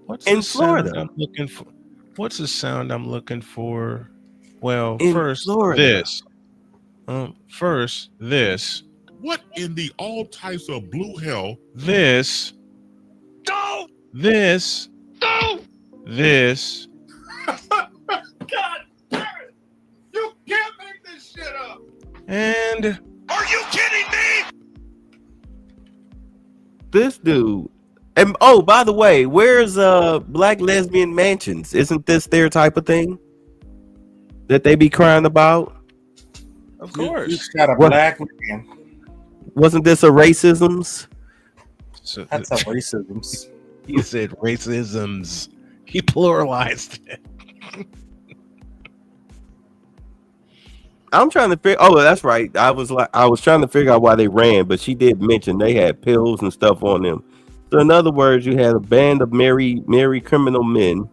What's In the sound Florida. I'm looking for? What's the sound I'm looking for? Well, In first Florida. this. First this. What in the all types of blue hell? This. No! This. No! This. God damn it! You can't make this shit up! And Are you kidding me? This dude. And oh, by the way, where's Black Lesbian Mansions? Isn't this their type of thing that they be crying about? Of course. You got a What? black man. Wasn't this a racisms? So, That's a racism. he said racisms. He pluralized it. I'm trying to figure. Oh, that's right. I was trying to figure out why they ran, but she did mention they had pills and stuff on them. So in other words, you had a band of merry criminal men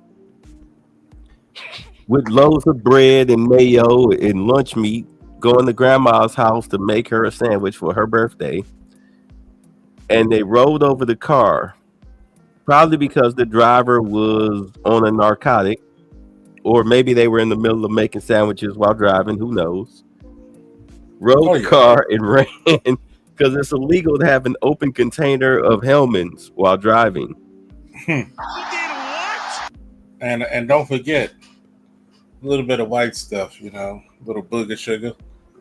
with loaves of bread and mayo and lunch meat going to grandma's house to make her a sandwich for her birthday. And they rolled over the car, probably because the driver was on a narcotic, or maybe they were in the middle of making sandwiches while driving. Who knows? Rolled the car and ran because it's illegal to have an open container of Hellmann's while driving. And don't forget a little bit of white stuff, you know, a little booger sugar.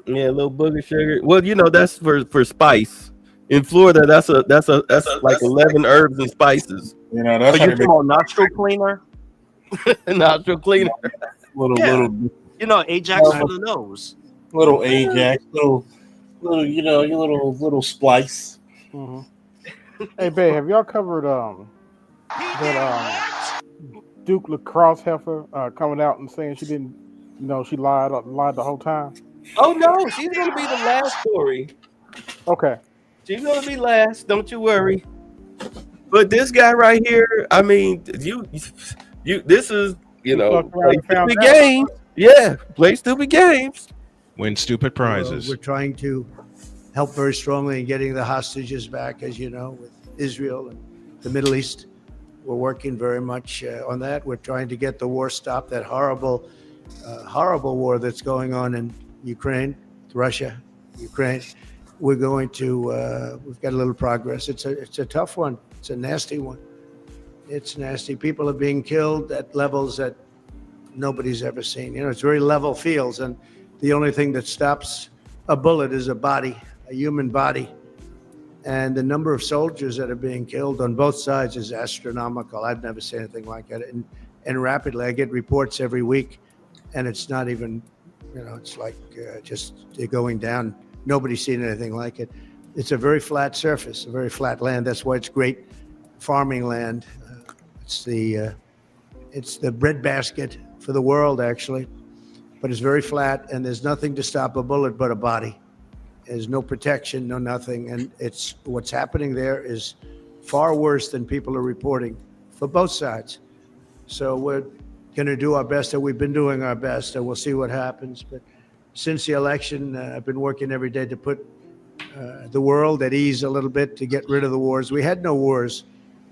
Yeah, a little booger sugar. Well, you know, that's for spice. In Florida, that's like 11 herbs and spices. You know, that's So you're talking about nostril cleaner? Nostril cleaner. little, You know, Ajax for the nose. little Ajax, little, you know, your little splice. Hey, babe, have y'all covered that Duke lacrosse heifer coming out and saying she didn't, you know, she lied the whole time? Oh no, she's gonna be the last story. Okay. She's gonna be last. Don't you worry. But this guy right here, I mean, you, this is, you know, play stupid games. Yeah, play stupid games. Win stupid prizes. We're trying to help very strongly in getting the hostages back, as you know, with Israel and the Middle East. We're working very much on that. We're trying to get the war stopped, that horrible war that's going on in Ukraine, Russia, Ukraine. We're going to, we've got a little progress. It's a tough one. It's a nasty one. It's nasty. People are being killed at levels that nobody's ever seen. You know, it's very level fields, and the only thing that stops a bullet is a body, a human body. And the number of soldiers that are being killed on both sides is astronomical. I've never seen anything like that. And rapidly, I get reports every week, and it's not even, you know, it's like just they're going down. Nobody's seen anything like it. It's a very flat surface, a very flat land. That's why it's great farming land. It's the breadbasket for the world, actually. But it's very flat, and there's nothing to stop a bullet but a body. There's no protection, no nothing. And it's what's happening there is far worse than people are reporting for both sides. So we're going to do our best, and we've been doing our best, and we'll see what happens. But since the election, I've been working every day to put the world at ease a little bit, to get rid of the wars. We had no wars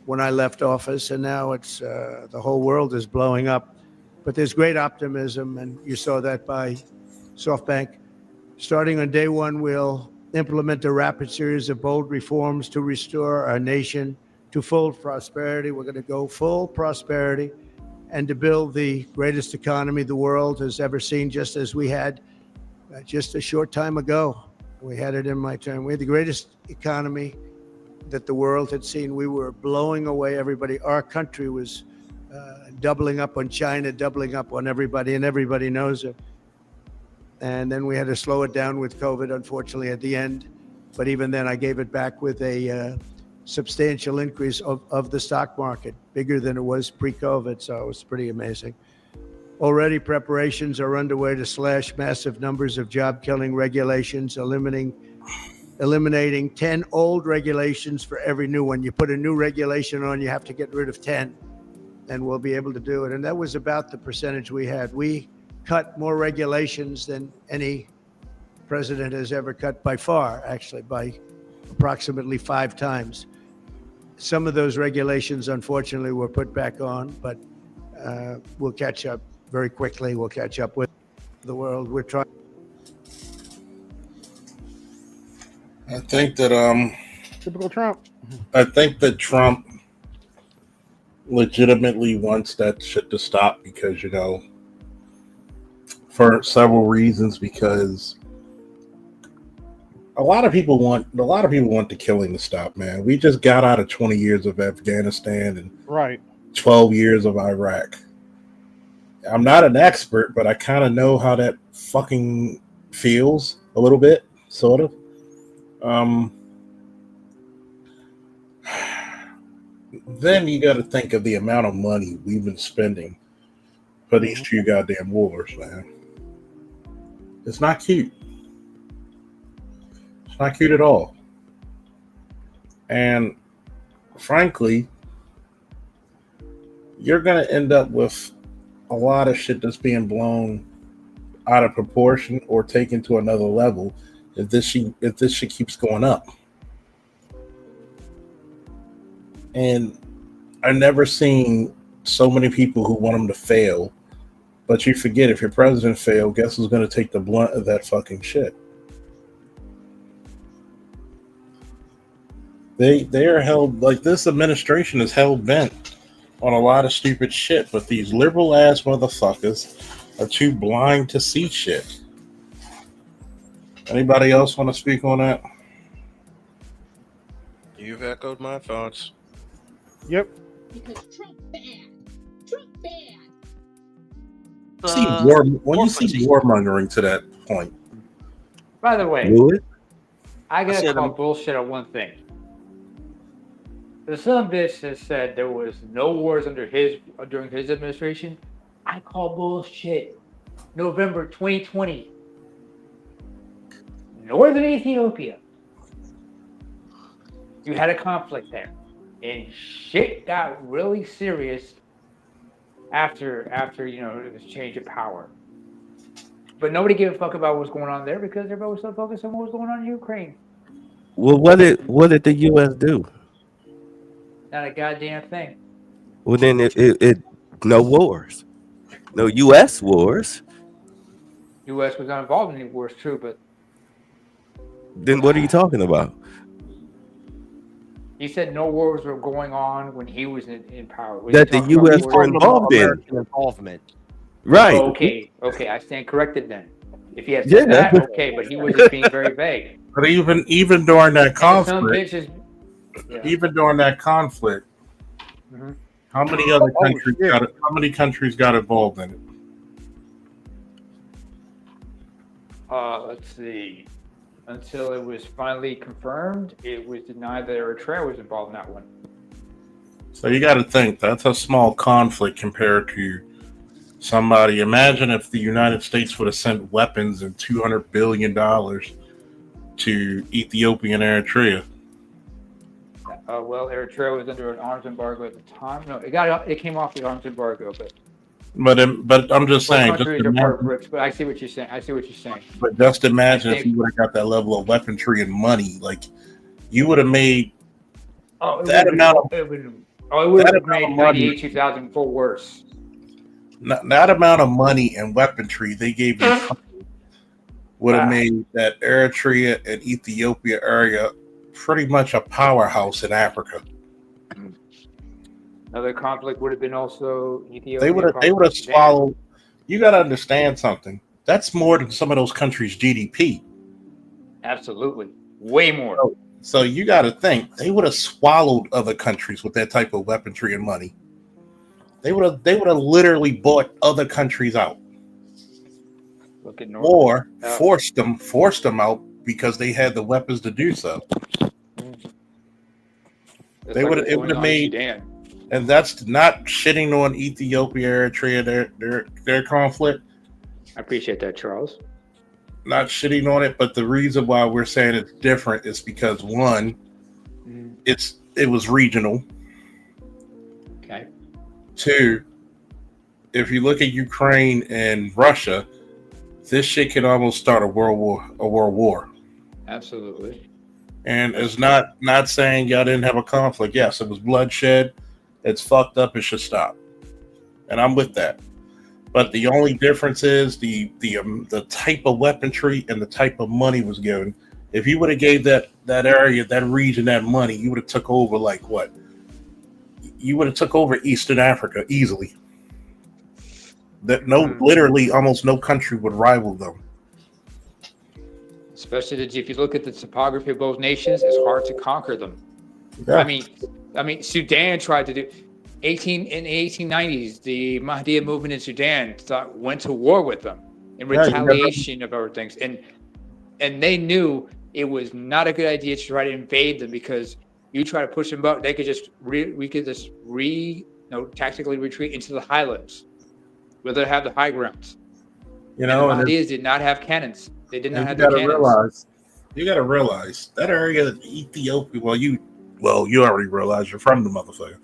when I left office, and now it's the whole world is blowing up. But there's great optimism, and you saw that by SoftBank. Starting on day one, we'll implement a rapid series of bold reforms to restore our nation to full prosperity. We're going to go full prosperity and to build the greatest economy the world has ever seen, just as we had just a short time ago. We had it in my term. We had the greatest economy that the world had seen. We were blowing away everybody. Our country was doubling up on China, doubling up on everybody, and everybody knows it. And then we had to slow it down with COVID, unfortunately, at the end. But even then, I gave it back with a substantial increase of the stock market, bigger than it was pre-COVID. So it was pretty amazing. Already preparations are underway to slash massive numbers of job-killing regulations, eliminating 10 old regulations for every new one. You put a new regulation on, you have to get rid of 10, and we'll be able to do it. And that was about the percentage we had. We cut more regulations than any president has ever cut, by far, actually, by approximately 5 times. Some of those regulations, unfortunately, were put back on, but we'll catch up very quickly. We'll catch up with the world. We're trying. I think that Typical Trump. I think that Trump legitimately wants that shit to stop because, for several reasons, because a lot of people want the killing to stop, man. We just got out of 20 years of Afghanistan and Right. 12 years of Iraq. I'm not an expert, but I kind of know how that fucking feels a little bit, sort of. Then you got to think of the amount of money we've been spending for these 2 goddamn wars, man. It's not cute. It's not cute at all. And frankly, you're going to end up with a lot of shit that's being blown out of proportion or taken to another level if this shit keeps going up. And I've never seen so many people who want them to fail, but you forget, if your president failed, guess who's going to take the blunt of that fucking shit? They are held, like, this administration is hell bent on a lot of stupid shit, but these liberal ass motherfuckers are too blind to see shit. Anybody else want to speak on that? You've echoed my thoughts. Yep. Because Trump bad. Trump bad. When you see warmongering to that point. By the way, Do it. I gotta call bullshit on one thing. The son of a bitch has said there was no wars during his administration. I call bullshit. November 2020. Northern Ethiopia. You had a conflict there. And shit got really serious after this change of power. But nobody gave a fuck about what's going on there because everybody was so focused on what was going on in Ukraine. Well, what did the U.S. do? Not a goddamn thing. Well, then it no wars, no U.S. wars. U.S. was not involved in any wars, true, but Then what are you talking about? he said no wars were going on when he was in power. Was That he the talking about U.S. wars- were involved in. American involvement. Right. Oh, okay, I stand corrected then. If he had said Yeah. that, okay, but he was just being very vague. But even during that And some conflict, bitches, yeah. even during that conflict, Mhm. how many other Oh, countries shit. how many countries got involved in it? Let's see. Until it was finally confirmed, it was denied that Eritrea was involved in that one. So you got to think that's a small conflict compared to somebody. Imagine if the United States would have sent weapons and $200 billion to Ethiopia and Eritrea. Well, Eritrea was under an arms embargo at the time. No, it came off the arms embargo, but I'm just both saying, just countries are part of imagine, BRICS. But I see what you're saying. but just imagine I if think- you would have got that level of weaponry and money, like you would have made Oh, that amount of it would have made money. 98, 2004 worse. That amount of money and weaponry they gave you would have made that Eritrea and Ethiopia area pretty much a powerhouse in Africa. Another conflict would have been also Ethiopia. They would have swallowed. You got to understand something. That's more than some of those countries' GDP. Absolutely, way more. So you got to think they would have swallowed other countries with that type of weaponry and money. They would have literally bought other countries out, Look at or forced them out because they had the weapons to do so. They would have made, and that's not shitting on Ethiopia, Eritrea, their conflict. I appreciate that, Charles. Not shitting on it, but the reason why we're saying it's different is because one, it was regional. Okay. Two, if you look at Ukraine and Russia, this shit can almost start a world war. Absolutely. And it's not saying y'all didn't have a conflict. Yes, it was bloodshed. It's fucked up. It should stop. And I'm with that. But the only difference is the type of weaponry and the type of money was given. If you would have gave that area, that region, that money, you would have took over like what? You would have took over Eastern Africa easily. Literally almost no country would rival them. Especially if you look at the topography of both nations, it's hard to conquer them. Yeah. I mean, Sudan tried to do in the 1890s. The Mahdiya movement in Sudan went to war with them in retaliation of other things, and they knew it was not a good idea to try to invade them because you try to push them out, they could just tactically retreat into the highlands, where they have the high grounds. You know, and the Mahdias did not have cannons. They did not have the cannons. You got to realize that area of Ethiopia. Well, you already realize you're from the motherfucker.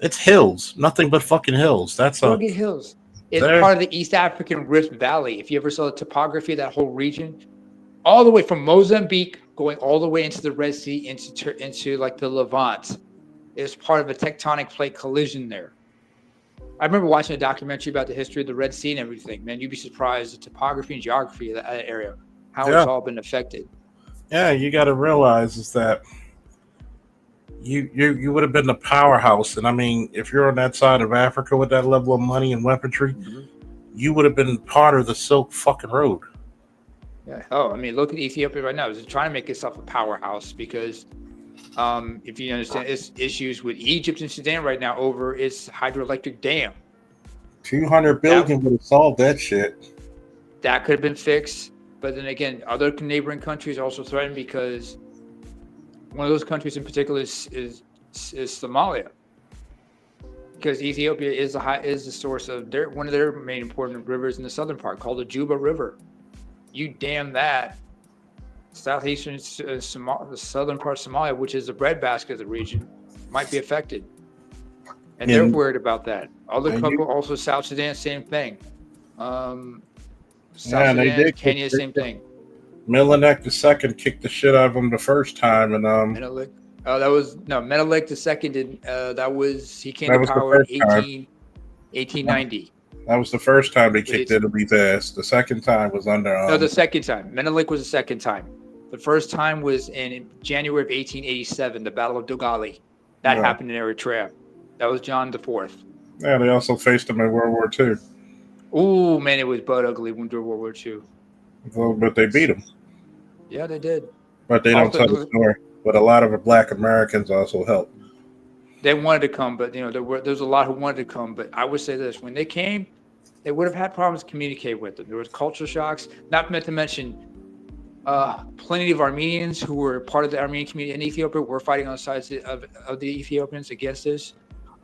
It's hills, nothing but fucking hills. That's rugged hills. It's part of the East African Rift Valley. If you ever saw the topography of that whole region, all the way from Mozambique, going all the way into the Red Sea, into like the Levant, it's part of a tectonic plate collision there. I remember watching a documentary about the history of the Red Sea and everything. Man, you'd be surprised the topography and geography of that area, how it's all been affected. Yeah, you got to realize is that you would have been the powerhouse, and I mean, if you're on that side of Africa with that level of money and weaponry, you would have been part of the Silk fucking Road. Yeah. Oh, I mean, look at Ethiopia right now. It's trying to make itself a powerhouse because, if you understand, it's issues with Egypt and Sudan right now over its hydroelectric dam. $200 billion would have solved that shit. That could have been fixed, but then again, other neighboring countries are also threatened because one of those countries in particular is Somalia, because Ethiopia is the source of one of their main important rivers in the southern part, called the Juba River. You dam that, southeastern the southern part of Somalia, which is the breadbasket of the region, might be affected, and they're worried about that. Other couple, also South Sudan, same thing. South Sudan, Kenya, same thing. Menelik II kicked the shit out of him the first time, and Menelik. Menelik II did. He came to power in 1890. That was the first time they kicked Italy's ass. The second time was under. No, the second time. Menelik was the second time. The first time was in January of 1887, the Battle of Dogali. That happened in Eritrea. That was John IV. Yeah, they also faced him in World War II. Ooh, man, it was butt ugly during World War II. Well, but they beat him. Yeah, they did. But they don't tell the story. But a lot of Black Americans also helped. They wanted to come, but there's a lot who wanted to come. But I would say this: when they came, they would have had problems to communicate with them. There was culture shocks. Not meant to mention, plenty of Armenians who were part of the Armenian community in Ethiopia were fighting on the sides of the Ethiopians against this.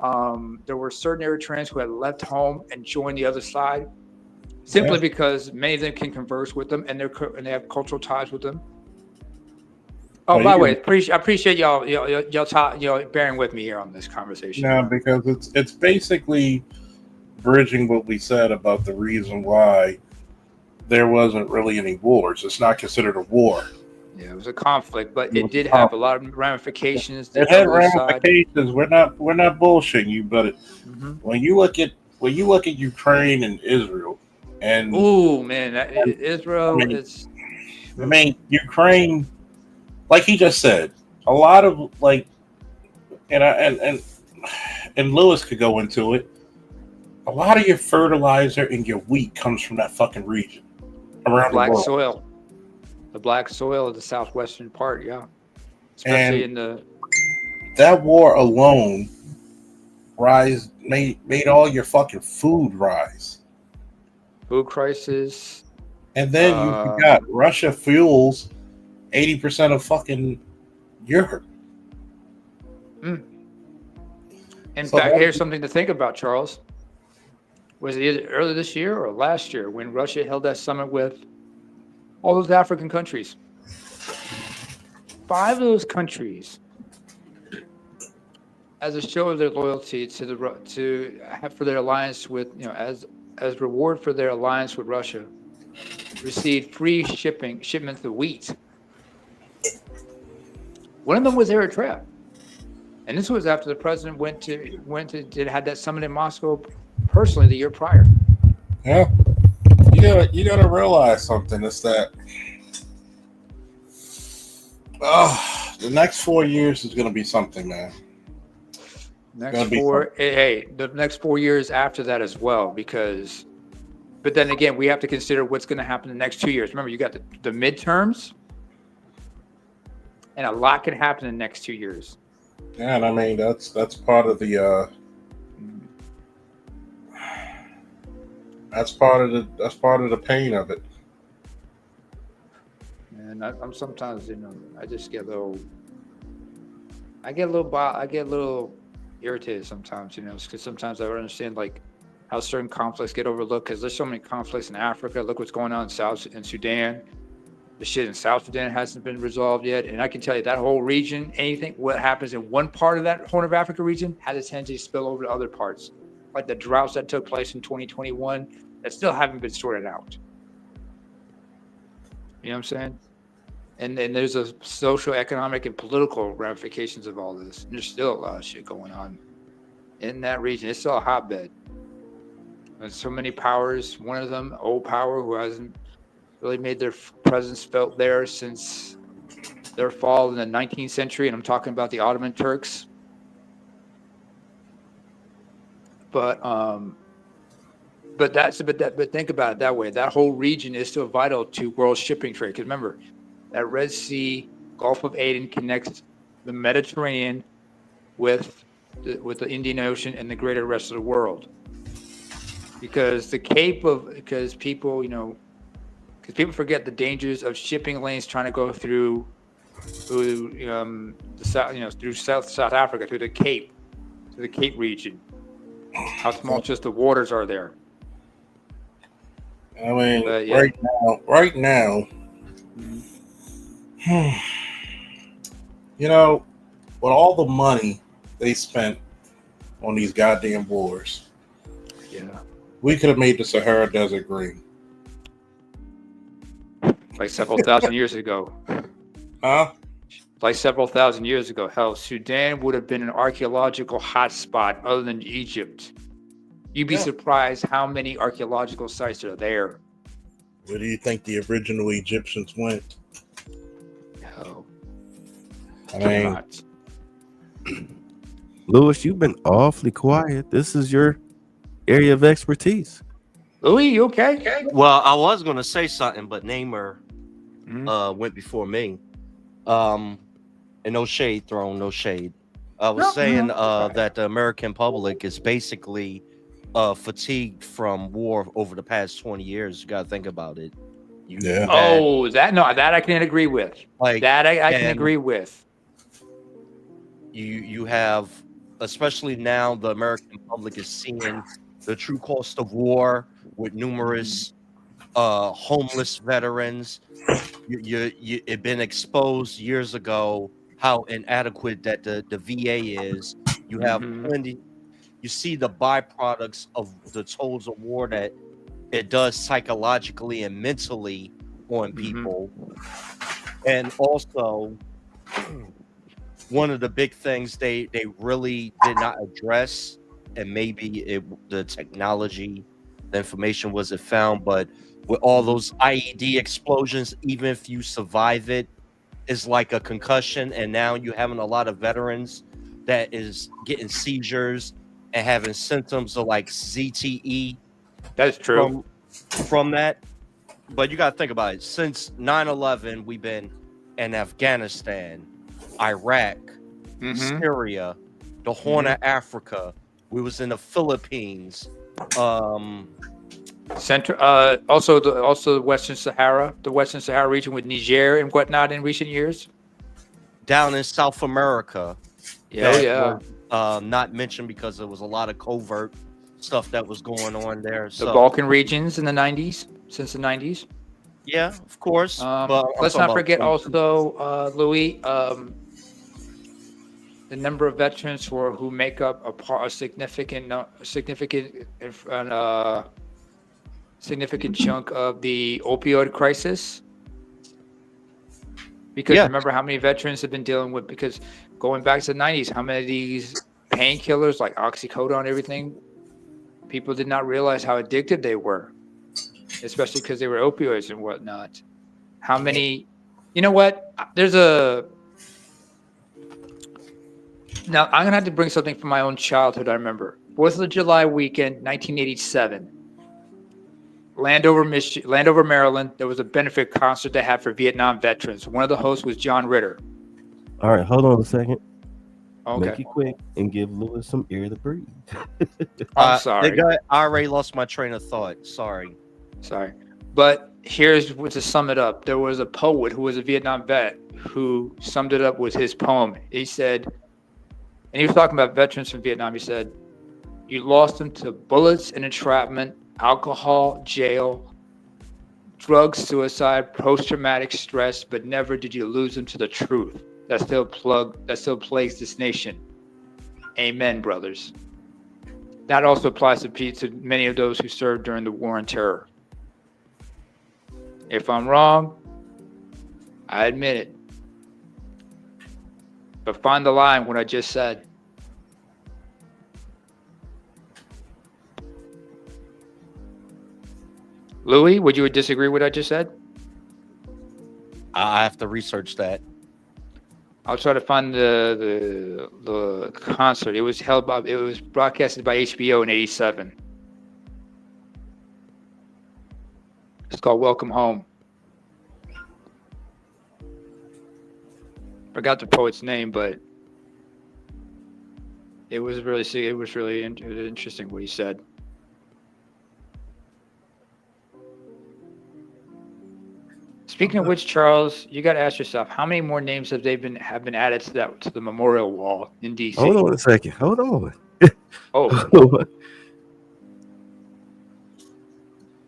There were certain Eritreans who had left home and joined the other side, simply because many of them can converse with them and they have cultural ties with them. Oh, by the way, I appreciate y'all bearing with me here on this conversation. No, because it's basically bridging what we said about the reason why there wasn't really any wars. It's not considered a war. Yeah, it was a conflict, but it did have a lot of ramifications. It had ramifications. We're not bullshitting you, but when you look at Ukraine and Israel, and ooh man, Israel is. I mean, Ukraine, like he just said, a lot of like, and Lewis could go into it. A lot of your fertilizer and your wheat comes from that fucking region around Black the world. soil. The black soil of the southwestern part, yeah. Especially in the that war alone made all your fucking food rise. Food crisis. And then you got Russia fuels 80% of fucking Europe. In fact, here's something to think about, Charles. Was it either earlier this year or last year when Russia held that summit with all those African countries? 5 of those countries, as a show of their loyalty for their alliance with, as reward for their alliance with Russia, received free shipments of wheat. One of them was Eritrea, and this was after the president had that summit in Moscow personally the year prior. Yeah, you gotta realize something. It's that the next 4 years is gonna be something, man. The next 4 years after that as well, but then again, we have to consider what's going to happen in the next 2 years. Remember, you got the midterms, and a lot can happen in the next 2 years. Yeah, and I mean that's part of the that's part of the pain of it. And I'm sometimes, I just get a little irritated sometimes, because sometimes I don't understand like how certain conflicts get overlooked, because there's so many conflicts in Africa. Look what's going on in Sudan. The shit in South Sudan hasn't been resolved yet. And I can tell you that whole region, what happens in one part of that Horn of Africa region has a tendency to spill over to other parts. Like the droughts that took place in 2021 that still haven't been sorted out. You know what I'm saying? And there's a social, economic, and political ramifications of all this. And there's still a lot of shit going on in that region. It's still a hotbed. There's so many powers. One of them, old power, who hasn't really made their presence felt there since their fall in the 19th century. And I'm talking about the Ottoman Turks. But think about it that way. That whole region is still vital to world shipping trade. Because remember, that Red Sea, Gulf of Aden connects the Mediterranean with the Indian Ocean and the greater rest of the world. Because people forget the dangers of shipping lanes trying to go through the south, through South Africa, through the Cape, to the Cape region. How tumultuous the waters are there. I mean, right now, with all the money they spent on these goddamn wars, we could have made the Sahara Desert green. Like several thousand years ago. Huh? Like several thousand years ago. Hell, Sudan would have been an archaeological hotspot other than Egypt. You'd be surprised how many archaeological sites are there. Where do you think the original Egyptians went? No. I mean, Lewis, you've been awfully quiet. This is your area of expertise. Louis, you okay? Well, I was going to say something, but Namer went before me. And no shade thrown, no shade. I was saying that the American public is basically fatigued from war over the past 20 years. You got to think about it. That I can agree with. I can agree with. You have, especially now, the American public is seeing the true cost of war with numerous homeless veterans. It been exposed years ago how inadequate that the VA is. You have plenty. You see the byproducts of the tolls of war that it does psychologically and mentally on people. And also, one of the big things they really did not address, and maybe the technology, the information wasn't found, but with all those IED explosions, even if you survive it, is like a concussion. And now you're having a lot of veterans that is getting seizures and having symptoms of like ZTE. That's true. From that. But you got to think about it. Since 9/11, we've been in Afghanistan, Iraq, Syria, the Horn of Africa. We was in the Philippines. Also the Western Sahara region with Niger and whatnot in recent years. Down in South America. Yeah. Not mentioned because there was a lot of covert stuff that was going on there. The Balkan regions in the 90s, since the 90s. Yeah, of course. But let's not forget also, Louis, the number of veterans who make up a significant chunk of the opioid crisis. Because remember how many veterans have been dealing with, because going back to the 90s, how many of these painkillers like oxycodone and everything, people did not realize how addicted they were, especially because they were opioids and whatnot. How many, you know what? Now I'm going to have to bring something from my own childhood. I remember 4th of July weekend, 1987. Landover, Maryland. There was a benefit concert they had for Vietnam veterans. One of the hosts was John Ritter. All right, hold on a second. Okay. Make it quick and give Lewis some air to breathe. I'm sorry. I already lost my train of thought. Sorry. But here's to sum it up. There was a poet who was a Vietnam vet who summed it up with his poem. He said, and he was talking about veterans from Vietnam. He said, "You lost them to bullets and entrapment, alcohol, jail, drugs, suicide, post-traumatic stress, but never did you lose them to the truth that still plagues this nation." Amen, brothers. That also applies to many of those who served during the war on terror. If I'm wrong, I admit it. But find the line what I just said. Louis, would you disagree with what I just said? I have to research that. I'll try to find the concert. It was broadcasted by HBO in '87. It's called Welcome Home. Forgot the poet's name, but it was really interesting what he said. Speaking of which, Charles, you got to ask yourself, how many more names have been added to the memorial wall in DC? Hold on a second. Hold on. Oh.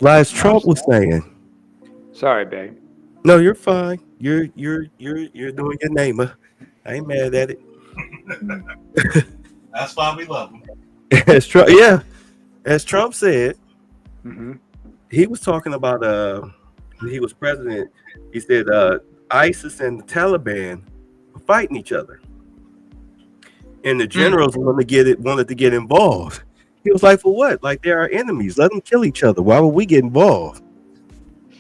Like Trump was saying. Sorry, babe. No, you're fine. You're doing your name. I ain't mad at it. That's why we love him. As Trump said, he was talking about when he was president. He said ISIS and the Taliban are fighting each other, and the generals wanted to get involved. He was like, "For what? Like they're our enemies. Let them kill each other. Why would we get involved?"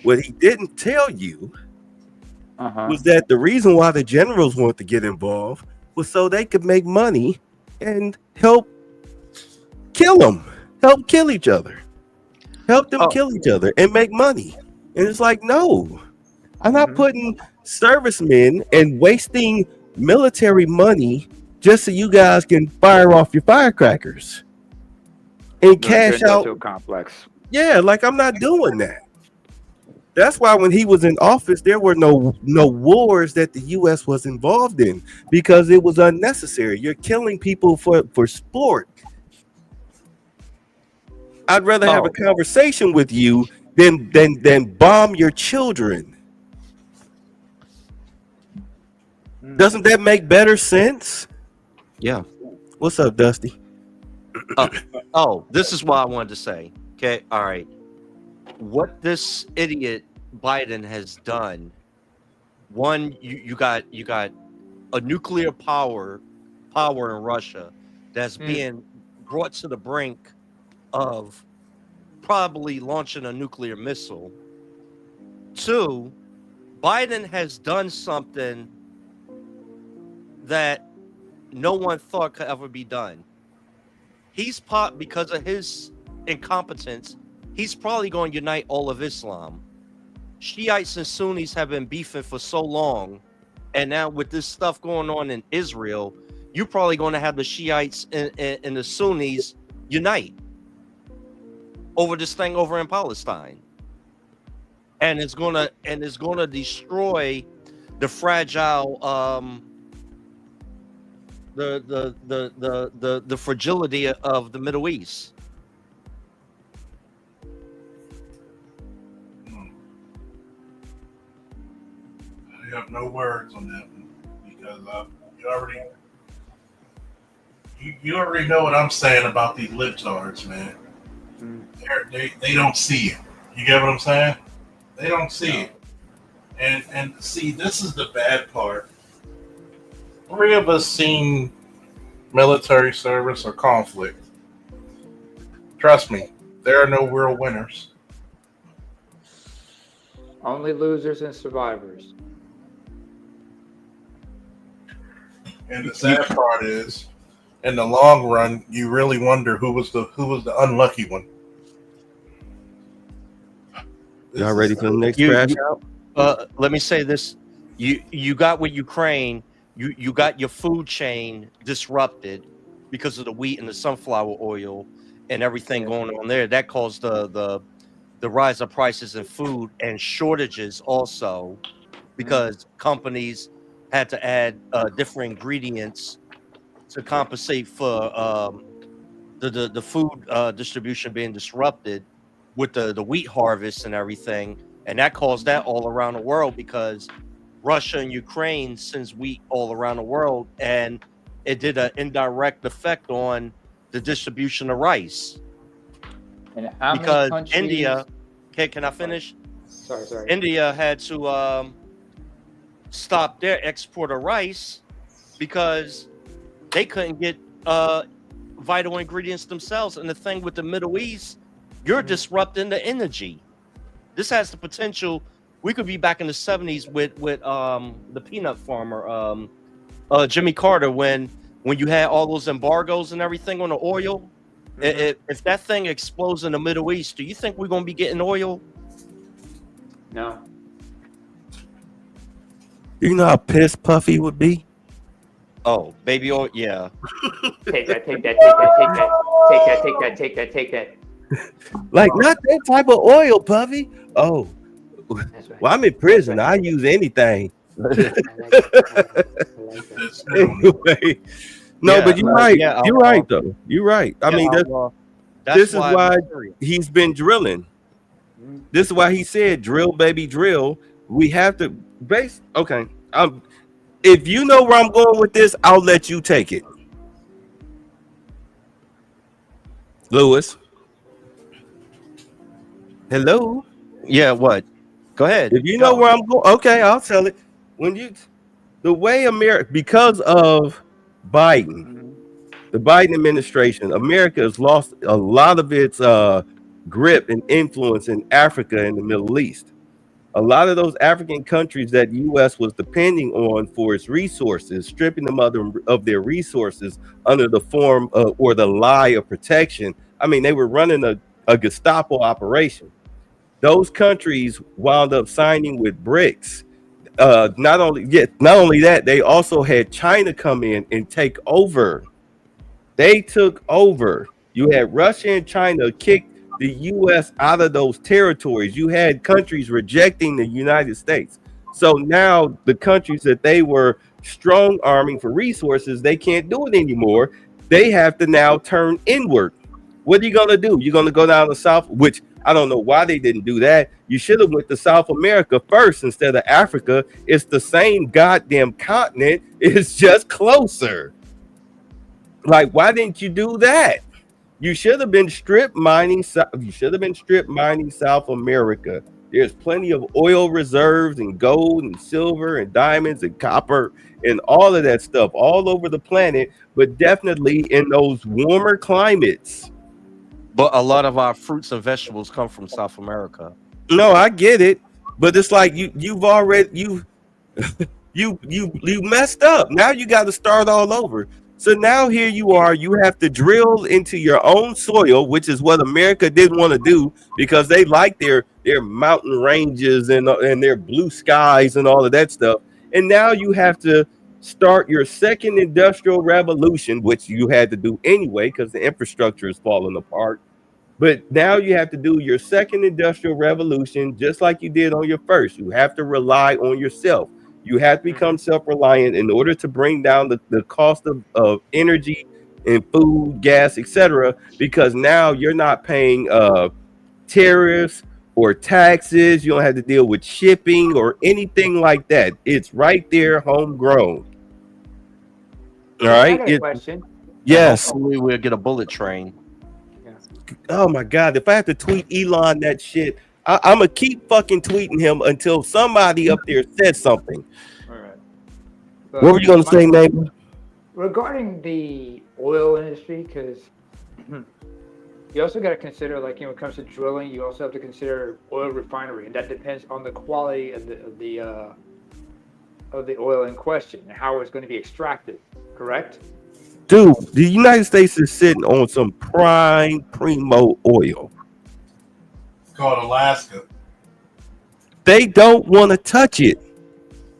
What he didn't tell you was that the reason why the generals wanted to get involved was so they could make money and help kill each other, help them kill each other and make money. And it's like, no, I'm not putting servicemen and wasting military money just so you guys can fire off your firecrackers and cash out. Complex. Yeah, like I'm not doing that. That's why when he was in office, there were no wars that the U.S. was involved in because it was unnecessary. You're killing people for sport. I'd rather have a conversation with you then bomb your children. Doesn't that make better sense? Yeah. What's up, Dusty? This is what I wanted to say. Okay, all right. What this idiot Biden has done, one, you got a nuclear power in Russia that's being brought to the brink of probably launching a nuclear missile. Two, Biden has done something that no one thought could ever be done. He's because of his incompetence, he's probably going to unite all of Islam. Shiites and Sunnis have been beefing for so long, and now with this stuff going on in Israel, you're probably going to have the Shiites and the Sunnis unite over this thing over in Palestine, and it's gonna destroy the fragile the fragility of the Middle East. I have no words on that one because you already know what I'm saying about these libtards, man. They don't see it. You get what I'm saying? They don't see it. And see, this is the bad part. 3 of us seen military service or conflict. Trust me, there are no real winners. Only losers and survivors. And the sad part is, in the long run, you really wonder who was the unlucky one. Y'all ready for the next crash out? Let me say this: you got with Ukraine, you got your food chain disrupted because of the wheat and the sunflower oil and everything going on there. That caused the rise of prices in food and shortages also, because companies had to add different ingredients to compensate for the food distribution being disrupted with the wheat harvest and everything. And that caused that all around the world, because Russia and Ukraine sends wheat all around the world, and it did an indirect effect on the distribution of rice. And how because many countries... India, can I finish? Sorry. India had to stop their export of rice because they couldn't get vital ingredients themselves. And the thing with the Middle East, you're disrupting the energy. This has the potential. We could be back in the 70s with the peanut farmer, Jimmy Carter, when you had all those embargoes and everything on the oil. If that thing explodes in the Middle East, do you think we're going to be getting oil? No. You know how pissed Puffy would be? Oh, baby oil, yeah. Take that. Like, not that type of oil, Puffy. Oh, well, I'm in prison. I use anything. Anyway, no, but you're right. You're right, though. You're right. I mean, this is why he's been drilling. This is why he said, "Drill, baby, drill." We have to base. Okay, if you know where I'm going with this, I'll let you take it, Lewis. Hello. Yeah. What? Go ahead. If you know where I'm going, okay, I'll tell it. The way America, because of Biden, the Biden administration, America has lost a lot of its grip and influence in Africa and the Middle East. A lot of those African countries that U.S. was depending on for its resources, stripping them of their resources under the form of, or the lie of protection. I mean, they were running a Gestapo operation. Those countries wound up signing with BRICS. Not only that, they also had China come in and take over. They took over. You had Russia and China kick the U.S. out of those territories. You had countries rejecting the United States. So now the countries that they were strong arming for resources, they can't do it anymore. They have to now turn inward. What are you gonna do? You're gonna go down to South, which I don't know why they didn't do that. You should have went to South America first instead of Africa. It's the same goddamn continent. It's just closer. Like, why didn't you do that? You should have been strip mining. You should have been strip mining South America. There's plenty of oil reserves and gold and silver and diamonds and copper and all of that stuff all over the planet, but definitely in those warmer climates. But a lot of our fruits and vegetables come from South America. No, I get it, but it's like you've already you messed up. Now you got to start all over. So now here you are. You have to drill into your own soil, which is what America didn't want to do because they like their mountain ranges and their blue skies and all of that stuff. And now you have to start your second industrial revolution, which you had to do anyway because the infrastructure is falling apart. But now you have to do your second industrial revolution just like you did on your first. You have to rely on yourself. You have to become self-reliant in order to bring down the cost of energy and food, gas, etc. Because now you're not paying tariffs or taxes. You don't have to deal with shipping or anything like that. It's right there, homegrown. All right. I got a question. Yes. Hopefully we'll get a bullet train. Oh my God! If I have to tweet Elon that shit, I'm gonna keep fucking tweeting him until somebody up there says something. All right. What were you gonna say, neighbor? Regarding the oil industry, because you also got to consider, like, when it comes to drilling, you also have to consider oil refinery, and that depends on the quality of the oil in question and how it's going to be extracted. Correct? Dude, the United States is sitting on some primo oil. It's called Alaska. They don't want to touch it.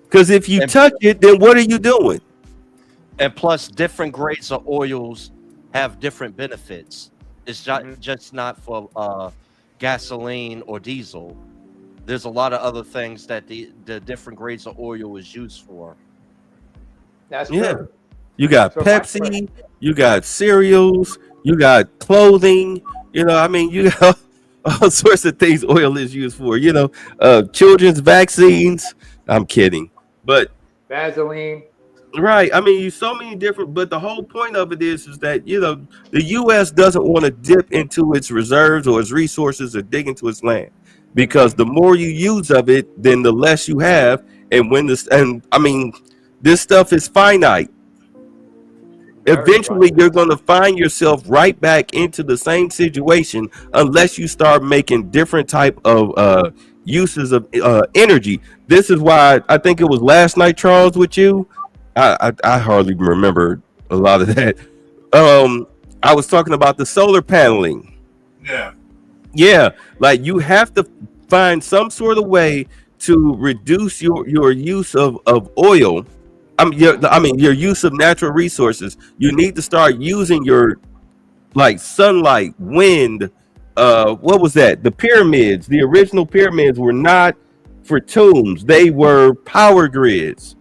Because if you touch it, then what are you doing? And plus, different grades of oils have different benefits. It's just not for gasoline or diesel. There's a lot of other things that the different grades of oil is used for. That's true. You got Pepsi, you got cereals, you got clothing. You know, I mean, you got all sorts of things oil is used for. You know, children's vaccines. I'm kidding, but Vaseline. Right. I mean, so many different, but the whole point of it is that, you know, the U.S. doesn't want to dip into its reserves or its resources or dig into its land, because the more you use of it, then the less you have. And this stuff is finite. Eventually, you're going to find yourself right back into the same situation unless you start making different type of uses of energy. This is why I think it was last night, Charles, with you. I hardly remember a lot of that. I was talking about the solar paneling. Yeah, like you have to find some sort of way to reduce your use of oil. Your use of natural resources. You need to start using your, like, sunlight, wind. What was that? The pyramids. The original pyramids were not for tombs. They were power grids.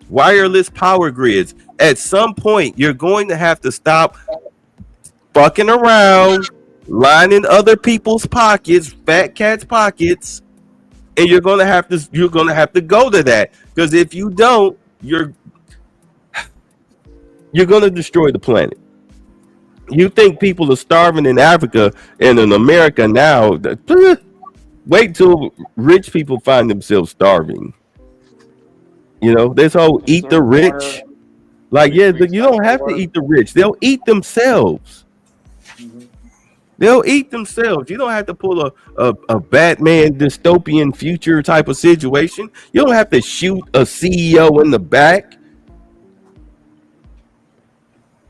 Wireless power grids. At some point, you're going to have to stop fucking around, lining other people's pockets, fat cats' pockets, and you're gonna have to go to that. Because if you don't, you're gonna destroy the planet. You think people are starving in Africa and in America now? Wait till rich people find themselves starving. You know, this whole eat the rich. Like, yeah, you don't have to eat the rich. They'll eat themselves. They'll eat themselves. You don't have to pull a Batman dystopian future type of situation. You don't have to shoot a CEO in the back.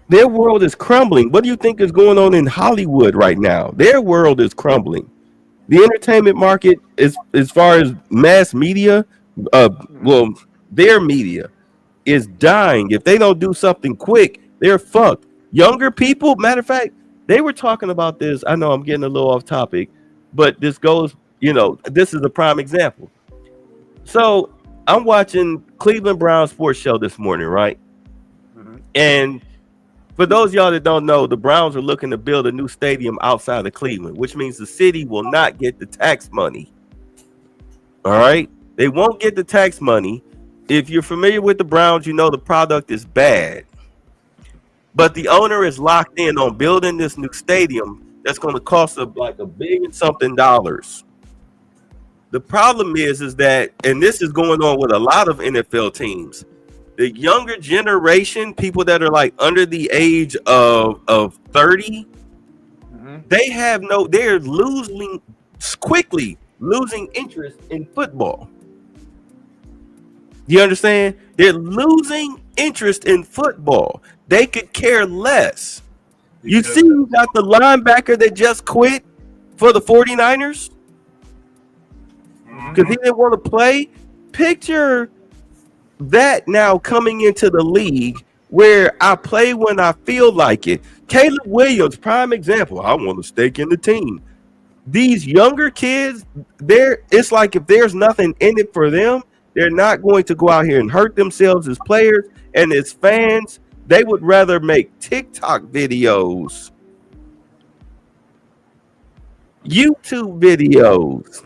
Their world is crumbling. What do you think is going on in Hollywood right now? Their world is crumbling. The entertainment market, is, as far as mass media, their media is dying. If they don't do something quick, they're fucked. Younger people, matter of fact, they were talking about this. I know I'm getting a little off topic, but this goes, this is a prime example. So I'm watching Cleveland Browns sports show this morning, right? And For those of y'all that don't know, the Browns are looking to build a new stadium outside of Cleveland, which means the city will not get the tax money. All right? They won't get the tax money. If you're familiar with the Browns, you know the product is bad. But the owner is locked in on building this new stadium that's going to cost like $1 billion something. The problem is that, and this is going on with a lot of NFL teams, the younger generation, people that are like under the age of 30, they're quickly losing interest in football. You understand? They're losing interest in football. They could care less. You see, you got the linebacker that just quit for the 49ers because he didn't want to play. Picture that now coming into the league where I play when I feel like it. Caleb Williams, prime example. I want to stake in the team. These younger kids, it's like if there's nothing in it for them, they're not going to go out here and hurt themselves as players and as fans. They would rather make TikTok videos, YouTube videos,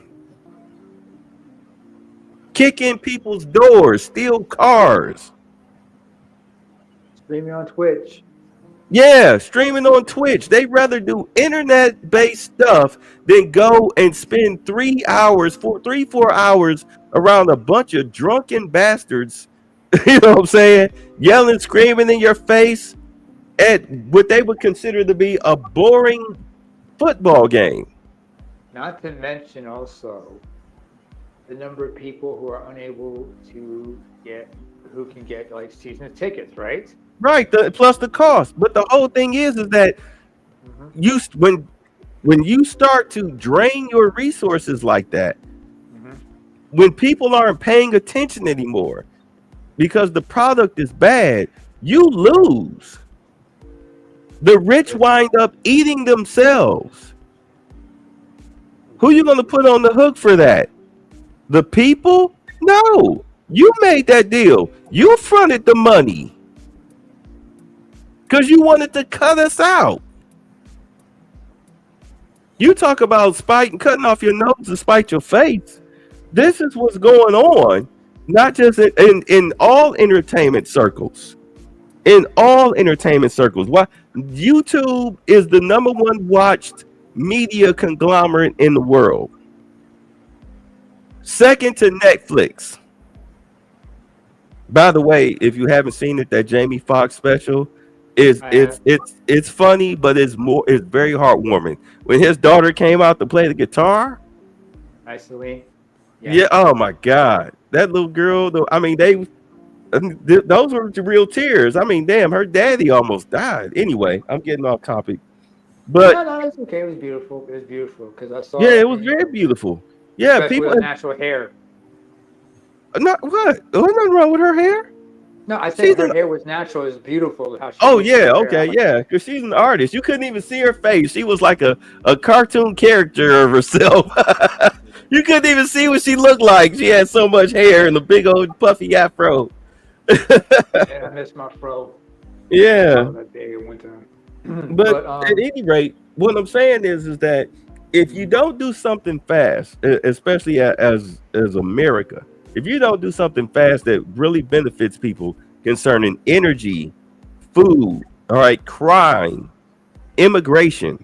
kick in people's doors, steal cars. Streaming on Twitch. Yeah, streaming on Twitch. They'd rather do internet-based stuff than go and spend 4 hours around a bunch of drunken bastards, you know what I'm saying, yelling, screaming in your face at what they would consider to be a boring football game. Not to mention also the number of people who are unable to who can get like season tickets, right? Right, plus the cost. But the whole thing is that when you start to drain your resources like that, when people aren't paying attention anymore because the product is bad, you lose. The rich wind up eating themselves. Who you going to put on the hook for that? The people? No. You made that deal. You fronted the money. Because you wanted to cut us out. You talk about spite and cutting off your nose to spite your face. This is what's going on, not just in all entertainment circles. In all entertainment circles. Why YouTube is the #1 watched media conglomerate in the world. Second to Netflix. By the way, if you haven't seen it, that Jamie Foxx special, it's funny, but it's very heartwarming. When his daughter came out to play the guitar, Celine. Yeah. Oh my God, that little girl. I mean, those were the real tears. I mean, damn, her daddy almost died. Anyway, I'm getting off topic, but no, it's okay. It was beautiful. It was beautiful because I saw. Yeah, it was very beautiful. Yeah, people with natural hair. Not what? There's nothing wrong with her hair. No, I think her hair was natural. It was beautiful. How she Because she's an artist. You couldn't even see her face. She was like a cartoon character of herself. You couldn't even see what she looked like. She had so much hair and a big old puffy afro. Yeah, I miss my fro. Yeah. That day in winter. But at any rate, what I'm saying is that if you don't do something fast, especially as America, if you don't do something fast that really benefits people concerning energy, food, all right, crime, immigration,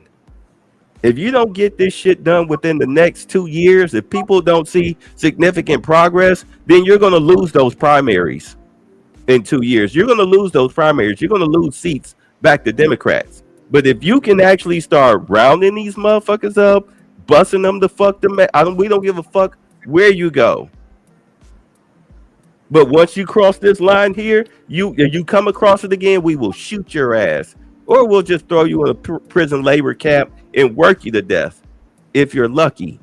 if you don't get this shit done within the next 2 years, if people don't see significant progress, then you're going to lose those primaries in 2 years. You're going to lose those primaries. You're going to lose seats back to Democrats. But if you can actually start rounding these motherfuckers up, busting them the fuck, we don't give a fuck where you go. But once you cross this line here, you come across it again, we will shoot your ass. Or we'll just throw you in a prison labor camp and work you to death if you're lucky.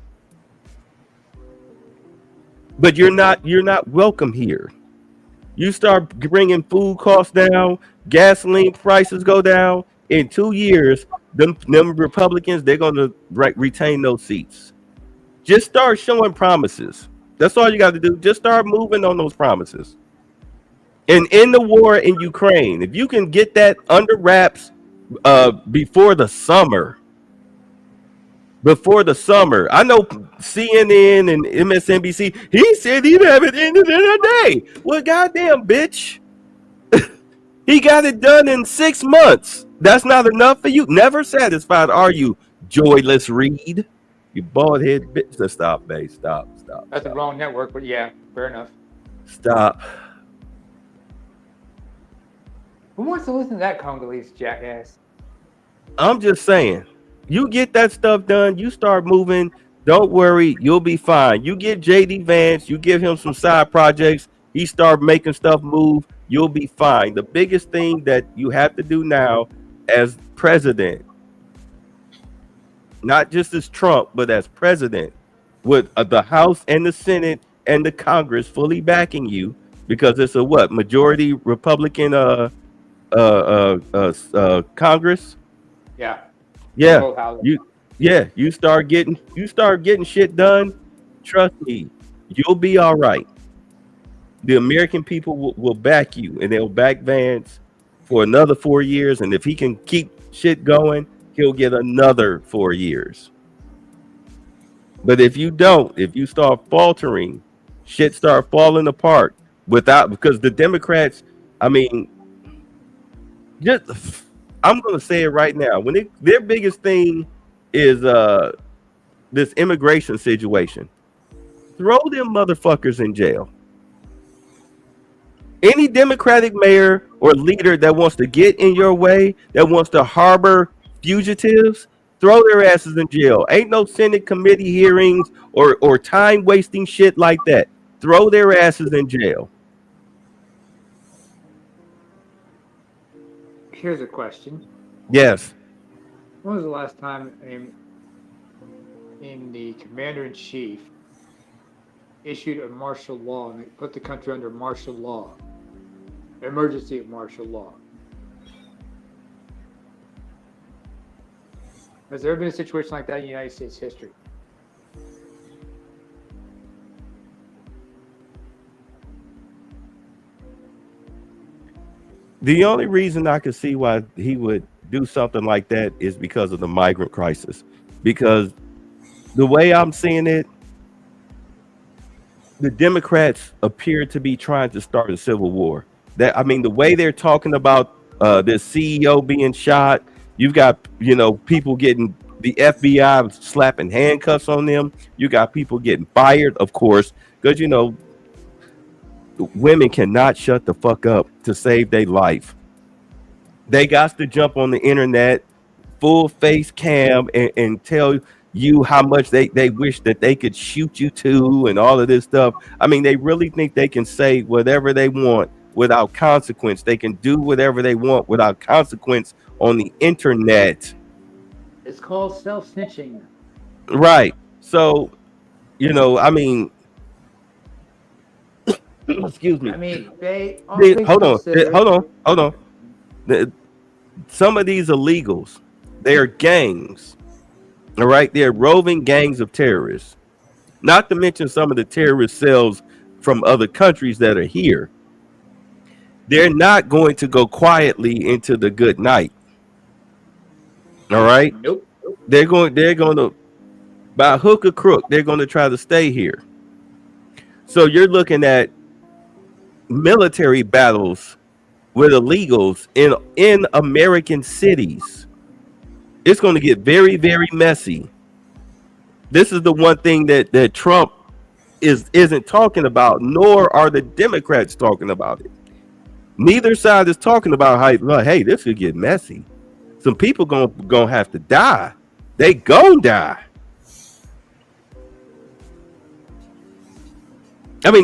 But you're not welcome here. You start bringing food costs down, gasoline prices go down. In 2 years, them Republicans, they're going to retain those seats. Just start showing promises. That's all you got to do. Just start moving on those promises. And in the war in Ukraine, if you can get that under wraps before the summer. I know CNN and MSNBC, he said he'd have it ended in a day. Well, goddamn, bitch. He got it done in 6 months. That's not enough for you? Never satisfied, are you, Joyless Reed? You bald head bitch. So stop, babe. Stop. That's the wrong network, but yeah, fair enough. Stop. Who wants to listen to that Congolese jackass? I'm just saying, you get that stuff done, you start moving, don't worry, you'll be fine. You get JD Vance, you give him some side projects, he start making stuff move, you'll be fine. The biggest thing that you have to do now as president, not just as Trump, but as president, with the House and the Senate and the Congress fully backing you, because it's a majority Republican Congress. You start getting shit done. Trust me, you'll be all right. The American people will back you, and they'll back Vance for another 4 years. And if he can keep shit going, he'll get another 4 years. But if you don't, if you start faltering, shit start falling apart because the Democrats, I'm gonna say it right now. When their biggest thing is this immigration situation, throw them motherfuckers in jail. Any Democratic mayor or leader that wants to get in your way, that wants to harbor fugitives, throw their asses in jail. Ain't no Senate committee hearings or time wasting shit like that. Throw their asses in jail. Here's a question. Yes. When was the last time in the commander-in-chief issued a martial law and put the country under martial law, emergency of martial law? Has there ever been a situation like that in United States history? The only reason I could see why he would do something like that is because of the migrant crisis. Because the way I'm seeing it, the Democrats appear to be trying to start a civil war. The way they're talking about this CEO being shot, you've got people getting the FBI slapping handcuffs on them. You got people getting fired, of course, because women cannot shut the fuck up to save their life. They got to jump on the internet, full face cam, and tell you how much they wish that they could shoot you too, and all of this stuff. They really think they can say whatever they want without consequence. They can do whatever they want without consequence on the internet. It's called self-snitching. Right. So, excuse me. Hold on. Some of these illegals, they're gangs. All right, they're roving gangs of terrorists. Not to mention some of the terrorist cells from other countries that are here. They're not going to go quietly into the good night. All right. Nope. They're going to, by hook or crook, they're going to try to stay here. So you're looking at military battles with illegals in American cities. It's going to get very, very messy. This is the one thing that Trump isn't talking about, nor are the Democrats talking about it. Neither side is talking about how, hey, this could get messy. Some people gonna have to die. They gonna die.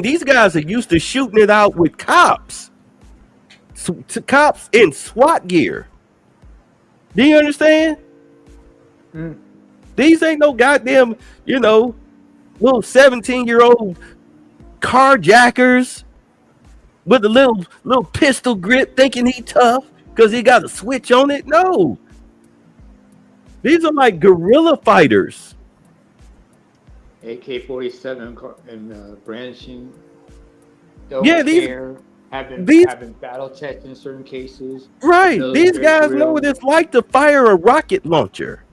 These guys are used to shooting it out with cops. Cops in SWAT gear. Do you understand? These ain't no goddamn, little 17-year-old carjackers with a little pistol grip thinking he tough because he got a switch on it. No. These are like guerrilla fighters. AK-47 and brandishing. Yeah, these having battle tests in certain cases. Right. These military guys know drill. what it's like to fire a rocket launcher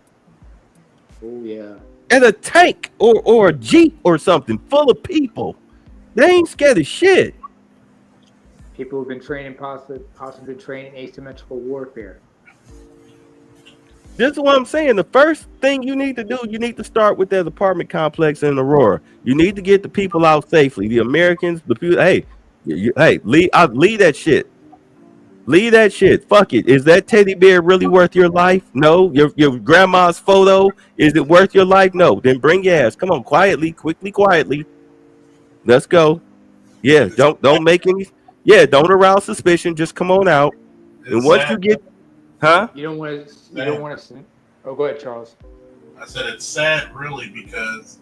Oh yeah. at a tank or a Jeep or something full of people. They ain't scared of shit. People have been training, possibly training asymmetrical warfare. This is what I'm saying. The first thing you need to do, you need to start with that apartment complex in Aurora. You need to get the people out safely. The Americans, the people. Hey, leave that shit. Leave that shit. Fuck it. Is that teddy bear really worth your life? No. Your grandma's photo, is it worth your life? No. Then bring your ass. Come on, quietly. Let's go. Yeah. Don't make any. Yeah. Don't arouse suspicion. Just come on out. And once you get, huh? You don't want to. Oh, go ahead, Charles. I said it's sad, really, because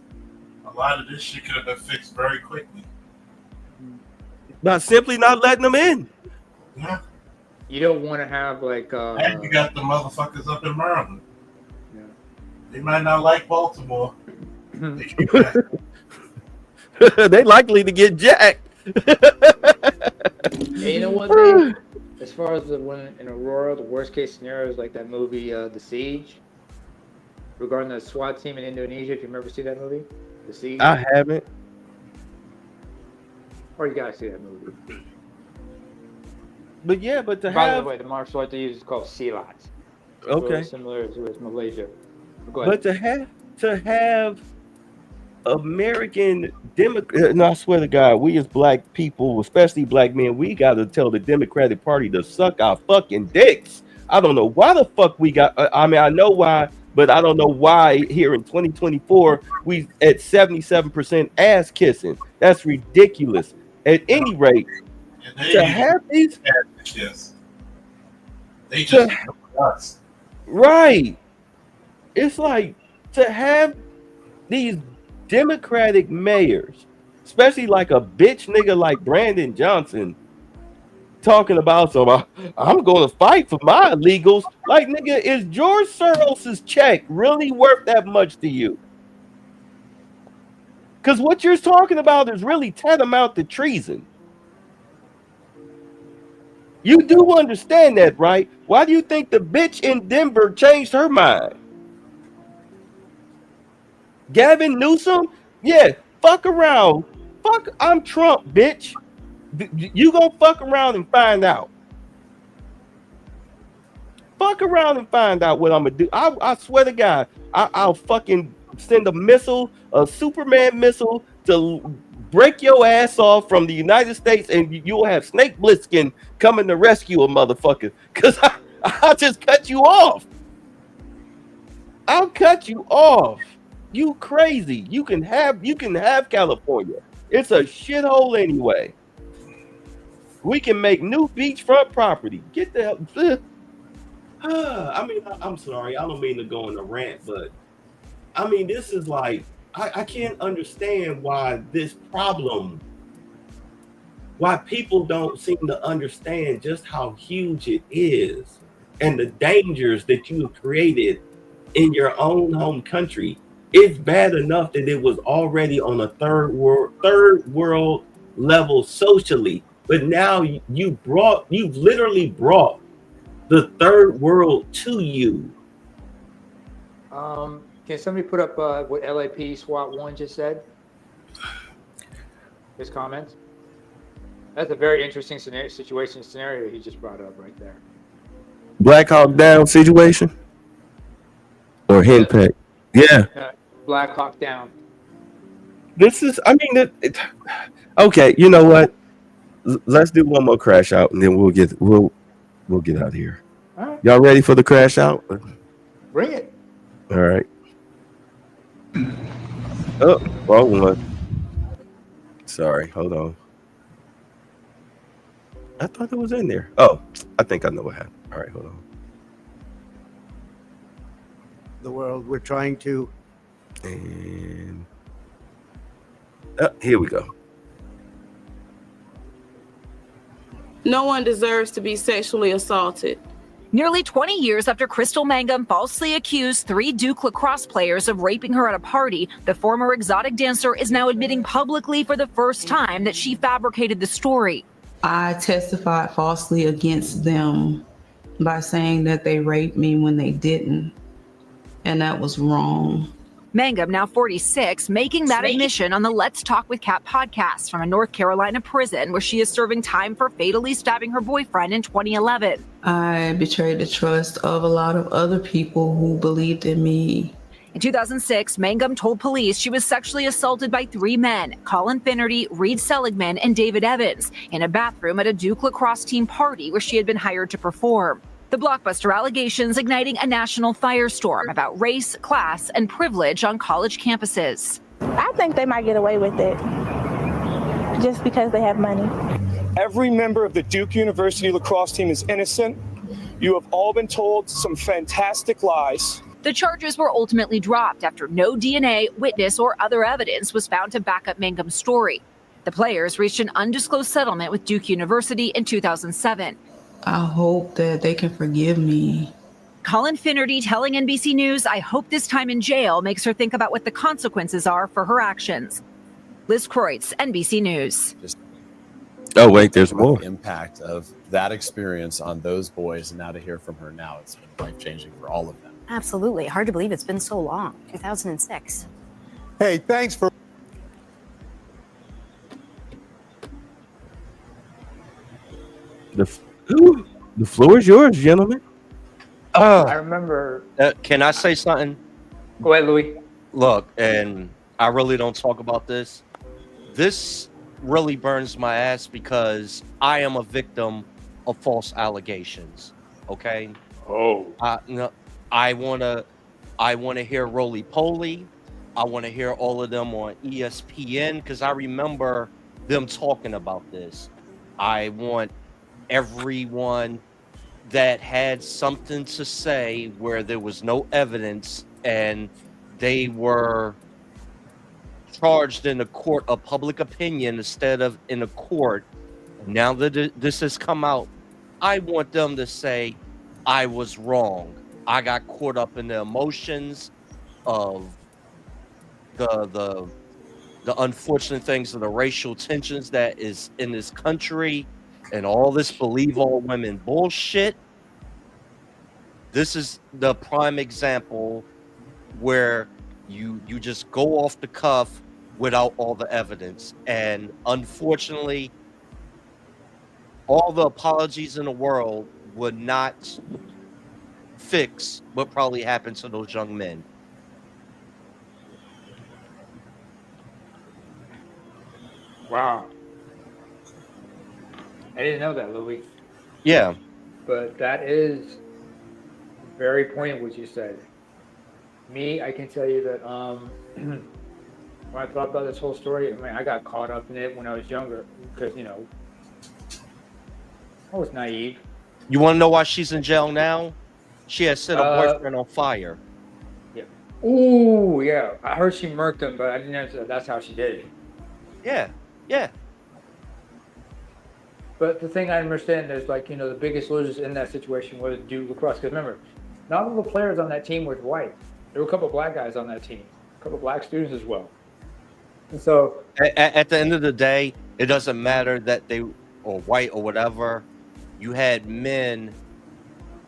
a lot of this shit could have been fixed very quickly. By simply not letting them in. Yeah. You don't want to have like. And you got the motherfuckers up in Maryland. Yeah. They might not like Baltimore. They likely to get jacked. Hey, you know what? Dave? As far as the one in Aurora, the worst case scenario is like that movie, The Siege, regarding the SWAT team in Indonesia. If you ever see that movie, The Siege. I haven't. Or you gotta see that movie. But yeah, but By the way, the martial art they use is called Silat. Okay. Really similar to Malaysia. Go ahead. But to have American Democrat, no, I swear to God, we as black people, especially black men, we got to tell the Democratic Party to suck our fucking dicks. I don't know why the fuck we got. I mean, I know why, but I don't know why here in 2024 we at 77% ass kissing. That's ridiculous. At any rate, to have these, yes, they just us. Right. It's like to have these Democratic mayors, especially like a bitch nigga like Brandon Johnson, talking about I'm going to fight for my illegals. Like, nigga, is George Soros's check really worth that much to you? Because what you're talking about is really tantamount to treason. You do understand that, right? Why do you think the bitch in Denver changed her mind? Gavin Newsom? Yeah, fuck around. Fuck, I'm Trump, bitch. You gonna fuck around and find out. Fuck around and find out what I'm gonna do. I swear to God, I'll fucking send a missile, a Superman missile to break your ass off from the United States, and you'll have Snake Plissken coming to rescue a motherfucker. Cause I'll just cut you off. I'll cut you off. You crazy. You can have California. It's a shithole anyway. We can make new beachfront property. Get the hell. I mean, I'm sorry. I don't mean to go on a rant, but I mean, this is like, I can't understand why this problem, why people don't seem to understand just how huge it is and the dangers that you have created in your own home country. It's bad enough that it was already on a third world level socially, but now you've literally brought the third world to you. Can somebody put up what LAP SWAT 1 just said? His comments. That's a very interesting scenario he just brought up right there. Black Hawk Down situation or Henpeck? Yeah. Black Hawk Down. This is, I mean, okay. You know what? Let's do one more crash out, and then we'll get out of here. All right. Y'all ready for the crash out? Bring it. All right. Oh, wrong one. Sorry, hold on. I thought it was in there. Oh, I think I know what happened. All right, hold on. The world, we're trying to. And here we go. No one deserves to be sexually assaulted. Nearly 20 years after Crystal Mangum falsely accused 3 Duke lacrosse players of raping her at a party, the former exotic dancer is now admitting publicly for the first time that she fabricated the story. I testified falsely against them by saying that they raped me when they didn't, and that was wrong. Mangum, now 46, making that admission on the Let's Talk with Kat podcast from a North Carolina prison where she is serving time for fatally stabbing her boyfriend in 2011. I betrayed the trust of a lot of other people who believed in me. In 2006, Mangum told police she was sexually assaulted by 3 men, Colin Finnerty, Reed Seligman, and David Evans, in a bathroom at a Duke lacrosse team party where she had been hired to perform. The blockbuster allegations igniting a national firestorm about race, class, and privilege on college campuses. I think they might get away with it just because they have money. Every member of the Duke University lacrosse team is innocent. You have all been told some fantastic lies. The charges were ultimately dropped after no DNA, witness, or other evidence was found to back up Mangum's story. The players reached an undisclosed settlement with Duke University in 2007. I hope that they can forgive me. Colin Finnerty telling NBC News, I hope this time in jail makes her think about what the consequences are for her actions. Liz Kreutz, NBC News. Oh, wait, there's more. The impact of that experience on those boys, and now to hear from her now, it's been life-changing for all of them. Absolutely. Hard to believe it's been so long. 2006. Hey, thanks for... The floor is yours, gentlemen. I remember. Can I say something? Go ahead, Louis. Look, and I really don't talk about this. This really burns my ass because I am a victim of false allegations. Okay. Oh. I wanna hear Roly Poly. I want to hear all of them on ESPN because I remember them talking about this. I want everyone that had something to say where there was no evidence and they were charged in a court of public opinion instead of in a court. Now that this has come out, I want them to say, I was wrong. I got caught up in the emotions of the unfortunate things of the racial tensions that is in this country and all this believe all women bullshit. This is the prime example where you just go off the cuff without all the evidence. And unfortunately, all the apologies in the world would not fix what probably happened to those young men. Wow. I didn't know that, Louis. Yeah. But that is very poignant what you said. Me, I can tell you that when I thought about this whole story, I mean, I got caught up in it when I was younger because, you know, I was naive. You want to know why she's in jail now? She has set her boyfriend on fire. Yeah. Ooh, yeah. I heard she murked him, but I didn't know that's how she did it. Yeah. Yeah. But the thing I understand is, like, you know, the biggest losers in that situation was Duke lacrosse. Because remember, not all the players on that team were white. There were a couple of black guys on that team, a couple of black students as well. And so, at the end of the day, it doesn't matter that they or white or whatever. You had men,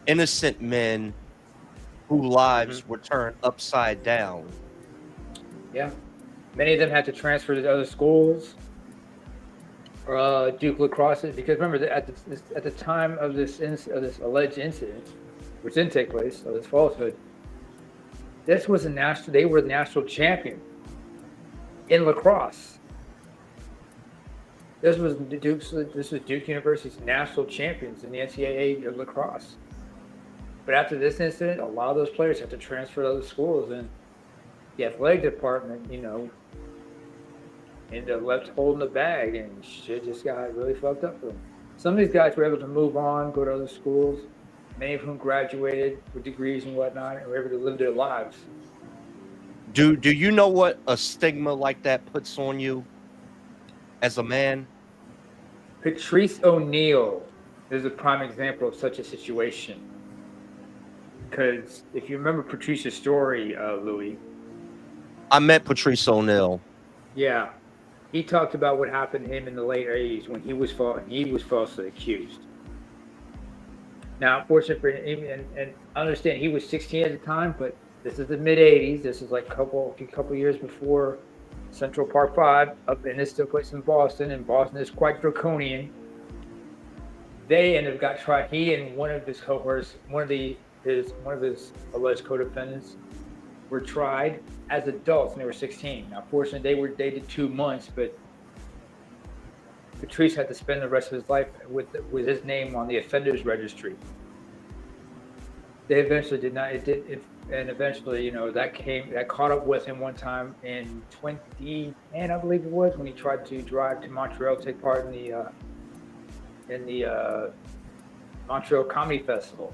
innocent men, whose lives were turned upside down. yeah, many of them had to transfer to other schools. Duke lacrosse, because remember at the time of this alleged incident, which didn't take place, of this falsehood, this was they were the national champion in lacrosse. This was Duke University's national champions in the NCAA of lacrosse. But after this incident, a lot of those players had to transfer to other schools, and the athletic department, you know, ended up left holding the bag, and shit just got really fucked up for them. Some of these guys were able to move on, go to other schools, many of whom graduated with degrees and whatnot, and were able to live their lives. Do you know what a stigma like that puts on you as a man? Patrice O'Neal is a prime example of such a situation. Because if you remember Patrice's story, Louis. I met Patrice O'Neal. Yeah. he talked about what happened to him in the late 80s when he was falsely accused. Now, unfortunately for him, and I understand he was 16 at the time, but this is the mid 80s. This is like a couple years before Central Park 5 up in this still place in Boston, and Boston is quite draconian. They ended up got tried. He and one of his cohorts, one of his alleged co-defendants, were tried as adults, and they were 16. Now, fortunately, they did 2 months, but Patrice had to spend the rest of his life with his name on the offenders registry. They eventually did not. And eventually, that caught up with him one time in 2010, I believe it was, when he tried to drive to Montreal, take part in the Montreal Comedy Festival.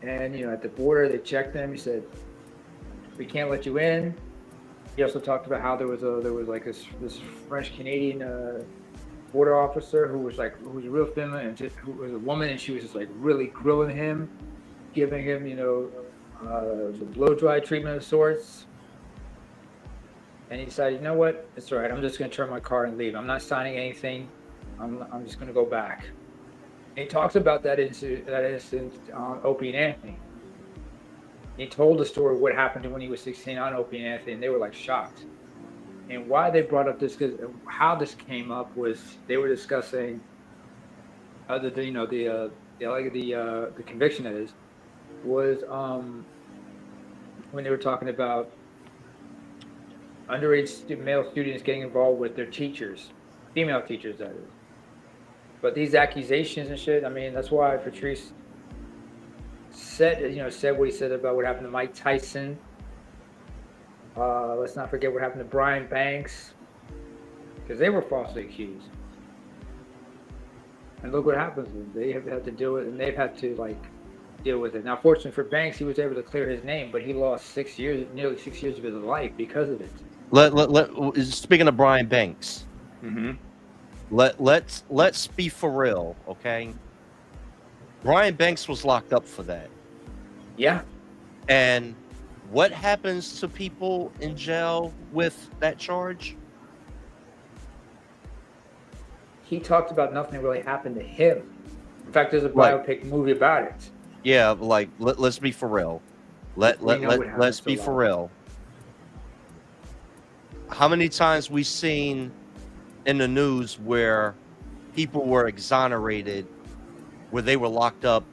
And at the border, they checked him. He said, "We can't let you in." He also talked about how there was this French Canadian border officer who was real feminine and who was a woman, and she was just like really grilling him, giving him the blow dry treatment of sorts. And he decided, you know what, it's all right. I'm just going to turn my car and leave. I'm not signing anything. I'm just going to go back. And he talks about that incident on Opie and Anthony. He told the story of what happened to when he was 16 on Opie and Anthony, and they were like shocked. And why they brought up this, because how this came up was they were discussing the conviction that is was when they were talking about underage male students getting involved with their teachers, female teachers that is. But these accusations and shit, I mean, that's why Patrice said what he said about what happened to Mike Tyson. Let's not forget what happened to Brian Banks, because they were falsely accused. And look what happens. They have had to deal with it, and they've had to deal with it. Now, fortunately for Banks, he was able to clear his name, but he lost nearly 6 years of his life because of it. Speaking of Brian Banks, mm-hmm. let's be for real, okay? Brian Banks was locked up for that. Yeah. And what happens to people in jail with that charge? He talked about nothing really happened to him. In fact, there's a biopic movie about it. Yeah, let's be for real. Let's be for real. How many times we seen in the news where people were exonerated, where they were locked up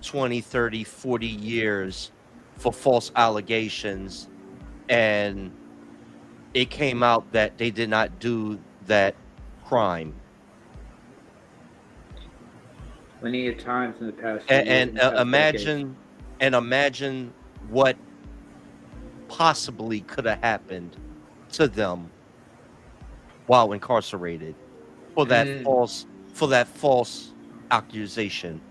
20, 30, 40 years for false allegations, and it came out that they did not do that crime. Many times in the past. And imagine what possibly could have happened to them while incarcerated for that false accusation.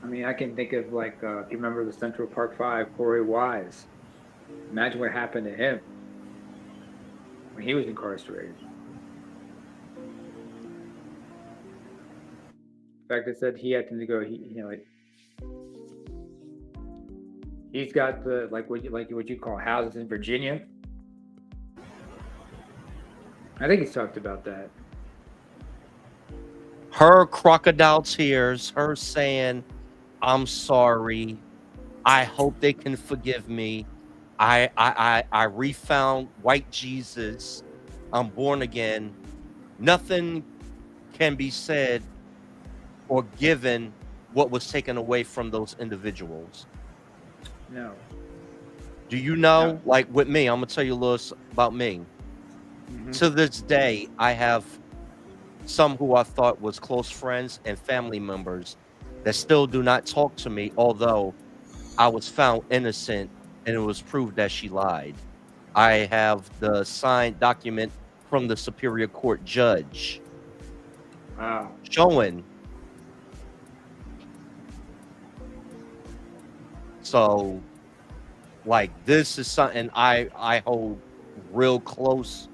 I mean, I can think of if you remember the Central Park 5, Corey Wise. Imagine what happened to him when he was incarcerated. In fact, they said he had to go. He's got the what you call houses in Virginia. I think he's talked about that. Her crocodile tears, her saying, "I'm sorry. I hope they can forgive me. I refound white Jesus. I'm born again." Nothing can be said or given what was taken away from those individuals. No. Do you know, like with me, I'm gonna tell you a little about me. Mm-hmm. To this day, I have some who I thought was close friends and family members that still do not talk to me, although I was found innocent and it was proved that she lied. I have the signed document from the Superior Court judge showing. So, this is something I hold real close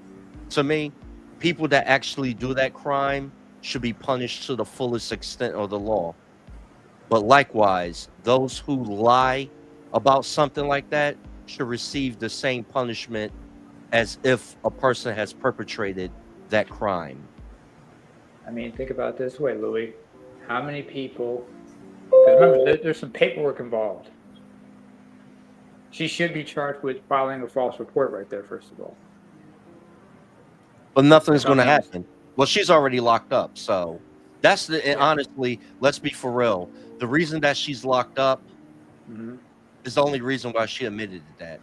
to me. People that actually do that crime should be punished to the fullest extent of the law. But likewise, those who lie about something like that should receive the same punishment as if a person has perpetrated that crime. I mean, think about it this way, Louis. How many people? Because remember, there's some paperwork involved. She should be charged with filing a false report right there, first of all. But nothing's If I'm going to not happen. Well, she's already locked up, so that's the. And honestly, let's be for real. The reason that she's locked up is the only reason why she admitted to that.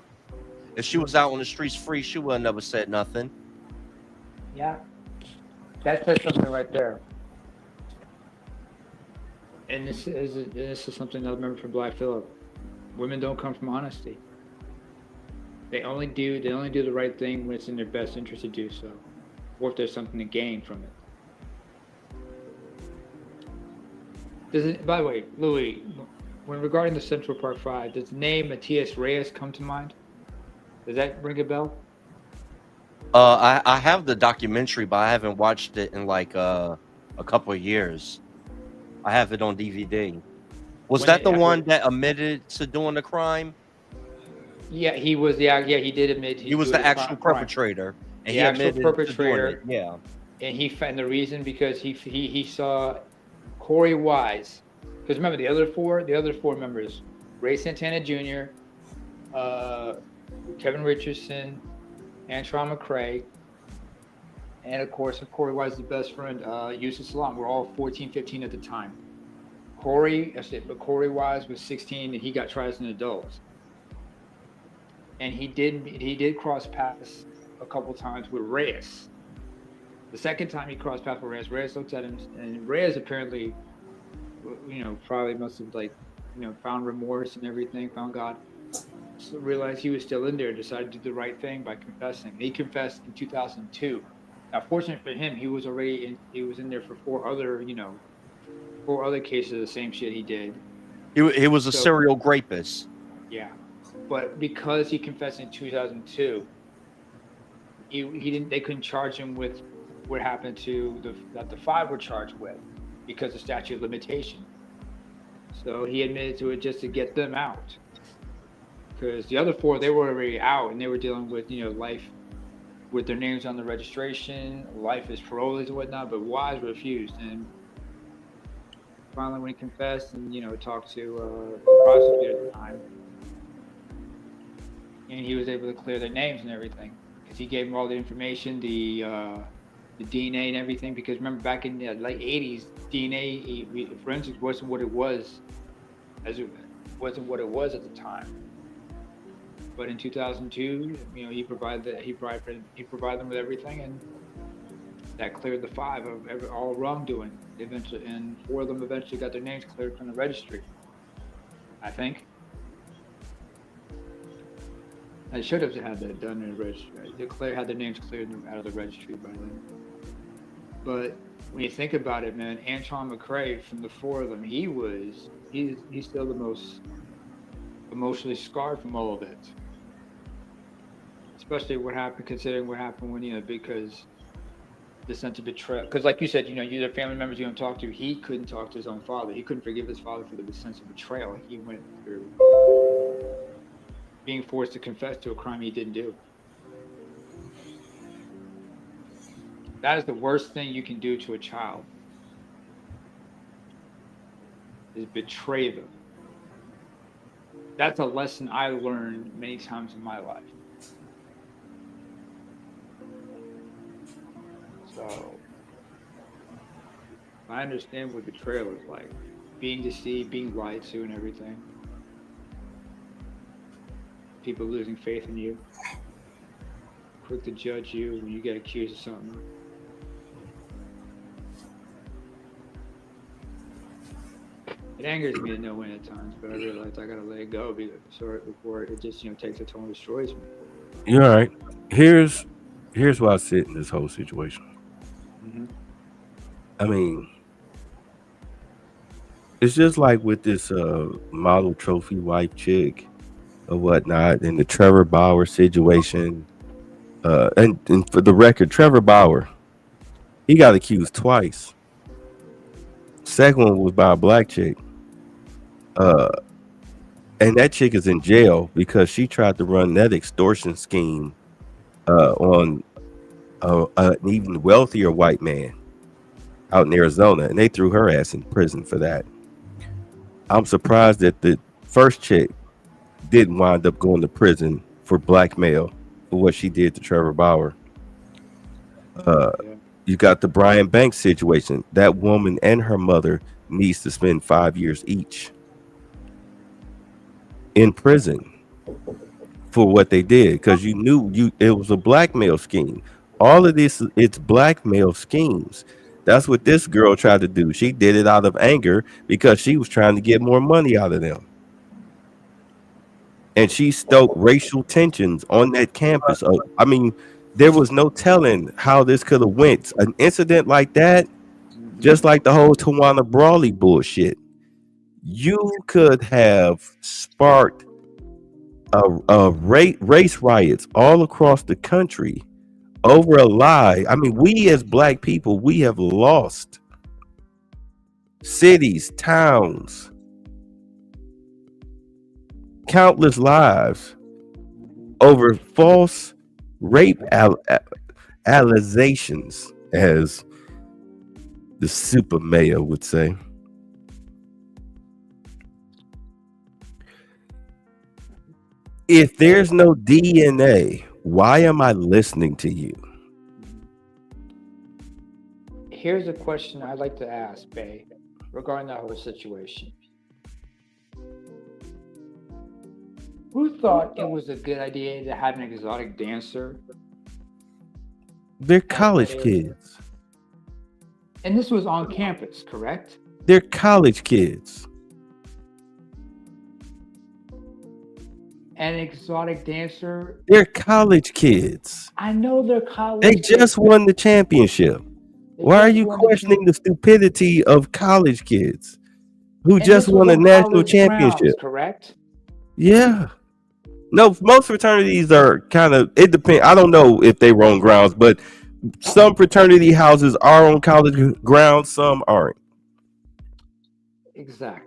If she was out on the streets free, she would have never said nothing. Yeah, that says something right there. And this is something I remember from Black Phillip. Women don't come from honesty. They only do the right thing when it's in their best interest to do so, or if there's something to gain from it. By the way, Louis, when regarding the Central Park Five, does the name Matias Reyes come to mind? Does that ring a bell? I have the documentary, but I haven't watched it in like a couple of years. I have it on DVD. Was that the one that admitted to doing the crime? Yeah, he was. Yeah, he did admit He was the actual perpetrator, and he actual admitted to doing perpetrator. it. Yeah. And he found the reason because he saw Corey Wise. Because remember the other four members: Ray Santana Jr., Kevin Richardson, Antron McCray, and of course Corey Wise's best friend, Yusuf Salam. We're all 14, 15 at the time. Corey Wise was 16 and he got tried as an adult. And he did cross paths a couple times with Reyes. The second time he crossed paths with Reyes looked at him, and Reyes apparently, probably must have found remorse and everything, found God. So realized he was still in there, decided to do the right thing by confessing. He confessed in 2002. Now, fortunately for him, he was in there for four other cases of the same shit he did. He was a serial rapist. Yeah, but because he confessed in 2002, they couldn't charge him with what happened that the five were charged with because of statute of limitation. So he admitted to it just to get them out. Because the other four, they were already out and they were dealing with, life with their names on the registration, life as parolees and whatnot, but Wise refused. And finally, when he confessed and, talked to the prosecutor at the time, and he was able to clear their names and everything. Because he gave them all the information, the DNA and everything. Because remember, back in the late 80s, DNA forensics wasn't what it was, at the time. But in 2002, he provided them with everything, and that cleared the five of all wrongdoing. Eventually, and four of them eventually got their names cleared from the registry. I think. I should have had that done in the registry. They had their names cleared out of the registry by then. But when you think about it, man, Antron McCray, from the four of them, he's still the most emotionally scarred from all of it. Especially considering what happened when, because the sense of betrayal. Because like you said, the family members you don't talk to, he couldn't talk to his own father. He couldn't forgive his father for the sense of betrayal he went through. Being forced to confess to a crime he didn't do. That is the worst thing you can do to a child. Is betray them. That's a lesson I learned many times in my life. So I understand what betrayal is like. Being deceived, being lied to and everything. People losing faith in you. Quick to judge you when you get accused of something. It angers me to no end at times, but I realize I gotta let it go before it just takes a toll and destroys me. You're all right. Here's where I sit in this whole situation. Mm-hmm. I mean, it's just like with this model trophy wife chick or whatnot, and the Trevor Bauer situation. And for the record, Trevor Bauer, he got accused twice. Second one was by a black chick. And that chick is in jail because she tried to run that extortion scheme on an even wealthier white man out in Arizona, and they threw her ass in prison for that. I'm surprised that the first chick didn't wind up going to prison for blackmail for what she did to Trevor Bauer. You got the Brian Banks situation. That woman and her mother needs to spend 5 years each in prison for what they did, because you knew it was a blackmail scheme. All of this, it's blackmail schemes. That's what this girl tried to do. She did it out of anger because she was trying to get more money out of them. And she stoked racial tensions on that campus. I mean, there was no telling how this could have went. An incident like that, just like the whole Tawana Brawley bullshit, you could have sparked race riots all across the country over a lie. I mean, we as black people, we have lost cities, towns, countless lives over false rape allegations, as the super mayor would say. If there's no DNA, why am I listening to you? Here's a question I'd like to ask, Bay, regarding that whole situation. Who thought it was a good idea to have an exotic dancer? They're college kids. And this was on campus, correct? They're college kids. An exotic dancer. They're college kids. I know they're college. They just won the championship. Why are you questioning the stupidity of college kids who just won a national championship? Grounds, correct? Yeah. No, most fraternities are kind of, it depends. I don't know if they were on grounds, but some fraternity houses are on college grounds, some aren't. Exactly.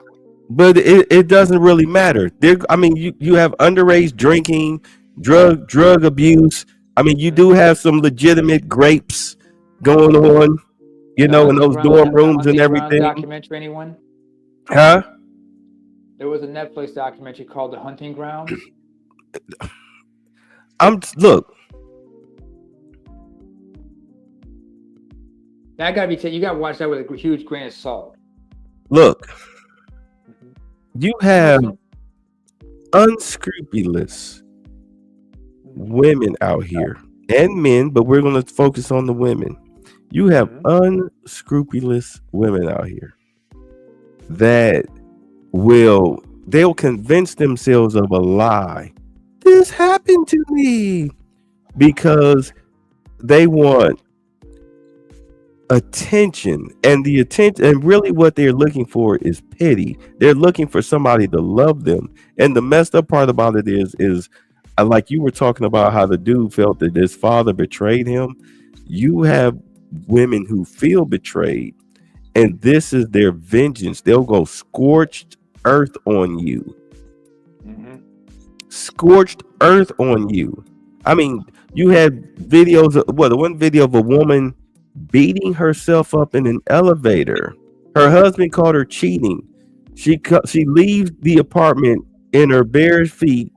But it doesn't really matter. I mean, you have underage drinking, drug abuse. I mean, you do have some legitimate grapes going on, you know, in those dorm rooms and everything. Documentary, anyone? Huh? There was a Netflix documentary called The Hunting Ground. Look. That gotta be. You gotta watch that with a huge grain of salt. Look. You have unscrupulous women out here and men, but we're going to focus on the women. You have unscrupulous women out here that they'll convince themselves of a lie. This happened to me, because they want attention, and the attention, and really what they're looking for is pity. They're looking for somebody to love them. And the messed up part about it is like you were talking about how the dude felt that his father betrayed him. You have women who feel betrayed, and this is their vengeance. They'll go scorched earth on you. Scorched earth on you. I mean, you had videos of the one video of a woman beating herself up in an elevator. Her husband caught her cheating. She leaves the apartment in her bare feet,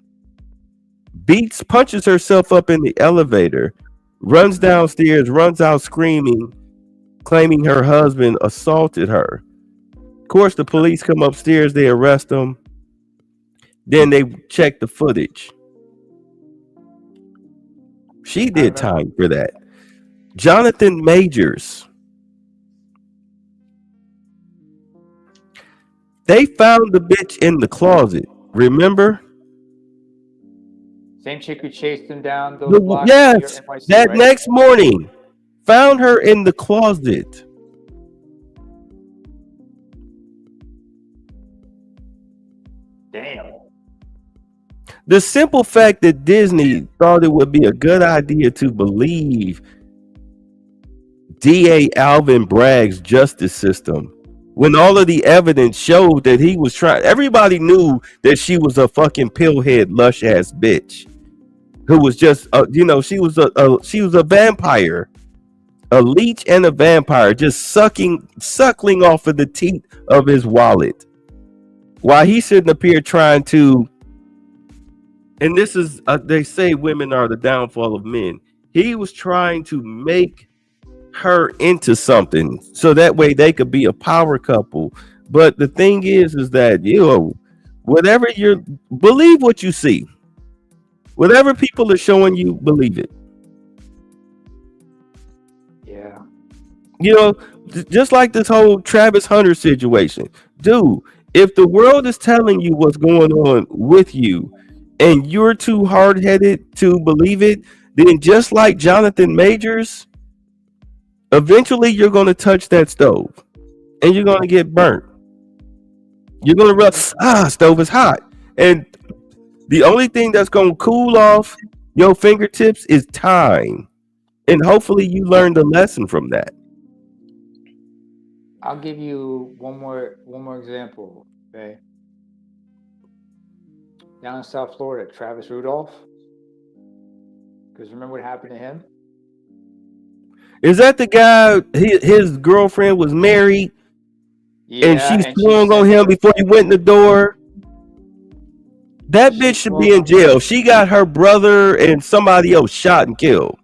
punches herself up in the elevator, runs downstairs, runs out screaming, claiming her husband assaulted her. Of course, the police come upstairs, they arrest him. Then they check the footage. She did time for that. Jonathan Majors. They found the bitch in the closet. Remember? Same chick who chased him down those blocks. Yes, NYC, that right? next morning. Found her in the closet. Damn. The simple fact that Disney thought it would be a good idea to believe DA Alvin Bragg's justice system, when all of the evidence showed that he was trying, everybody knew that she was a fucking pillhead, lush ass bitch. who was just, she was a vampire, a leech and a vampire, just suckling off of the teeth of his wallet, while he sitting up here trying to. And this is, they say women are the downfall of men. He was trying to make her into something so that way they could be a power couple. But the thing is that whatever believe what you see. Whatever people are showing you, believe it. Yeah. Just like this whole Travis Hunter situation. Dude, if the world is telling you what's going on with you and you're too hard-headed to believe it, then just like Jonathan Majors, eventually you're going to touch that stove and you're going to get burnt. You're going to run, stove is hot. And the only thing that's going to cool off your fingertips is time. And hopefully you learned a lesson from that. I'll give you one more example, okay? Down in South Florida, Travis Rudolph. Because remember what happened to him? Is that the guy, his girlfriend was married, and she swung on him before he went in the door? That bitch should be in jail. She got her brother and somebody else shot and killed.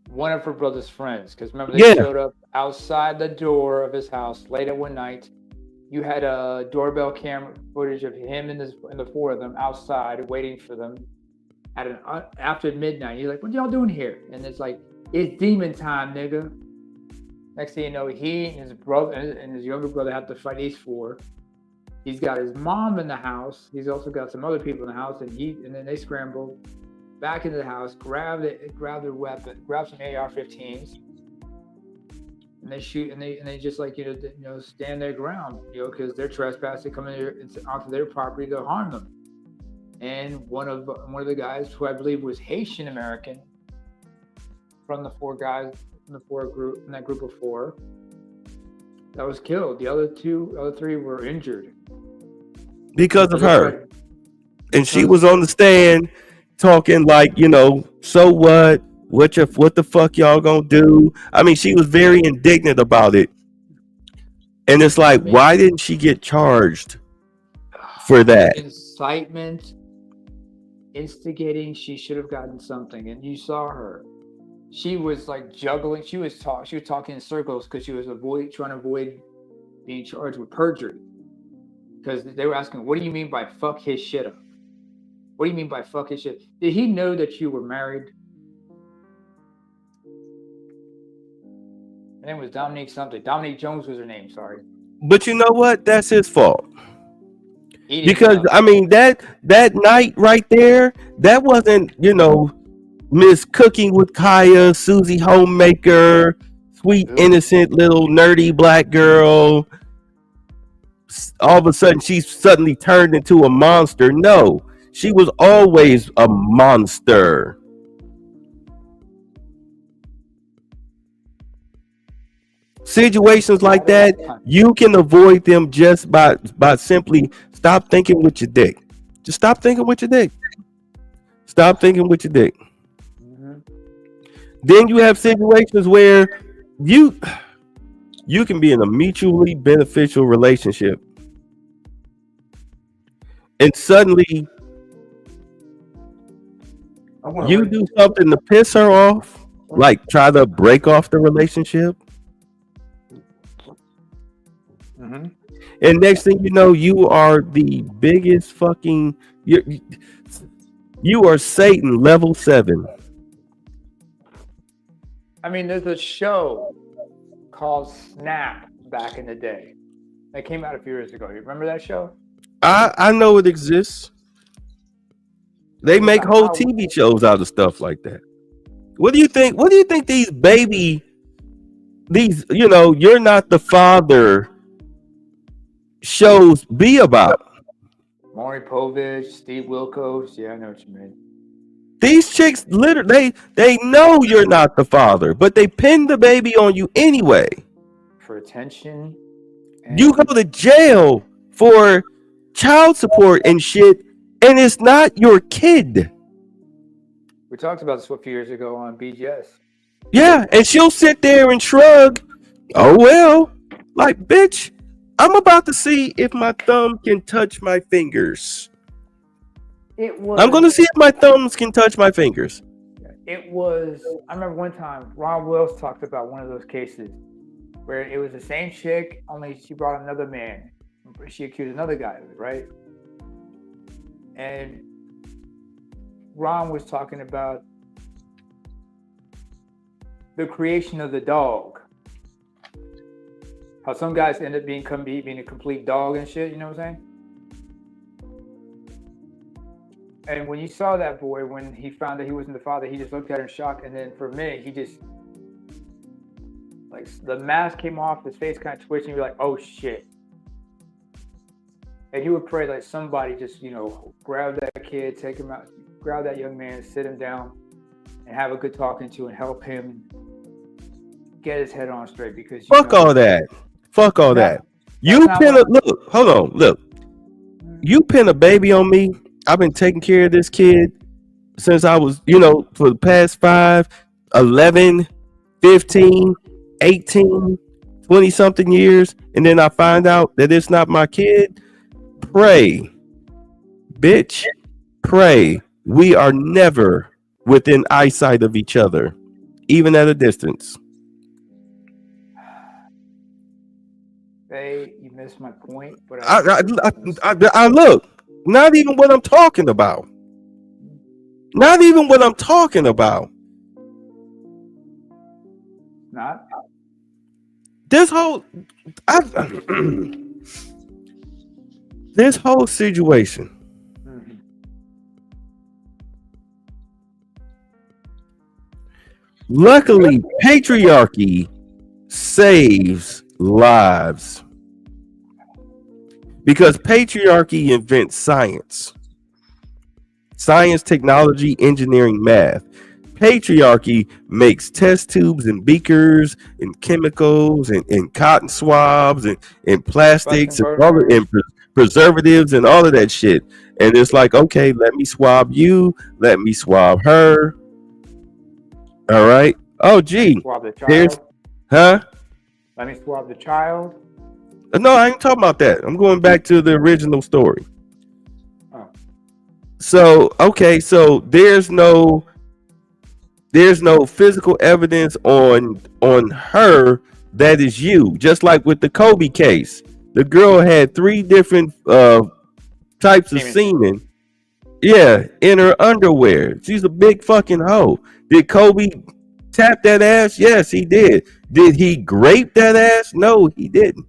One of her brother's friends. Because remember, they showed up outside the door of his house late at one night. You had a doorbell camera footage of him and the four of them outside waiting for them after midnight. He's like, "What y'all doing here?" And it's like, "It's demon time, nigga." Next thing you know, he and his brother and his younger brother have to fight these four. He's got his mom in the house. He's also got some other people in the house, and then they scramble back into the house, grab their weapon, grab some AR-15s, and they shoot, and they just like stand their ground, because they're trespassing, coming onto their property to harm them. And one of the guys, who I believe was Haitian American, from the four guys in that group of four, that was killed. The other three were injured because of her. And she was on the stand talking like, so what? What the fuck y'all gonna do? I mean, she was very indignant about it. And it's like, why didn't she get charged for that? Incitement, instigating. She should have gotten something. And you saw her. She was like juggling. She was talking in circles because she was trying to avoid being charged with perjury. Because they were asking, "What do you mean by fuck his shit up? What do you mean by fuck his shit? Did he know that you were married?" Her name was Dominique something. Dominique Jones was her name. Sorry. But you know what? That's his fault. Because I mean that night right there, that wasn't Miss Cooking with Kaya, Susie Homemaker, sweet innocent little nerdy black girl. All of a sudden, she's suddenly turned into a monster. No, she was always a monster. Situations like that, you can avoid them just by simply stop thinking with your dick. Just stop thinking with your dick. Stop thinking with your dick. Then you have situations where you can be in a mutually beneficial relationship, and suddenly you do something to piss her off, like try to break off the relationship. And next thing you know, you are the biggest fucking. You are Satan level 7. I mean, there's a show called Snap back in the day that came out a few years ago. You remember that show? I know it exists. They make whole TV shows out of stuff like that. What do you think? What do you think these you're not the father shows be about? Maury Povich, Steve Wilkos. Yeah, I know what you mean. These chicks literally they know you're not the father, but they pin the baby on you anyway. For attention. You go to jail for child support and shit, and it's not your kid. We talked about this a few years ago on BGS. Yeah, and she'll sit there and shrug. Oh well, like bitch, I'm about to see if my thumb can touch my fingers. It was. I'm gonna see if my thumbs can touch my fingers. It was. I remember one time Ron Wills talked about one of those cases where it was the same chick, only she brought another man. She accused another guy of it, right? And Ron was talking about the creation of the dog. How some guys end up being a complete dog and shit, you know what I'm saying? And when you saw that boy, when he found that he wasn't the father, he just looked at her in shock. And then for a minute, he just, like, the mask came off, his face kind of twitched, and you're like, oh shit. And you would pray like somebody just, grab that kid, take him out, grab that young man, sit him down, and have a good talking to and help him get his head on straight. Because Fuck all that. Fuck all that. You pin a look. Hold on. Look. You pin a baby on me. I've been taking care of this kid since I was, for the past 5, 11, 15, 18, 20 something years, and then I find out that it's not my kid. Pray, bitch. Pray. We are never within eyesight of each other, even at a distance. Hey, you missed my point, but I look. Not even what I'm talking about. Not even what I'm talking about. Not this whole this whole situation. Mm-hmm. Luckily, patriarchy saves lives. Because patriarchy invents science, technology, engineering, math. Patriarchy makes test tubes and beakers and chemicals and cotton swabs and plastics and preservatives and all of that shit. And it's like, okay, let me swab you. Let me swab her. All right. Oh, gee. Swab the child. Let me swab the child. No, I ain't talking about that. I'm going back to the original story. Oh. So, okay, so there's no physical evidence on her that is you. Just like with the Kobe case, the girl had 3 different types of semen. Yeah, in her underwear. She's a big fucking hoe. Did Kobe tap that ass? Yes, he did. Did he grape that ass? No, he didn't.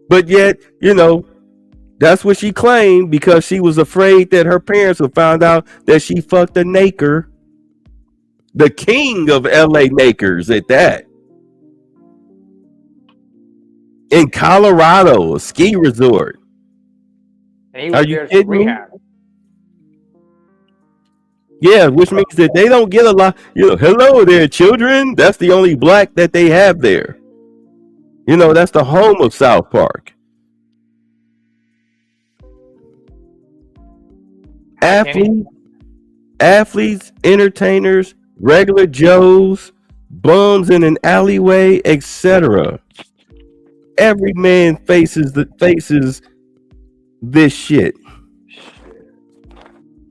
But yet, that's what she claimed because she was afraid that her parents would find out that she fucked a naker. The king of LA nakers at that. In Colorado, a ski resort. Are you kidding me? Yeah, which means that they don't get a lot. Hello there, children. That's the only black that they have there. That's the home of South Park. Athletes, entertainers, regular Joes, bums in an alleyway, etc. Every man faces this shit.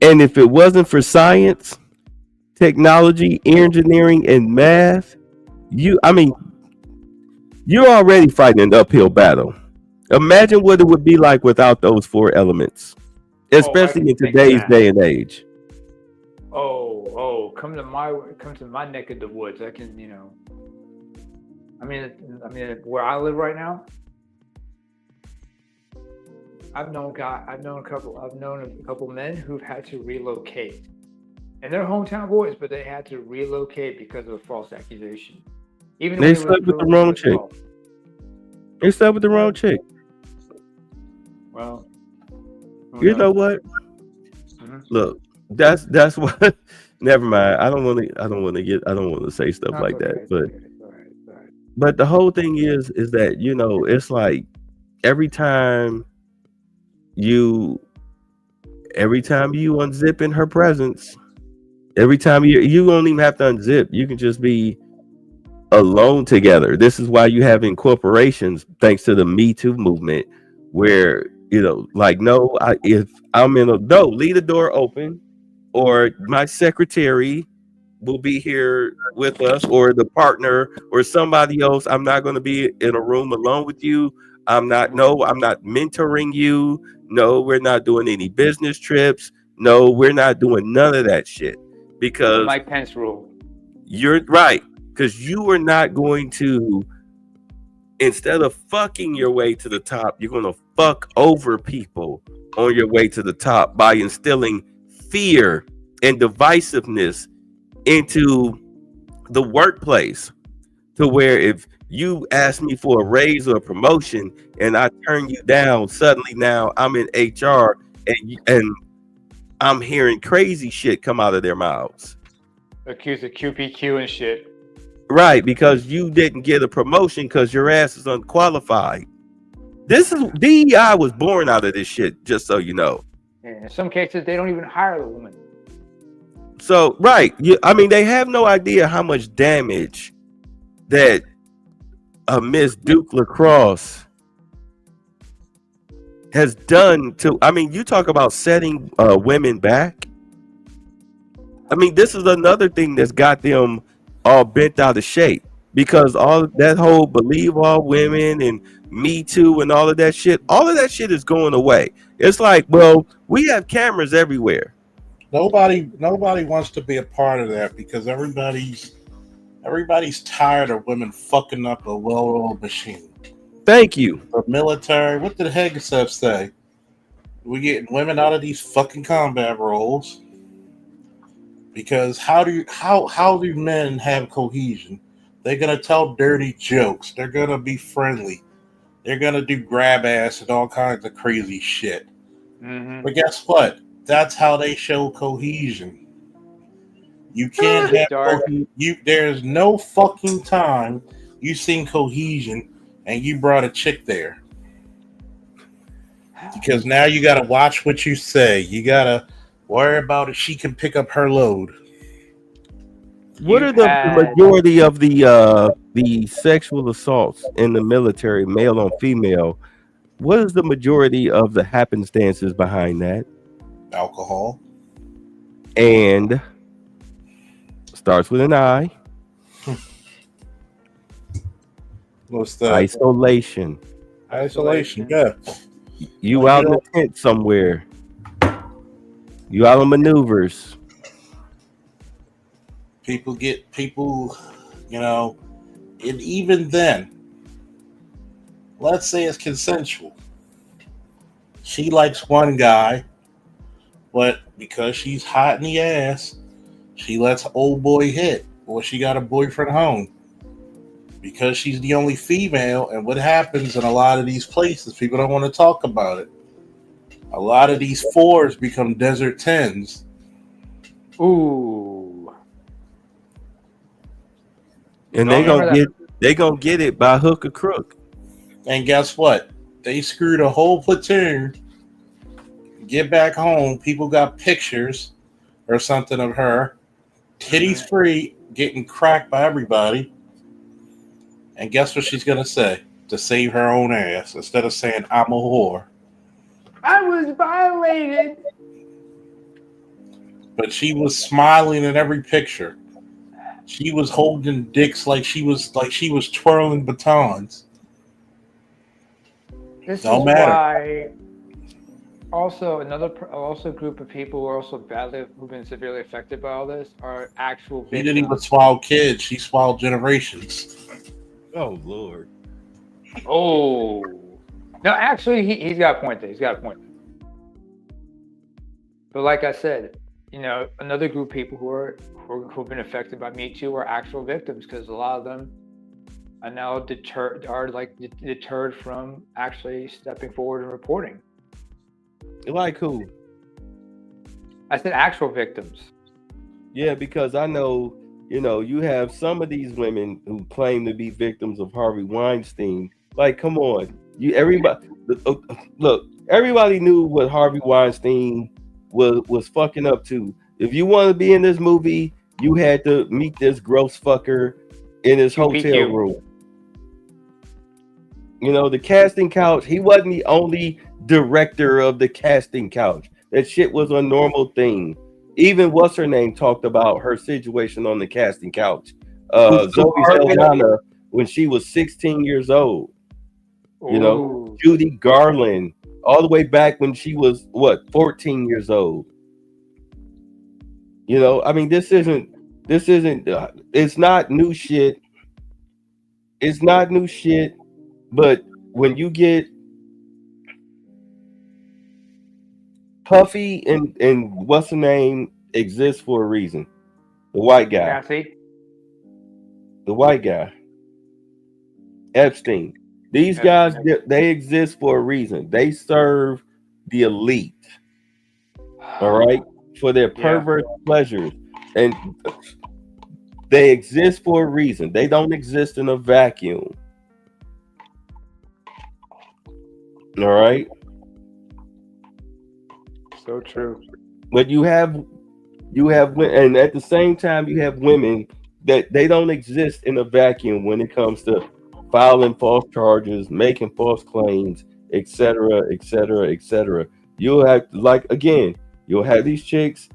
And if it wasn't for science, technology, engineering, and math, you're already fighting an uphill battle. Imagine what it would be like without those 4 elements, especially in today's day and age. Come to my neck of the woods. I can, I mean, where I live right now, I've known a couple men who've had to relocate, and they're hometown boys, but they had to relocate because of a false accusation. Even they slept with the wrong chick. They slept with the wrong chick. Well, you know what? Mm-hmm. Look, that's what. Never mind. I don't want to say stuff like that. But the whole thing is that it's like every time you unzip in her presence, Every time you don't even have to unzip. You can just be alone together. This is why you have corporations, thanks to the Me Too movement, where like, no, if I'm in leave the door open, or my secretary will be here with us, or the partner or somebody else. I'm not going to be in a room alone with you. I'm not mentoring you. No, we're not doing any business trips. No, we're not doing none of that shit, because Mike Pence rule. You're right, because you are not going to, instead of fucking your way to the top, you're going to fuck over people on your way to the top by instilling fear and divisiveness into the workplace, to where if you ask me for a raise or a promotion and I turn you down, suddenly now I'm in HR and I'm hearing crazy shit come out of their mouths. Accused of QPQ and shit. Right, because you didn't get a promotion because your ass is unqualified. This is DEI was born out of this shit, just so you know. And in some cases, they don't even hire the woman. So, right, they have no idea how much damage that Miss Duke Lacrosse has done to. You talk about setting women back. This is another thing that's got them all bent out of shape, because all that whole believe all women and Me Too and all of that shit is going away. It's like, well, we have cameras everywhere. Nobody wants to be a part of that, because everybody's tired of women fucking up a well-oiled machine. Thank you. The military, what did Hegseth say? We're getting women out of these fucking combat roles. Because how do men have cohesion? They're gonna tell dirty jokes. They're gonna be friendly. They're gonna do grab ass and all kinds of crazy shit. Mm-hmm. But guess what? That's how they show cohesion. You can't have cohesion. There's no fucking time you seen cohesion and you brought a chick there. Because now you gotta watch what you say. You gotta worry about if she can pick up her load. What are the majority of the sexual assaults in the military, male on female? What is the majority of the happenstances behind that? Alcohol. And starts with an I. What's that? Isolation. Isolation, yeah. You out in the tent somewhere. You out on maneuvers. People, and even then, let's say it's consensual. She likes one guy, but because she's hot in the ass, she lets old boy hit, or she got a boyfriend home. Because she's the only female, and what happens in a lot of these places, people don't want to talk about it. A lot of these 4s become desert 10s. Ooh. And they gonna get it by hook or crook. And guess what? They screwed a whole platoon. Get back home, people got pictures or something of her, titties free, getting cracked by everybody. And guess what she's gonna say to save her own ass? Instead of saying I'm a whore, I was violated. But she was smiling in every picture. She was holding dicks like she was twirling batons. This Don't is matter. why. Also, a group of people who are who've been severely affected by all this are actual victims. She didn't even swallow kids; she swallowed generations. Oh Lord. Oh. No, actually, he's got a point there. But like I said, another group of people who've been affected by Me Too are actual victims, because a lot of them are now deterred from actually stepping forward and reporting. Like who? I said actual victims. Yeah, because I know, you have some of these women who claim to be victims of Harvey Weinstein. Like, come on, everybody knew what Harvey Weinstein was fucking up to. If you want to be in this movie, you had to meet this gross fucker in his hotel room. You know, the casting couch, he wasn't the only director of the casting couch. That shit was a normal thing. Even what's her name talked about her situation on the casting couch. Zoe Saldana when she was 16 years old. You know, Judy Garland, all the way back when she was 14 years old. You know, I mean, this isn't. It's not new shit. It's not new shit. But when you get Puffy and what's the name exists for a reason. The white guy. Cassie. The white guy. Epstein. These guys, they exist for a reason. They serve the elite. All right? For their perverse pleasures. And they exist for a reason. They don't exist in a vacuum. All right? So true. But you have, and at the same time, you have women that they don't exist in a vacuum when it comes to filing false charges, making false claims, etc., etc., etc. You'll have, like, again, you'll have these chicks.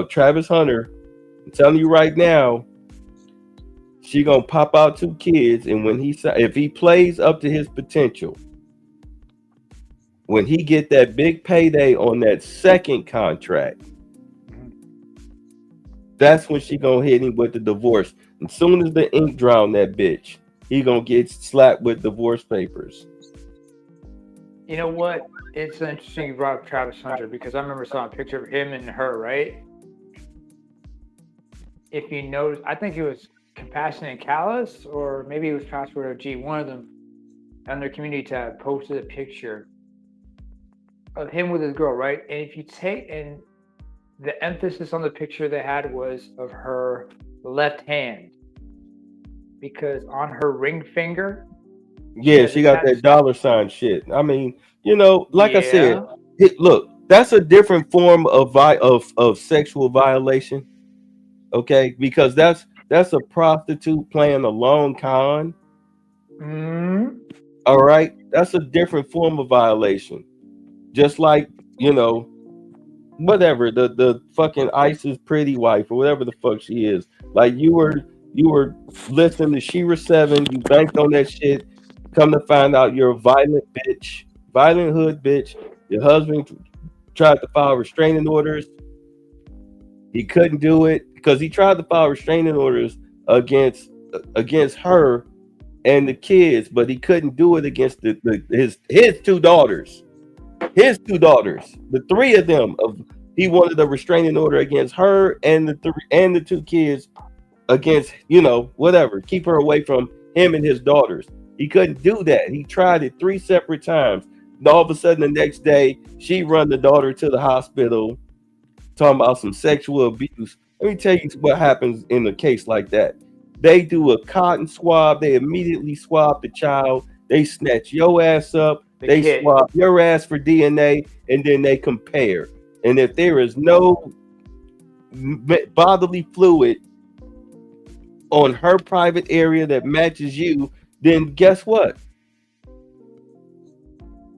Travis Hunter, I'm telling you right now, she gonna pop out 2 kids, and when if he plays up to his potential, when he get that big payday on that second contract, that's when she gonna hit him with the divorce. As soon as the ink dry on that bitch, he gonna get slapped with divorce papers. You know what? It's interesting you brought up Travis Hunter because I remember saw a picture of him and her, right? If you notice, I think it was Compassionate and Callous, or maybe it was Password OG, one of them on their community tab posted a picture of him with his girl, right? And if you take, and the emphasis on the picture they had was of her left hand, because on her ring finger, yeah, she got that $ shit. I mean, you know, like I said, look, that's a different form of sexual violation, okay? Because that's a prostitute playing a long con. All right, that's a different form of violation. Just like, you know, whatever, the fucking ISIS pretty wife or whatever the fuck she is. Like you were listening to Shira 7, you banked on that shit. Come to find out you're a violent bitch, violent hood bitch. Your husband tried to file restraining orders. He couldn't do it because he tried to file restraining orders against her and the kids, but he couldn't do it against his 2 daughters. His 2 daughters, the 3 of them. He wanted a restraining order against her and the 2 kids against, you know, whatever, keep her away from him and his daughters. He couldn't do that. He tried it 3 separate times. And all of a sudden, the next day, she run the daughter to the hospital, talking about some sexual abuse. Let me tell you what happens in a case like that. They do a cotton swab. They immediately swab the child. They snatch your ass up. They swab your ass for DNA, and then they compare. And if there is no bodily fluid on her private area that matches you, then guess what?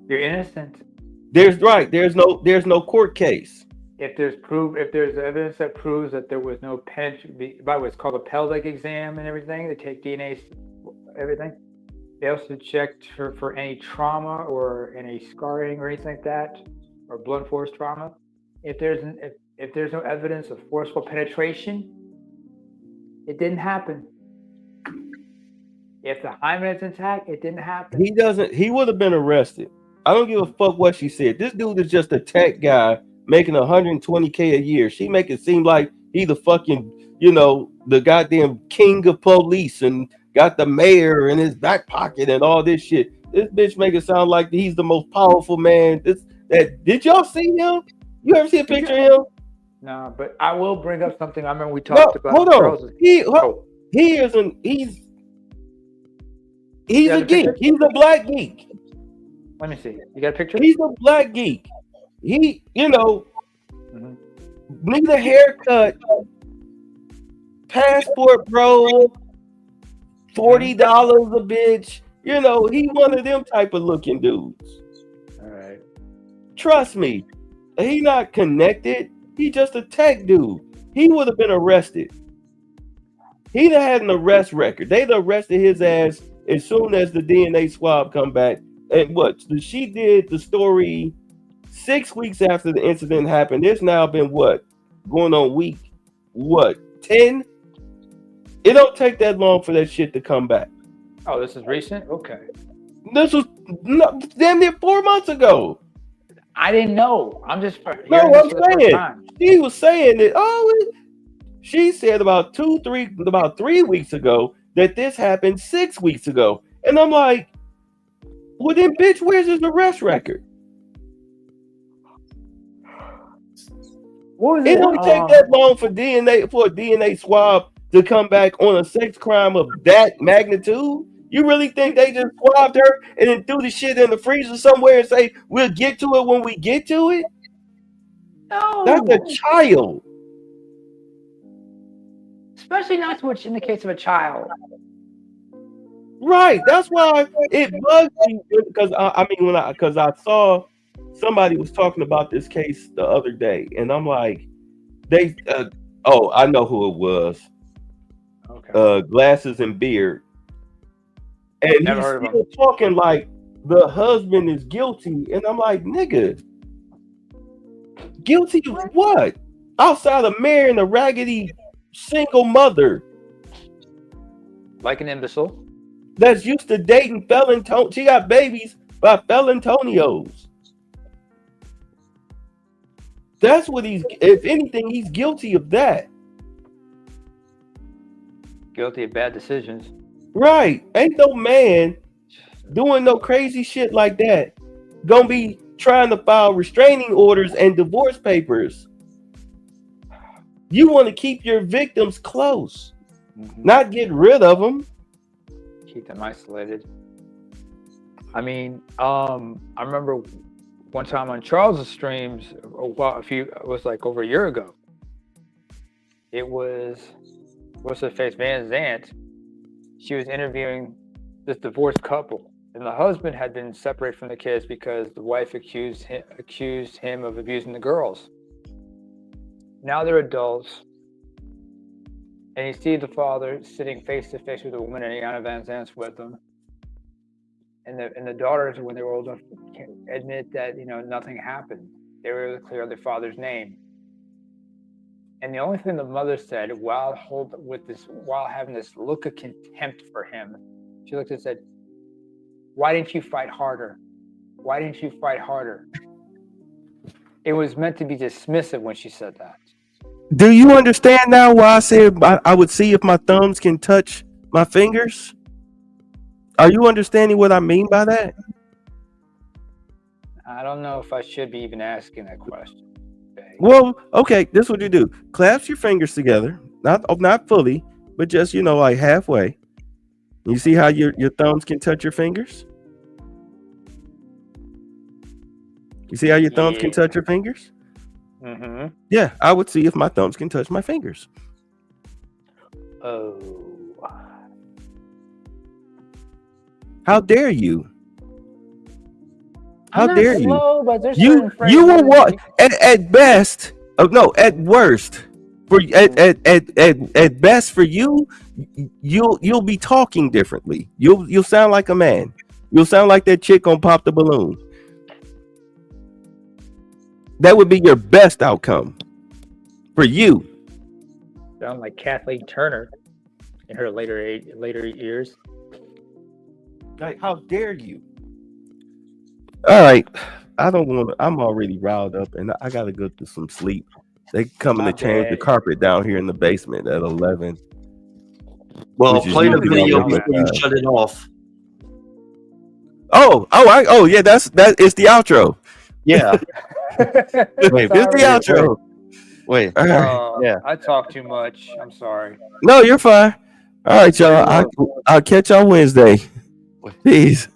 You're innocent. There's no court case. If there's evidence that proves that there was no penetration, by what's called a pelvic exam and everything, they take DNA, everything. They also checked for any trauma or any scarring or anything like that, or blunt force trauma. If there's no evidence of forceful penetration, it didn't happen. If the hymen is intact, it didn't happen. He would have been arrested. I don't give a fuck what she said. This dude is just a tech guy making $120K a year. She make it seem like he the fucking, you know, the goddamn king of police and got the mayor in his back pocket and all this shit. This bitch make it sound like he's the most powerful man. Did y'all see him? You ever see a picture of him? No, but I will bring up something. I remember we talked about. Hold on. He's a geek. He's a black geek. Let me see. You got a picture? He's a black geek. He, you know, Need a haircut, passport, bro, $40 a bitch. You know, he one of them type of looking dudes. All right. Trust me, he not connected. He just a tech dude. He would have been arrested. He'd have had an arrest record. They'd arrested his ass as soon as the DNA swab come back. And what? She did the story 6 weeks after the incident happened. It's now been what? Going on week 10? It don't take that long for that shit to come back. Oh, this is recent? Okay. This was damn near 4 months ago. I didn't know. I'm just No, hearing this I'm for the first saying time. she was saying that. She said about 3 weeks ago that this happened 6 weeks ago, and I'm like, well then, bitch, where's his arrest record? It don't take that long for a DNA swab to come back on a sex crime of that magnitude. You really think they just swabbed her and then threw the shit in the freezer somewhere and say we'll get to it when we get to it? No. That's a child. Especially not so much in the case of a child. Right. That's why it bugs me, because I saw somebody was talking about this case the other day, and I'm like, I know who it was. Okay. Glasses and beard, and he's still talking like the husband is guilty, and I'm like, nigga, guilty of what? Outside of marrying a raggedy single mother, like an imbecile that's used to dating felon. She got babies by felantonios. That's what if anything, he's guilty of that. Guilty of bad decisions. Right. Ain't no man doing no crazy shit like that gonna be trying to file restraining orders and divorce papers. You want to keep your victims close, not get rid of them. Keep them isolated. I mean, I remember one time on Charles's streams, it was like over a year ago. It was what's her face, Van Zant. She was interviewing this divorced couple, and the husband had been separated from the kids because the wife accused him of abusing the girls. Now they're adults, and you see the father sitting face to face with a woman, and Yana Van Zant's with them. And the daughters, when they were old enough, admit that nothing happened. They were able to clear their father's name. And the only thing the mother said while having this look of contempt for him, she looked and said, "Why didn't you fight harder? Why didn't you fight harder?" It was meant to be dismissive when she said that. Do you understand now why I said I would see if my thumbs can touch my fingers? Are you understanding what I mean by that? I don't know if I should be even asking that question. Well, okay, this is what you do. Clasp your fingers together, not fully, but just like halfway. You see how your thumbs can touch your fingers? You see how your thumbs can touch your fingers? Mm-hmm. Yeah, I would see if my thumbs can touch my fingers. Oh. How dare you? How I'm dare not you? slow, but there's You certain phrases will what? At best, at worst, at best for you, you'll be talking differently. You'll sound like a man. You'll sound like that chick on Pop the Balloon. That would be your best outcome for you. Sound like Kathleen Turner in her later years. Like, how dare you? All right, I don't want to. I'm already riled up, and I gotta go to some sleep. They coming to change the carpet down here in the basement at 11. Well, play the video before you shut it off. Yeah, it's the outro. Yeah. Wait, it's the outro. Wait. Yeah. I talk too much. I'm sorry. No, you're fine. All right, y'all. I'll catch y'all Wednesday. Peace.